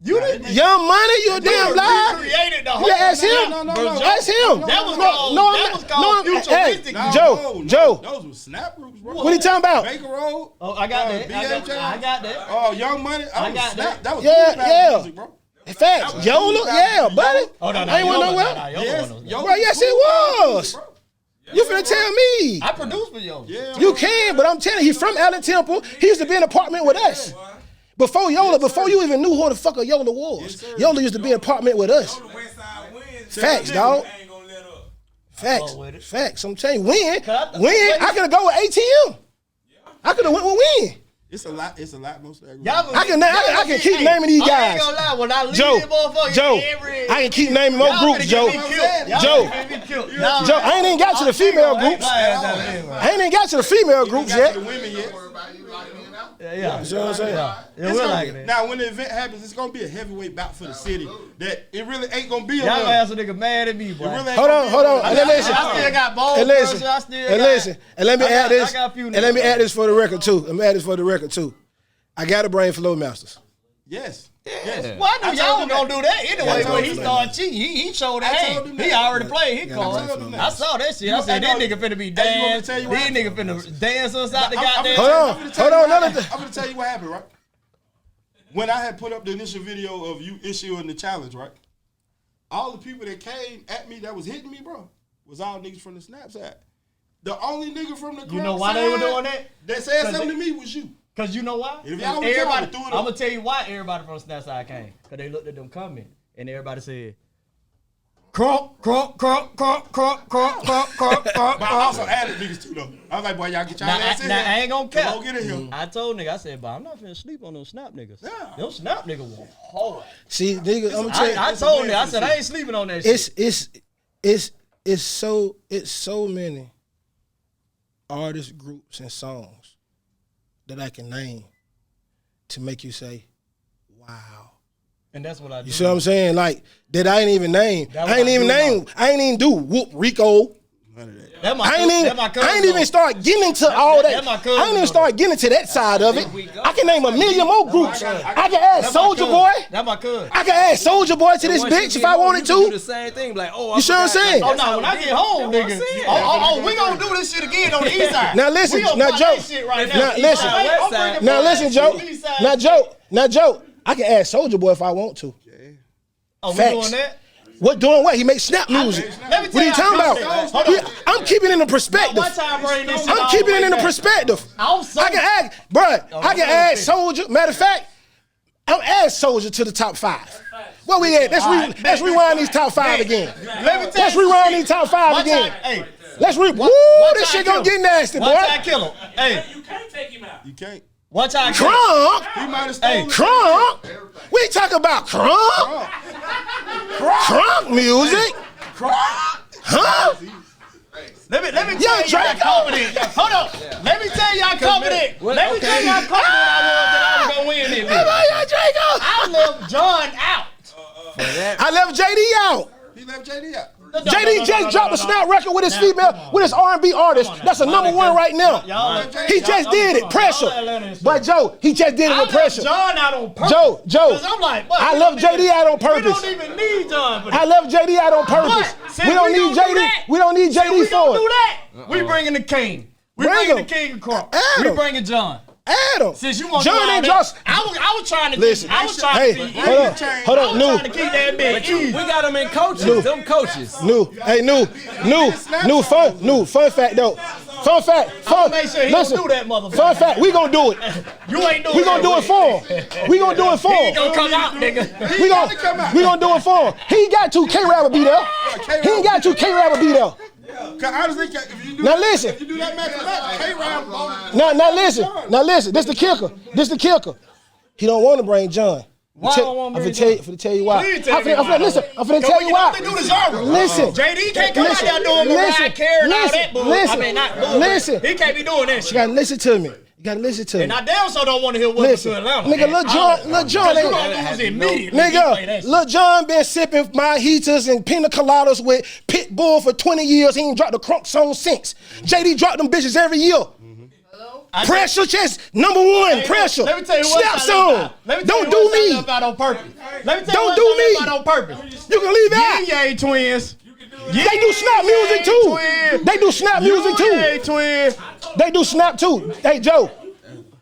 [SPEAKER 2] You didn't.
[SPEAKER 5] Young Money, you a damn lie.
[SPEAKER 2] Created the whole.
[SPEAKER 5] Yeah, ask him.
[SPEAKER 1] No.
[SPEAKER 5] Ask him.
[SPEAKER 2] That was called futuristic.
[SPEAKER 5] Hey, Joe.
[SPEAKER 1] Those were snap groups, bro.
[SPEAKER 5] What he talking about?
[SPEAKER 1] Baker Road.
[SPEAKER 2] Oh, I got that.
[SPEAKER 1] BHL.
[SPEAKER 2] I got that.
[SPEAKER 1] Oh, Young Money.
[SPEAKER 2] I got
[SPEAKER 1] snap. That was
[SPEAKER 5] Yeah.
[SPEAKER 1] music, bro.
[SPEAKER 5] Facts. Yola, yeah, buddy.
[SPEAKER 2] Oh no,
[SPEAKER 5] I ain't went nowhere. Bro, yes, it was. You finna tell me.
[SPEAKER 2] I produced for you.
[SPEAKER 1] Yeah,
[SPEAKER 5] You can, but I'm telling you, he from Allen Temple. He used to be in an apartment with us. Before you even knew who the fuck a Yola was. Yola used to be in an apartment with us. Facts, dog. Facts. I'm telling you, win. I could have go with ATM. I could have went with win.
[SPEAKER 1] It's a lot most of that.
[SPEAKER 5] I can keep naming these guys.
[SPEAKER 2] I ain't gonna lie, when I leave
[SPEAKER 5] Joe,
[SPEAKER 2] this motherfucker,
[SPEAKER 5] Joe, I can keep naming more groups, Joe. Joe, I ain't even got to the female groups. I ain't even got to the female groups yet.
[SPEAKER 2] Yeah.
[SPEAKER 5] You know what I'm saying?
[SPEAKER 2] Yeah, we're like it.
[SPEAKER 1] Now, when the event happens, it's gonna be a heavyweight bout for the city. That it really ain't gonna be a
[SPEAKER 2] Y'all ass a nigga mad at me, boy.
[SPEAKER 5] Hold on. And listen.
[SPEAKER 2] I still got balls.
[SPEAKER 5] And listen. And let me add this. And let me add this for the record too. I got to bring Flow Masters.
[SPEAKER 1] Yes.
[SPEAKER 2] Well, I knew y'all was gonna do that anyway. When he started cheating, he showed the hand. He already played his card. I saw that shit. I said, this nigga finna be dance. These niggas finna dance us out the goddamn.
[SPEAKER 5] Hold on.
[SPEAKER 1] I'm gonna tell you what happened, right? When I had put up the initial video of you issuing the challenge, right? All the people that came at me that was hitting me, bro, was all niggas from the Snap side. The only nigga from the
[SPEAKER 2] You know why they were doing that?
[SPEAKER 1] That said something to me was you.
[SPEAKER 2] Cause you know why?
[SPEAKER 1] Everybody,
[SPEAKER 2] I'm gonna tell you why everybody from Snapside came. Cause they looked at them comments and everybody said, Crunk.
[SPEAKER 1] But I also added niggas too though. I was like, boy, y'all get y'all ass in here.
[SPEAKER 2] I ain't gonna care.
[SPEAKER 1] Go get in here.
[SPEAKER 2] I told nigga, I said, but I'm not finna sleep on those Snap niggas.
[SPEAKER 1] Yeah.
[SPEAKER 2] Them Snap niggas were hard.
[SPEAKER 5] See, nigga, I'm gonna tell you.
[SPEAKER 2] I told nigga, I said I ain't sleeping on that shit.
[SPEAKER 5] It's so many artists, groups, and songs that I can name to make you say, wow.
[SPEAKER 2] And that's what I do.
[SPEAKER 5] You see what I'm saying? Like, that I ain't even name. I ain't even do Whoop Rico. I ain't even start getting into all that. I ain't even start getting into that side of it. I can name a million more groups. I can add Soulja Boy.
[SPEAKER 2] That's my cousin.
[SPEAKER 5] I can add Soulja Boy to this bitch if I wanted to.
[SPEAKER 3] Do the same thing, like, oh,
[SPEAKER 5] You see what I'm saying?
[SPEAKER 2] Oh no, when I get home, nigga. Oh, we gonna do this shit again on the east side.
[SPEAKER 5] Now listen,
[SPEAKER 2] We gonna
[SPEAKER 5] now
[SPEAKER 2] fuck
[SPEAKER 5] Joe.
[SPEAKER 2] that shit right
[SPEAKER 5] Now listen.
[SPEAKER 2] I'm bringing
[SPEAKER 5] Now
[SPEAKER 2] back
[SPEAKER 5] listen,
[SPEAKER 2] that
[SPEAKER 5] Joe.
[SPEAKER 2] shit, east side.
[SPEAKER 5] Now Joe. I can add Soulja Boy if I want to.
[SPEAKER 2] Oh, we
[SPEAKER 5] Facts.
[SPEAKER 2] doing that?
[SPEAKER 5] What doing what? He makes snap music.
[SPEAKER 2] Let me tell
[SPEAKER 5] What are you talking about?
[SPEAKER 2] Hold on.
[SPEAKER 5] I'm keeping it in the perspective.
[SPEAKER 2] One time bring this shit
[SPEAKER 5] I'm
[SPEAKER 2] all
[SPEAKER 5] keeping
[SPEAKER 2] the
[SPEAKER 5] it
[SPEAKER 2] way
[SPEAKER 5] in the
[SPEAKER 2] back.
[SPEAKER 5] perspective.
[SPEAKER 2] I'm so
[SPEAKER 5] I can add, bruh. I can add Soulja. Matter of fact, I'm add Soulja to the top 5. Where we at? Let's rewind these top 5 again. Let's rewind these top 5 again.
[SPEAKER 2] Hey,
[SPEAKER 5] Let's woo, this shit gonna get nasty, boy.
[SPEAKER 2] one time kill him. Hey,
[SPEAKER 1] You can't.
[SPEAKER 2] Watch out.
[SPEAKER 5] Crunk.
[SPEAKER 1] He might have
[SPEAKER 5] Hey,
[SPEAKER 1] stolen.
[SPEAKER 5] Crunk. We talking about Crunk. Crunk music. Huh?
[SPEAKER 2] Let me tell
[SPEAKER 5] Yo,
[SPEAKER 2] you how
[SPEAKER 5] Draco.
[SPEAKER 2] confident. Hold on. Let me tell you how confident. Let me tell you how confident I was that I was gonna win this.
[SPEAKER 5] Draco.
[SPEAKER 2] I left John out.
[SPEAKER 5] I left JD out.
[SPEAKER 1] He left JD out.
[SPEAKER 5] JD just dropped a snap record with his female, with his R&B artist. That's a number one right now. He just did it. Pressure. But Joe, he just did it with pressure.
[SPEAKER 2] John out on purpose.
[SPEAKER 5] Joe,
[SPEAKER 2] I'm like,
[SPEAKER 5] I left JD out on purpose.
[SPEAKER 2] We don't even need John for
[SPEAKER 5] I
[SPEAKER 2] this.
[SPEAKER 5] left JD out on purpose.
[SPEAKER 2] But,
[SPEAKER 5] We don't
[SPEAKER 2] since
[SPEAKER 5] need
[SPEAKER 2] gonna
[SPEAKER 5] JD.
[SPEAKER 2] do that-
[SPEAKER 5] We don't need
[SPEAKER 2] since
[SPEAKER 5] JD
[SPEAKER 2] we gonna
[SPEAKER 5] for
[SPEAKER 2] do
[SPEAKER 5] it.
[SPEAKER 2] that. We bringing the king. We
[SPEAKER 5] Bring
[SPEAKER 2] bringing
[SPEAKER 5] him.
[SPEAKER 2] the king of Crunk.
[SPEAKER 5] Add
[SPEAKER 2] We
[SPEAKER 5] him.
[SPEAKER 2] bringing John.
[SPEAKER 5] Adam.
[SPEAKER 2] Since you want
[SPEAKER 5] John ain't just.
[SPEAKER 2] I was trying to
[SPEAKER 5] Listen.
[SPEAKER 2] I was trying to
[SPEAKER 5] Hey,
[SPEAKER 2] be
[SPEAKER 5] hold on. Hold on.
[SPEAKER 2] I was
[SPEAKER 5] New.
[SPEAKER 2] trying to keep that bit easy.
[SPEAKER 3] We got them in coaches. Them coaches.
[SPEAKER 5] New fun fact though. Fun fact.
[SPEAKER 2] I'ma make sure he don't do that, motherfucker.
[SPEAKER 5] Fun fact. We gonna do it.
[SPEAKER 2] You ain't doing
[SPEAKER 5] We gonna do it for him. We gonna do it for
[SPEAKER 2] He ain't
[SPEAKER 5] him.
[SPEAKER 2] gonna come out, nigga.
[SPEAKER 5] We gonna do it for him. He ain't got to. K-Rap will be there. He ain't got to. K-Rap will be there.
[SPEAKER 1] Cause honestly, if you do
[SPEAKER 5] Now
[SPEAKER 1] that,
[SPEAKER 5] listen.
[SPEAKER 1] if you do that match, K-Rap.
[SPEAKER 5] Now listen. This the kicker. He don't want to bring John.
[SPEAKER 2] Why don't want
[SPEAKER 5] I'm
[SPEAKER 2] to
[SPEAKER 5] finna
[SPEAKER 2] bring
[SPEAKER 5] tell you why.
[SPEAKER 2] Please tell me why.
[SPEAKER 5] Listen, I'm finna tell you why.
[SPEAKER 2] We can only do the genre.
[SPEAKER 5] Listen.
[SPEAKER 2] JD can't come out there doing Mariah Carey and all that bull. I mean, not bull.
[SPEAKER 5] Listen.
[SPEAKER 2] He can't be doing that
[SPEAKER 5] You
[SPEAKER 2] shit.
[SPEAKER 5] gotta listen to me. You gotta listen to me.
[SPEAKER 2] And I damn so don't want to hear welcome
[SPEAKER 5] Listen,
[SPEAKER 2] to Atlanta.
[SPEAKER 5] nigga, Lil Jon
[SPEAKER 2] You
[SPEAKER 5] ain't.
[SPEAKER 2] gonna lose immediately.
[SPEAKER 5] Nigga, Lil Jon been sipping mojitos and pina coladas with Pitbull for 20 years. He ain't dropped a Crunk song since. JD dropped them bitches every year. Pressure chest, number one,
[SPEAKER 2] Hey,
[SPEAKER 5] pressure.
[SPEAKER 2] Let me tell you what
[SPEAKER 5] Snap
[SPEAKER 2] I
[SPEAKER 5] song.
[SPEAKER 2] left out. Let me tell
[SPEAKER 5] Don't
[SPEAKER 2] you
[SPEAKER 5] do
[SPEAKER 2] what I
[SPEAKER 5] me.
[SPEAKER 2] left out on purpose. Let me tell
[SPEAKER 5] Don't
[SPEAKER 2] you
[SPEAKER 5] do
[SPEAKER 2] what I
[SPEAKER 5] me.
[SPEAKER 2] left out on purpose.
[SPEAKER 5] You can leave out.
[SPEAKER 2] Yay twins.
[SPEAKER 5] They do snap music too. They do snap music
[SPEAKER 2] Yay
[SPEAKER 5] too.
[SPEAKER 2] twins.
[SPEAKER 5] They do snap too. Hey Joe,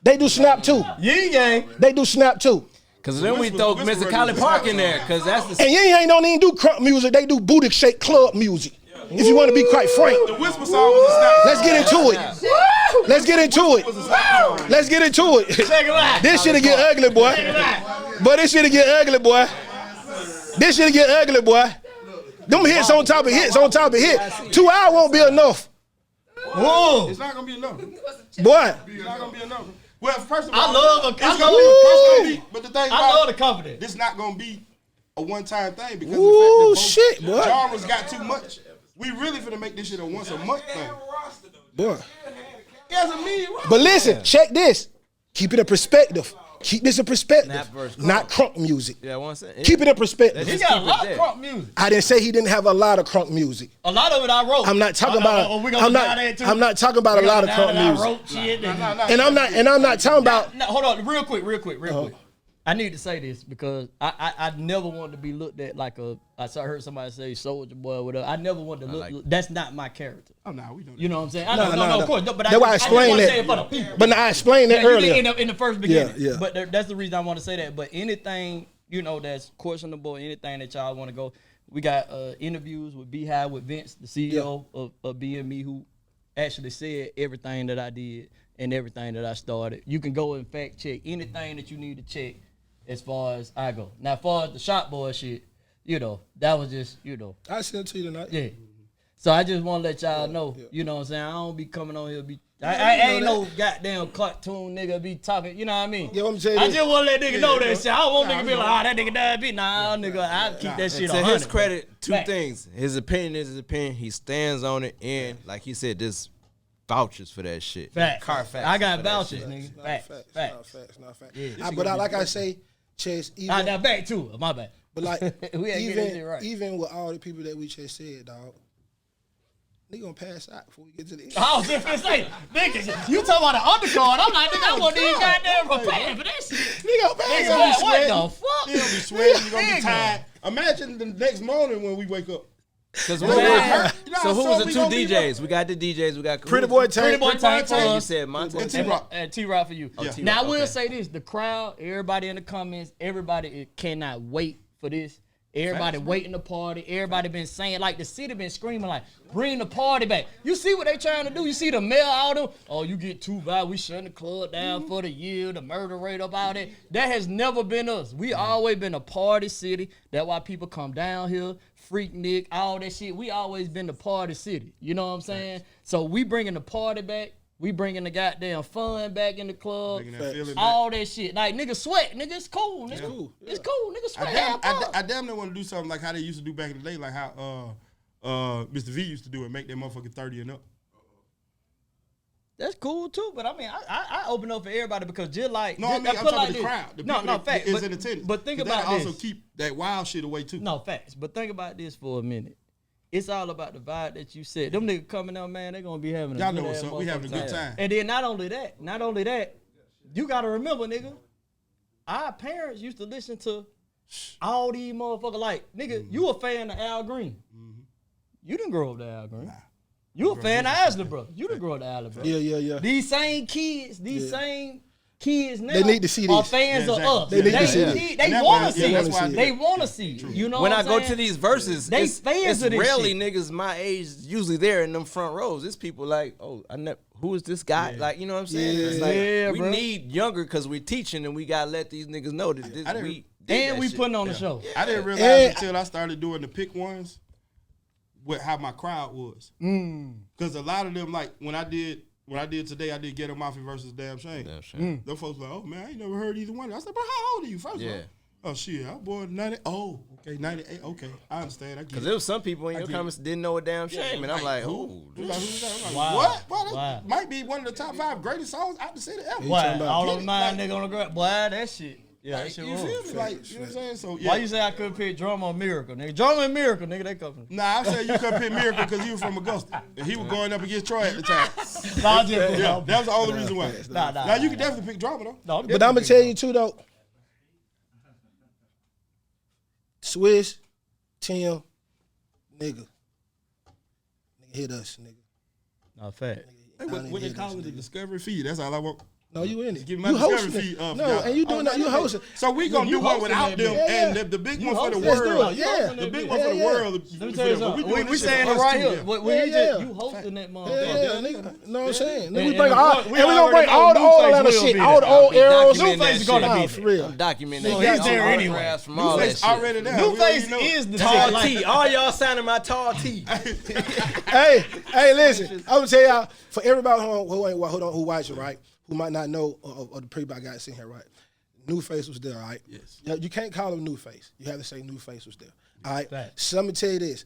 [SPEAKER 5] they do snap too.
[SPEAKER 2] Yay.
[SPEAKER 5] They do snap too.
[SPEAKER 3] Cause then we throw Mr. Collie Park in there. Cause that's the.
[SPEAKER 5] And Ying don't even do Crunk music. They do booty shake club music. If you want to be quite frank.
[SPEAKER 1] The Whisper song was a snap.
[SPEAKER 5] Let's get into it. Let's get into it. Let's get into it.
[SPEAKER 2] Check it out.
[SPEAKER 5] This shit'll get ugly, boy. But this shit'll get ugly, boy. This shit'll get ugly, boy. Them hits on top of hits on top of hits. 2 hours won't be enough.
[SPEAKER 2] Whoa.
[SPEAKER 1] It's not gonna be enough.
[SPEAKER 5] Boy.
[SPEAKER 1] It's not gonna be enough. Well, first of all,
[SPEAKER 2] I love a
[SPEAKER 1] it's gonna be, but the thing
[SPEAKER 2] I
[SPEAKER 1] about
[SPEAKER 2] love
[SPEAKER 1] it,
[SPEAKER 2] the confidence.
[SPEAKER 1] this not gonna be a one-time thing because
[SPEAKER 5] Ooh,
[SPEAKER 1] the fact
[SPEAKER 5] shit,
[SPEAKER 1] that
[SPEAKER 5] boy.
[SPEAKER 1] genres got too much. We really finna make this shit a once-a-month thing.
[SPEAKER 5] Boy.
[SPEAKER 1] He has a million roster.
[SPEAKER 5] But listen, check this. Keep it in perspective. Keep this in perspective.
[SPEAKER 3] Snap versus Crunk.
[SPEAKER 5] Not Crunk music.
[SPEAKER 3] Yeah, one second.
[SPEAKER 5] Keep it in perspective.
[SPEAKER 2] He
[SPEAKER 3] Just
[SPEAKER 2] got a
[SPEAKER 3] keep it
[SPEAKER 2] lot of
[SPEAKER 3] there.
[SPEAKER 2] Crunk music.
[SPEAKER 5] I didn't say he didn't have a lot of Crunk music.
[SPEAKER 2] A lot of it I wrote.
[SPEAKER 5] I'm not talking about.
[SPEAKER 2] we gonna
[SPEAKER 5] I'm
[SPEAKER 2] deny that too?
[SPEAKER 5] not. I'm not talking about a
[SPEAKER 2] We
[SPEAKER 5] lot of
[SPEAKER 2] gonna deny
[SPEAKER 5] Crunk
[SPEAKER 2] that I
[SPEAKER 5] music.
[SPEAKER 2] wrote shit and-
[SPEAKER 5] And I'm not talking about.
[SPEAKER 2] No, hold on, real quick. I need to say this because I never wanted to be looked at like a. I heard somebody say soldier boy or whatever. I never wanted to look. That's not my character.
[SPEAKER 1] Oh no, we don't.
[SPEAKER 2] You know what I'm saying?
[SPEAKER 5] No.
[SPEAKER 2] Of course. No, but
[SPEAKER 5] That's why I explained
[SPEAKER 2] just
[SPEAKER 5] that.
[SPEAKER 2] want to say it for the people.
[SPEAKER 5] But I explained that
[SPEAKER 2] Yeah, you
[SPEAKER 5] earlier.
[SPEAKER 2] did in the first beginning.
[SPEAKER 5] Yeah.
[SPEAKER 2] But that's the reason I want to say that. But anything, that's questionable, anything that y'all want to go, we got interviews with Beehive, with Vince, the CEO of BME, who actually said everything that I did and everything that I started. You can go and fact check anything that you need to check as far as I go. Now, as far as the Shot Boy shit, that was just,
[SPEAKER 5] I sent it to you tonight.
[SPEAKER 2] yeah. So I just want to let y'all know, you know what I'm saying? I don't be coming on here, I ain't no goddamn cartoon nigga be talking, you know what I mean?
[SPEAKER 5] Yeah, I'm saying
[SPEAKER 2] I
[SPEAKER 5] this.
[SPEAKER 2] just want to let nigga know that shit. I don't want nigga be like, that nigga died beat. Nah, nigga, I keep that shit
[SPEAKER 3] To
[SPEAKER 2] on
[SPEAKER 3] his
[SPEAKER 2] 100.
[SPEAKER 3] credit, two
[SPEAKER 2] Fact.
[SPEAKER 3] things. His opinion is his opinion. He stands on it, and like he said, there's vouchers for that shit.
[SPEAKER 2] Fact.
[SPEAKER 3] Carfax.
[SPEAKER 2] I got
[SPEAKER 3] for that
[SPEAKER 2] vouchers,
[SPEAKER 3] shit.
[SPEAKER 2] nigga. Fact.
[SPEAKER 5] Not facts. But like I say, Chase, even
[SPEAKER 2] Now back to it. My bad.
[SPEAKER 5] but like
[SPEAKER 2] We ain't getting this shit right.
[SPEAKER 5] even with all the people that we just said, dog, nigga gonna pass out before we get to the end.
[SPEAKER 2] I was just gonna say, nigga, you talking about the undercard. I'm like, nigga, I wasn't even goddamn prepared for that shit.
[SPEAKER 5] Nigga gonna pass
[SPEAKER 2] Nigga,
[SPEAKER 5] out.
[SPEAKER 2] what the fuck?
[SPEAKER 1] You're gonna be sweating. You're gonna be
[SPEAKER 2] Nigga.
[SPEAKER 1] tired. Imagine the next morning when we wake up.
[SPEAKER 3] Because
[SPEAKER 1] You know how
[SPEAKER 3] so who was the
[SPEAKER 1] we
[SPEAKER 3] two
[SPEAKER 1] gonna be,
[SPEAKER 3] DJs? We got the DJs. We got
[SPEAKER 5] Pretty Boy
[SPEAKER 2] Pretty
[SPEAKER 5] Tank.
[SPEAKER 2] Boy Tank for
[SPEAKER 3] You
[SPEAKER 2] us.
[SPEAKER 3] said Monte.
[SPEAKER 1] And T-Rock.
[SPEAKER 2] And T-Rock for you.
[SPEAKER 1] Yeah.
[SPEAKER 2] Now, I will
[SPEAKER 3] okay.
[SPEAKER 2] say this. The crowd, everybody in the comments, everybody cannot wait for this. Everybody waiting to party. Everybody been saying, like, the city been screaming, like, bring the party back. You see what they trying to do? You see the mayor out of, oh, you get too bad. We shutting the club down for the year, the murder rate about it. That has never been us. We always been a party city. That's why people come down here. Freak Nick, all that shit. We always been the party city. You know what I'm saying? So we bringing the party back. We bringing the goddamn fun back in the club.
[SPEAKER 1] Making that feeling
[SPEAKER 2] All that shit. Like, nigga, sweat. Nigga, it's cool. Nigga.
[SPEAKER 5] cool.
[SPEAKER 2] It's cool. Nigga, sweat. Have fun.
[SPEAKER 1] I damn near want to do something like how they used to do back in the day, like how Mr. V used to do it, make that motherfucking 30 and up.
[SPEAKER 2] That's cool too, but I mean, I open up for everybody because just like
[SPEAKER 1] No, I mean, I'm talking about the crowd. The people that
[SPEAKER 2] facts.
[SPEAKER 1] is in attendance.
[SPEAKER 2] But think
[SPEAKER 1] 'Cause
[SPEAKER 2] about
[SPEAKER 1] that
[SPEAKER 2] this.
[SPEAKER 1] also keep that wild shit away too.
[SPEAKER 2] No, facts. But think about this for a minute. It's all about the vibe that you said. Them niggas coming out, man, they gonna be having a
[SPEAKER 1] Y'all
[SPEAKER 2] good
[SPEAKER 1] know what's
[SPEAKER 2] ass
[SPEAKER 1] up. We having a good
[SPEAKER 2] motherfucking
[SPEAKER 1] time.
[SPEAKER 2] And then not only that, you gotta remember, nigga, our parents used to listen to all these motherfuckers. Like, nigga, you a fan of Al Green. You didn't grow up to Al Green. You a fan of Isley Brothers. You didn't grow up to Isley Brothers.
[SPEAKER 5] Yeah.
[SPEAKER 2] These same kids now
[SPEAKER 5] They need to see
[SPEAKER 2] are
[SPEAKER 5] this.
[SPEAKER 2] fans
[SPEAKER 1] Yeah,
[SPEAKER 2] of
[SPEAKER 1] exactly.
[SPEAKER 2] us.
[SPEAKER 5] They need to see this.
[SPEAKER 2] They
[SPEAKER 1] And that's
[SPEAKER 2] want
[SPEAKER 1] why-
[SPEAKER 2] to see
[SPEAKER 1] yeah,
[SPEAKER 2] it.
[SPEAKER 1] that's why-
[SPEAKER 2] They want to see it. You know
[SPEAKER 3] When
[SPEAKER 2] what
[SPEAKER 3] I go
[SPEAKER 2] I'm saying?
[SPEAKER 3] to these verses,
[SPEAKER 2] They
[SPEAKER 3] it's
[SPEAKER 2] fans of this
[SPEAKER 3] rarely
[SPEAKER 2] shit.
[SPEAKER 3] niggas my age usually there in them front rows. It's people like, oh, who is this guy? Like, you know what I'm saying?
[SPEAKER 5] Yeah.
[SPEAKER 3] It's like,
[SPEAKER 2] Yeah,
[SPEAKER 3] we
[SPEAKER 2] bro.
[SPEAKER 3] need younger because we're teaching and we gotta let these niggas know that this,
[SPEAKER 1] I didn't-
[SPEAKER 3] we did
[SPEAKER 2] And
[SPEAKER 3] that
[SPEAKER 2] we
[SPEAKER 3] shit.
[SPEAKER 2] putting on the show.
[SPEAKER 1] I didn't realize
[SPEAKER 5] And-
[SPEAKER 1] until I started doing the pick ones what how my crowd was. Because a lot of them, like when I did today, I did Ghetto Mafia versus Damn Shame.
[SPEAKER 3] Damn Shame.
[SPEAKER 1] Them folks like, oh man, I ain't never heard either one. I said, bro, how old are you? First of
[SPEAKER 3] Yeah.
[SPEAKER 1] all, oh shit, I was born in 90. Oh, okay, 98. Okay, I understand. I get
[SPEAKER 3] Because
[SPEAKER 1] it.
[SPEAKER 3] there was some people in your
[SPEAKER 1] get
[SPEAKER 3] comments didn't know a damn shame, and I'm like,
[SPEAKER 1] who?
[SPEAKER 3] oh,
[SPEAKER 1] Who's like, who's that? I'm like,
[SPEAKER 2] Wow.
[SPEAKER 1] what? Boy, that
[SPEAKER 2] Wow.
[SPEAKER 1] might be one of the top 5 greatest songs out the city ever.
[SPEAKER 2] Why?
[SPEAKER 5] about-
[SPEAKER 2] All
[SPEAKER 1] Get
[SPEAKER 2] of
[SPEAKER 1] it,
[SPEAKER 2] mine,
[SPEAKER 1] like-
[SPEAKER 2] nigga, on the ground. Boy, that shit. Yeah, that
[SPEAKER 1] Like,
[SPEAKER 2] shit
[SPEAKER 1] you
[SPEAKER 2] wrong.
[SPEAKER 1] feel me? Like, you know what I'm saying? So yeah.
[SPEAKER 2] Why you say I couldn't pick Drama or Miracle, nigga? Drama and Miracle, nigga, they come from.
[SPEAKER 1] Nah, I said you couldn't pick Miracle because you was from Augusta. And he was going up against Troy at the time.
[SPEAKER 2] Nah, I'm just
[SPEAKER 1] Yeah, that was the only reason why.
[SPEAKER 2] Nah.
[SPEAKER 1] Now you can definitely pick Drama though.
[SPEAKER 2] No,
[SPEAKER 5] But I'm gonna tell you too though. Swiss, Tim, nigga hit us, nigga.
[SPEAKER 2] No, fact.
[SPEAKER 1] Hey, what they call it, the discovery feed. That's all I want.
[SPEAKER 5] No, you in it.
[SPEAKER 1] Give me my
[SPEAKER 5] You
[SPEAKER 1] discovery
[SPEAKER 5] hosting
[SPEAKER 1] feed.
[SPEAKER 5] it. No, and you doing that. You hosting.
[SPEAKER 1] So we gonna
[SPEAKER 2] You
[SPEAKER 1] do one
[SPEAKER 2] hosting
[SPEAKER 1] without
[SPEAKER 2] that
[SPEAKER 1] them,
[SPEAKER 2] bitch.
[SPEAKER 1] and the big one for the
[SPEAKER 2] hosting
[SPEAKER 5] Let's do
[SPEAKER 1] world.
[SPEAKER 5] it. Yeah.
[SPEAKER 1] The big one for the
[SPEAKER 5] Yeah.
[SPEAKER 1] world.
[SPEAKER 2] Let me tell you something. We saying it right here. You hosting that motherfucker.
[SPEAKER 5] Yeah, nigga. Know what I'm saying?
[SPEAKER 2] And-
[SPEAKER 5] We
[SPEAKER 2] and
[SPEAKER 5] bring
[SPEAKER 2] the
[SPEAKER 5] all,
[SPEAKER 2] front-
[SPEAKER 5] and
[SPEAKER 2] we
[SPEAKER 5] we gonna
[SPEAKER 2] already
[SPEAKER 5] bring
[SPEAKER 2] know
[SPEAKER 5] all the old
[SPEAKER 2] NuFace
[SPEAKER 5] Atlanta
[SPEAKER 2] will
[SPEAKER 5] shit,
[SPEAKER 2] be
[SPEAKER 5] all the
[SPEAKER 2] there.
[SPEAKER 5] old arrows.
[SPEAKER 3] Documenting
[SPEAKER 2] NuFace
[SPEAKER 3] that
[SPEAKER 2] is gonna
[SPEAKER 3] shit.
[SPEAKER 2] be
[SPEAKER 5] Nah, for real.
[SPEAKER 3] I'm documenting
[SPEAKER 2] No,
[SPEAKER 3] that
[SPEAKER 2] he's
[SPEAKER 3] shit.
[SPEAKER 2] there
[SPEAKER 3] All
[SPEAKER 2] anyway.
[SPEAKER 3] autographs from all that
[SPEAKER 1] NuFace
[SPEAKER 3] shit.
[SPEAKER 1] already there.
[SPEAKER 2] New
[SPEAKER 1] We already
[SPEAKER 2] Face
[SPEAKER 1] know.
[SPEAKER 2] is the
[SPEAKER 3] Tall
[SPEAKER 2] shit. Like,
[SPEAKER 3] T. All y'all signing my tall T.
[SPEAKER 5] Hey, listen. I'm gonna tell y'all for everybody who watching, right? Who might not know of the people I got sitting here, right? NuFace was there, all right?
[SPEAKER 1] Yes.
[SPEAKER 5] You can't call him NuFace. You have to say NuFace was there. All right.
[SPEAKER 2] Facts.
[SPEAKER 5] So let me tell you this,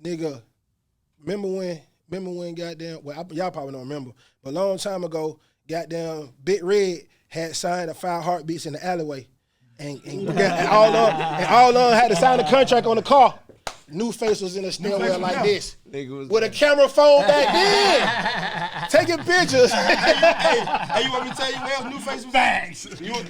[SPEAKER 5] nigga. Remember when goddamn? Well, y'all probably don't remember, but a long time ago, goddamn Big Red had signed a 5 heartbeats in the alleyway, and all of them had to sign a contract on the car. NuFace was in a stairwell like this, with a camera phone back then, taking pictures.
[SPEAKER 1] Hey, you want me to tell you where else NuFace was? Facts.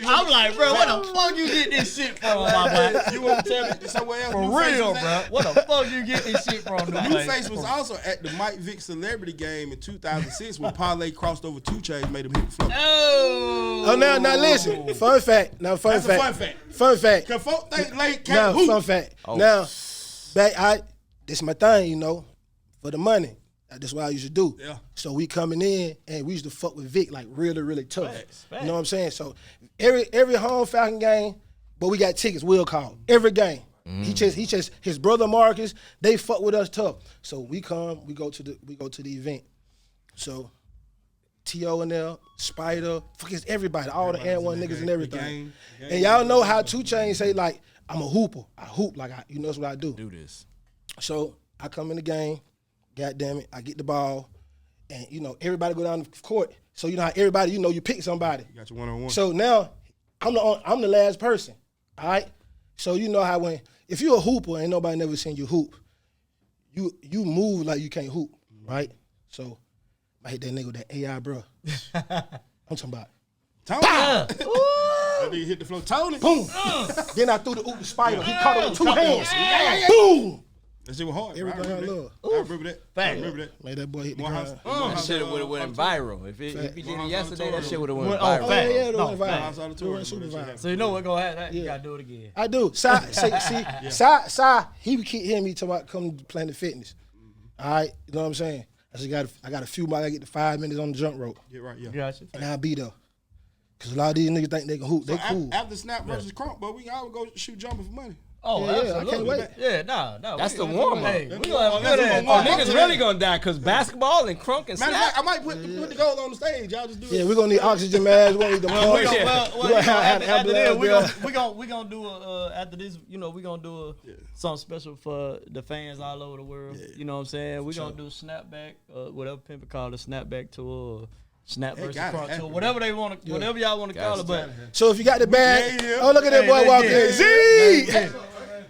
[SPEAKER 2] I'm like, bro, what the fuck you get this shit from, my boy?
[SPEAKER 1] You want to tell me somewhere else?
[SPEAKER 2] For
[SPEAKER 1] NuFace
[SPEAKER 2] real,
[SPEAKER 1] was
[SPEAKER 2] bro.
[SPEAKER 1] at?
[SPEAKER 2] What the fuck you get this shit from?
[SPEAKER 1] NuFace was also at the Mike Vick Celebrity Game in 2006 when Parlay crossed over 2 Chainz, made him hit the floor.
[SPEAKER 2] Oh,
[SPEAKER 5] Now listen. Fun fact. Now fun
[SPEAKER 1] That's a
[SPEAKER 5] fact.
[SPEAKER 1] fun fact.
[SPEAKER 5] Fun fact.
[SPEAKER 1] Cause folk think late
[SPEAKER 5] Now
[SPEAKER 1] can't hoop.
[SPEAKER 5] fun fact. Now, this my thing, you know, for the money. That's what I used to do.
[SPEAKER 1] Yeah.
[SPEAKER 5] So we coming in and we used to fuck with Vic like really, really tough.
[SPEAKER 2] Facts.
[SPEAKER 5] You know what I'm saying? So every home Falcon game, but we got tickets. Will call every game. He just his brother Marcus. They fuck with us tough. So we go to the event. So T.O. in there, Spider, fucking everybody, all the Air One niggas and everything. And y'all know how 2 Chainz say like, I'm a hooper. I hoop like you know that's what I do.
[SPEAKER 3] Do this.
[SPEAKER 5] So I come in the game, God damn it, I get the ball, and you know everybody go down the court. So you know how everybody, you know, you pick somebody.
[SPEAKER 1] You got your one-on-one.
[SPEAKER 5] So now I'm the last person. All right. So you know how if you're a hooper, ain't nobody never seen you hoop. You move like you can't hoop, right? So I hit that nigga with that AI, bro. I'm talking about.
[SPEAKER 1] Tony. That nigga hit the floor. Tony.
[SPEAKER 5] Boom. Then I threw the oop spider. He caught it with 2 hands. Boom.
[SPEAKER 1] That shit was hard.
[SPEAKER 5] Everything I love.
[SPEAKER 1] I remember that. I remember that.
[SPEAKER 5] Made that boy hit the
[SPEAKER 1] Morehouse.
[SPEAKER 5] ground.
[SPEAKER 3] That shit would have went viral. If he did it yesterday, that shit would have went
[SPEAKER 2] Oh,
[SPEAKER 3] viral.
[SPEAKER 2] fact.
[SPEAKER 5] Yeah,
[SPEAKER 2] No,
[SPEAKER 5] it went
[SPEAKER 1] Morehouse
[SPEAKER 5] viral.
[SPEAKER 1] Auditorium.
[SPEAKER 5] It went super viral.
[SPEAKER 2] So you know what gonna happen? You gotta do it again.
[SPEAKER 5] I do. He would keep hearing me talking about come to Planet Fitness. All right, you know what I'm saying? I got a few more. I get to 5 minutes on the jump rope,
[SPEAKER 1] Yeah, right, yeah.
[SPEAKER 2] Gotcha.
[SPEAKER 5] and I'll be there. Cause a lot of these niggas think they can hoop. They
[SPEAKER 1] So
[SPEAKER 5] cool.
[SPEAKER 1] after Snap versus Crunk, but we can always go shoot jumping for money.
[SPEAKER 2] Oh,
[SPEAKER 5] Yeah, I can't
[SPEAKER 2] absolutely.
[SPEAKER 5] wait.
[SPEAKER 2] Yeah, nah.
[SPEAKER 3] That's the warm-up.
[SPEAKER 2] Hey, we gonna have
[SPEAKER 1] That's
[SPEAKER 2] good
[SPEAKER 1] the
[SPEAKER 2] ass.
[SPEAKER 1] warm-up.
[SPEAKER 3] Niggas really gonna die because basketball and crunk and
[SPEAKER 1] Matter of fact,
[SPEAKER 3] snap.
[SPEAKER 1] I might put the goal on the stage. Y'all just do it.
[SPEAKER 5] Yeah, we're gonna need oxygen masks. We're gonna need the
[SPEAKER 2] Well,
[SPEAKER 5] points.
[SPEAKER 2] after this, we
[SPEAKER 5] ambulance
[SPEAKER 2] gonna do a after this. You know, we gonna do something special for the fans all over the world. You know what I'm saying? We gonna do snapback, whatever people call it, snapback tour, or snap versus
[SPEAKER 1] gotta
[SPEAKER 2] crunk tour,
[SPEAKER 1] happen.
[SPEAKER 2] whatever they want to, whatever y'all want to call it. But
[SPEAKER 5] So if you got the bag,
[SPEAKER 1] Yeah.
[SPEAKER 5] oh look at that
[SPEAKER 2] Hey,
[SPEAKER 5] boy
[SPEAKER 2] let's
[SPEAKER 5] walking
[SPEAKER 2] get
[SPEAKER 5] in.
[SPEAKER 2] it.
[SPEAKER 5] Z.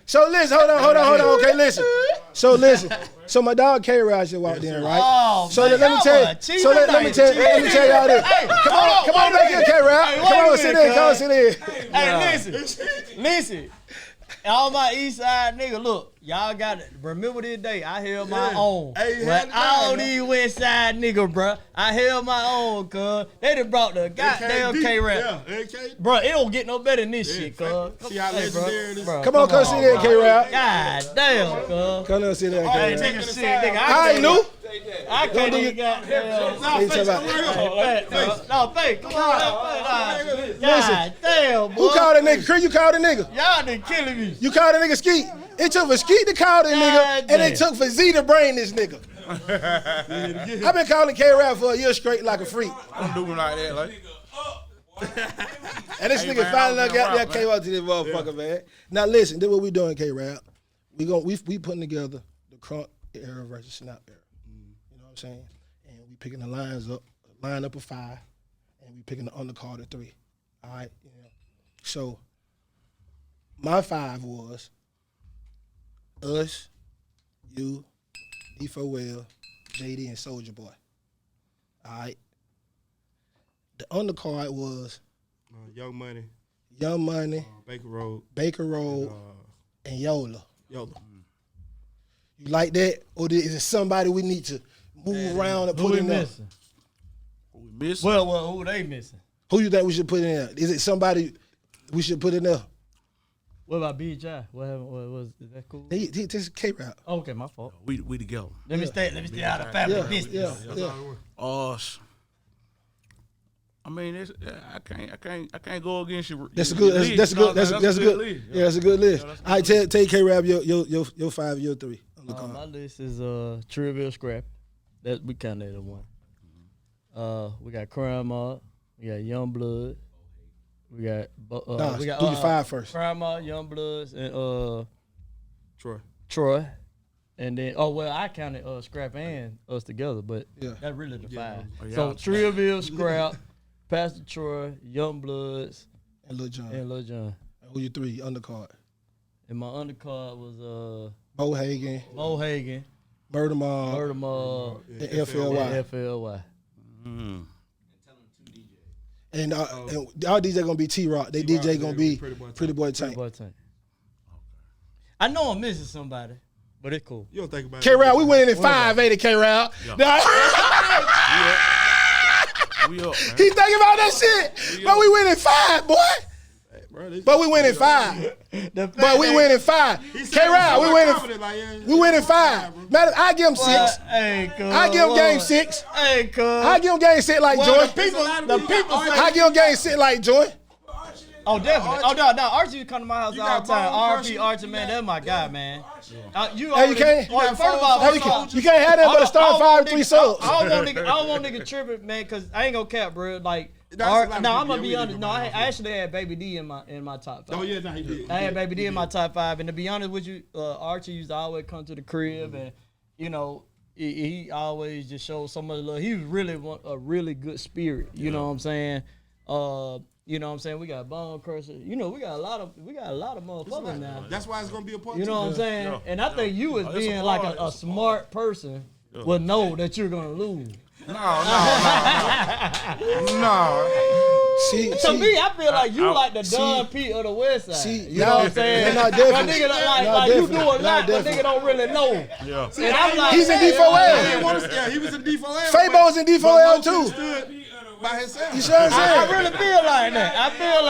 [SPEAKER 5] So listen, hold on. Okay, listen. So listen. So my dog K-Rod just walked in, right?
[SPEAKER 2] Oh,
[SPEAKER 5] So
[SPEAKER 2] man,
[SPEAKER 5] let me tell
[SPEAKER 2] y'all
[SPEAKER 5] you.
[SPEAKER 2] are cheating
[SPEAKER 5] So let me
[SPEAKER 2] tonight.
[SPEAKER 5] tell y'all this.
[SPEAKER 2] Hey,
[SPEAKER 5] Come on back here, K-Rod.
[SPEAKER 2] Hey,
[SPEAKER 5] Come
[SPEAKER 2] wait a
[SPEAKER 5] on, sit
[SPEAKER 2] minute,
[SPEAKER 5] in. Come on,
[SPEAKER 2] cuz.
[SPEAKER 5] sit in.
[SPEAKER 2] Hey, listen. All my East Side nigga, look, y'all got it. Remember this day, I held my own.
[SPEAKER 1] Hey,
[SPEAKER 2] But
[SPEAKER 1] held it
[SPEAKER 2] all
[SPEAKER 1] down,
[SPEAKER 2] these West Side nigga, bruh, I held my own, cuz. They done brought the goddamn
[SPEAKER 1] KD.
[SPEAKER 2] K-Rap.
[SPEAKER 1] Yeah, AK.
[SPEAKER 2] Bruh, it don't get no better than this shit, cuz.
[SPEAKER 1] See how legendary it is?
[SPEAKER 2] Bruh,
[SPEAKER 5] Come on, come sit in, K-Rod.
[SPEAKER 2] God damn, cuz.
[SPEAKER 5] Come on, sit in,
[SPEAKER 2] Hey,
[SPEAKER 5] K-Rod.
[SPEAKER 2] nigga, shit, nigga.
[SPEAKER 5] I ain't knew.
[SPEAKER 2] I can't even goddamn.
[SPEAKER 5] What you talking about?
[SPEAKER 2] No, fake. Come on, God damn, boy.
[SPEAKER 5] Who called a nigga? Chris, you called a nigga.
[SPEAKER 2] Y'all done killing me.
[SPEAKER 5] You called a nigga Skeet. It took for Skeet to call the nigga, and it took for Z to brain this nigga. I've been calling K-Rap for a year straight like a freak.
[SPEAKER 7] I'm doing like that, like.
[SPEAKER 5] And this
[SPEAKER 7] Hey,
[SPEAKER 5] nigga
[SPEAKER 7] man,
[SPEAKER 5] finally
[SPEAKER 7] I was
[SPEAKER 5] got
[SPEAKER 7] in
[SPEAKER 5] there,
[SPEAKER 7] rap,
[SPEAKER 5] came up to this motherfucker, man. Now listen, this what we doing, K-Rap. We putting together the Crunk era versus Snap era. You know what I'm saying? And we picking the lines up, line up of 5, and we picking the undercard of 3. All right? You know? So my 5 was us, you, D4L, JD, and Soulja Boy. All right? The undercard was
[SPEAKER 1] Young Money,
[SPEAKER 5] Young Money,
[SPEAKER 1] Baker Road,
[SPEAKER 5] and Yola.
[SPEAKER 1] Yola.
[SPEAKER 5] You like that? Or is it somebody we need to move around and
[SPEAKER 2] Who
[SPEAKER 5] put
[SPEAKER 2] we
[SPEAKER 5] in there?
[SPEAKER 2] missing?
[SPEAKER 7] We miss.
[SPEAKER 2] Well, who they missing?
[SPEAKER 5] Who you think we should put in there? Is it somebody we should put in there?
[SPEAKER 2] What about BJ? What was is that cool?
[SPEAKER 5] This is K-Rap.
[SPEAKER 2] Okay, my fault.
[SPEAKER 7] We together.
[SPEAKER 2] Let me stay out of family
[SPEAKER 5] Yeah,
[SPEAKER 2] business.
[SPEAKER 5] yeah.
[SPEAKER 7] I mean, I can't go against you.
[SPEAKER 5] That's a good. That's a good. That's a good.
[SPEAKER 7] list.
[SPEAKER 5] Yeah, that's a good list. All right, tell K-Rap your 5, your 3.
[SPEAKER 2] My list is Trivial Scrap. That we count that as one. We got Crime Mob. We got Young Blood. We got
[SPEAKER 5] Nah, do your 5 first.
[SPEAKER 2] Crime Mob, Young Bloods, and
[SPEAKER 1] Troy.
[SPEAKER 2] And then I counted Scrap and us together, but that's really the 5.
[SPEAKER 7] Oh,
[SPEAKER 2] So Trivial Scrap, Pastor Troy, Young Bloods,
[SPEAKER 5] And Lil Jon.
[SPEAKER 2] and Lil Jon.
[SPEAKER 5] Who your 3 undercard?
[SPEAKER 2] And my undercard was
[SPEAKER 5] Bo Hagen,
[SPEAKER 2] Mo Hagen,
[SPEAKER 5] Murder Mob,
[SPEAKER 2] and
[SPEAKER 5] and FLY.
[SPEAKER 2] FLY.
[SPEAKER 5] And our DJ gonna be T-Rock. They DJ gonna be Pretty Boy Tank.
[SPEAKER 2] Boy Tank. I know I'm missing somebody, but it's cool.
[SPEAKER 1] You don't think about it.
[SPEAKER 5] K-Rap, we winning in 5, ain't it, K-Rap?
[SPEAKER 7] We up, man.
[SPEAKER 5] He thinking about that shit. But we winning 5, boy. But we winning 5. But we winning 5. K-Rap, we winning. We winning 5. Matter, I give him 6.
[SPEAKER 2] Hey, cuz.
[SPEAKER 5] I give him game 6.
[SPEAKER 2] Hey, cuz.
[SPEAKER 5] I give him game 6 like Joy.
[SPEAKER 2] The people
[SPEAKER 5] I give him game 6 like Joy.
[SPEAKER 2] Oh, definitely. Oh, no, Archie come to my house
[SPEAKER 1] You
[SPEAKER 2] all
[SPEAKER 1] got
[SPEAKER 2] the time.
[SPEAKER 1] Bone
[SPEAKER 2] RP, Archie, man, that's my guy, man. You
[SPEAKER 5] Hey, you can't.
[SPEAKER 2] First of all,
[SPEAKER 5] You can't have that but a star 5 3 subs.
[SPEAKER 2] I don't want nigga tripping, man, because I ain't gonna cap, bro. Like,
[SPEAKER 1] That's a lot of
[SPEAKER 2] I'm
[SPEAKER 1] people.
[SPEAKER 2] gonna be honest. No, I actually had Baby D in my top 5.
[SPEAKER 1] Oh yeah, he did.
[SPEAKER 2] I had Baby D in my top 5, and to be honest with you, Archie used to always come to the crib, and you know, he always just showed so much love. He was really a really good spirit. You know what I'm saying? You know what I'm saying? We got Bone Crusher. You know, we got a lot of motherfuckers now.
[SPEAKER 1] That's why it's gonna be a part.
[SPEAKER 2] You know what I'm saying?
[SPEAKER 7] Yeah.
[SPEAKER 2] And I think you as being like a smart person would know that you're gonna lose.
[SPEAKER 7] No.
[SPEAKER 5] See,
[SPEAKER 2] To me, I feel like you like the Don P of the West Side.
[SPEAKER 5] See,
[SPEAKER 2] you know what I'm saying?
[SPEAKER 5] Not
[SPEAKER 2] That
[SPEAKER 5] definitely.
[SPEAKER 2] nigga like
[SPEAKER 5] Not
[SPEAKER 2] you do a
[SPEAKER 5] definitely.
[SPEAKER 2] lot,
[SPEAKER 5] Not
[SPEAKER 2] but
[SPEAKER 5] definitely.
[SPEAKER 2] nigga don't really know.
[SPEAKER 7] Yeah.
[SPEAKER 2] And I'm like,
[SPEAKER 5] He's in
[SPEAKER 1] He
[SPEAKER 5] D4L.
[SPEAKER 1] he was in D4L.
[SPEAKER 5] Fabo's in D4L too.
[SPEAKER 1] Stood by himself.
[SPEAKER 5] You see what I'm
[SPEAKER 2] I
[SPEAKER 5] saying?
[SPEAKER 2] really feel like that. I feel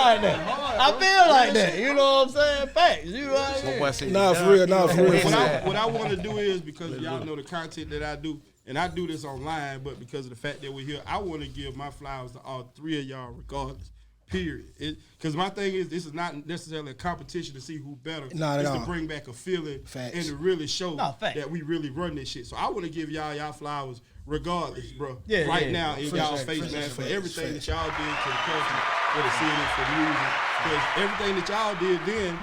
[SPEAKER 2] like that. You know what I'm saying? Facts. You know what I mean?
[SPEAKER 5] Nah, for real. Nah, for real.
[SPEAKER 1] What I want to do is, because y'all know the content that I do, and I do this online, but because of the fact that we're here, I want to give my flowers to all 3 of y'all regardless. Period. Because my thing is, this is not necessarily a competition to see who better.
[SPEAKER 5] Not at
[SPEAKER 1] it's
[SPEAKER 5] all.
[SPEAKER 1] to bring back a feeling
[SPEAKER 5] Facts.
[SPEAKER 1] and to really show
[SPEAKER 2] fact.
[SPEAKER 1] that we really run this shit. So I want to give y'all flowers regardless, bro.
[SPEAKER 2] Yeah,
[SPEAKER 1] right
[SPEAKER 2] yeah,
[SPEAKER 1] now in y'all's face, man, for everything that y'all did to the country, for the city, for music. Because everything that y'all did then,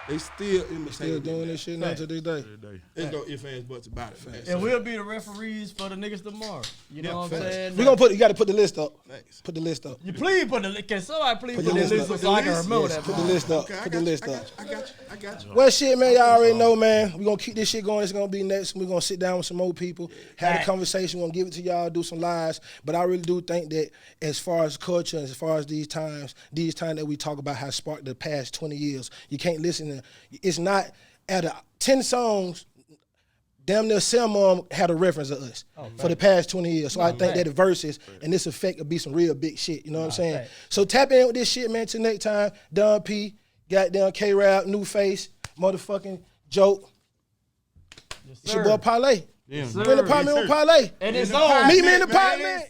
[SPEAKER 1] they still
[SPEAKER 5] Still doing this shit now to this day.
[SPEAKER 1] There's no ifs, ands, buts about it, man.
[SPEAKER 2] And we'll be the referees for the niggas tomorrow. You know what I'm saying?
[SPEAKER 5] We gonna you gotta put the list up.
[SPEAKER 1] Thanks.
[SPEAKER 5] Put the list up.
[SPEAKER 2] You please put the can somebody please
[SPEAKER 5] Put
[SPEAKER 2] put
[SPEAKER 5] the
[SPEAKER 2] the
[SPEAKER 5] list
[SPEAKER 2] list
[SPEAKER 5] up.
[SPEAKER 2] up so I can remember
[SPEAKER 5] Yes,
[SPEAKER 2] that.
[SPEAKER 5] put the list up. Put the list up.
[SPEAKER 1] I got you.
[SPEAKER 5] Well, shit, man, y'all already know, man. We're going to keep this shit going. It's going to be next. We're going to sit down with some more people, have a conversation. We're going to give it to y'all, do some lives. But I really do think that as far as culture, as far as these times that we talk about how sparked the past 20 years, you can't listen to, it's not, out of 10 songs, damn near some of them had a reference of us for the past 20 years. So I think that the verses and this effect will be some real big shit. You know what I'm saying? So tap in with this shit, man. Till next time, Don P, goddamn K-Rap, NuFace, motherfucking Joke. It's your boy Parlay.
[SPEAKER 1] Yeah.
[SPEAKER 5] We're in the apartment with Parlay.
[SPEAKER 2] And it's
[SPEAKER 5] Meet me in the
[SPEAKER 1] man.
[SPEAKER 5] apartment.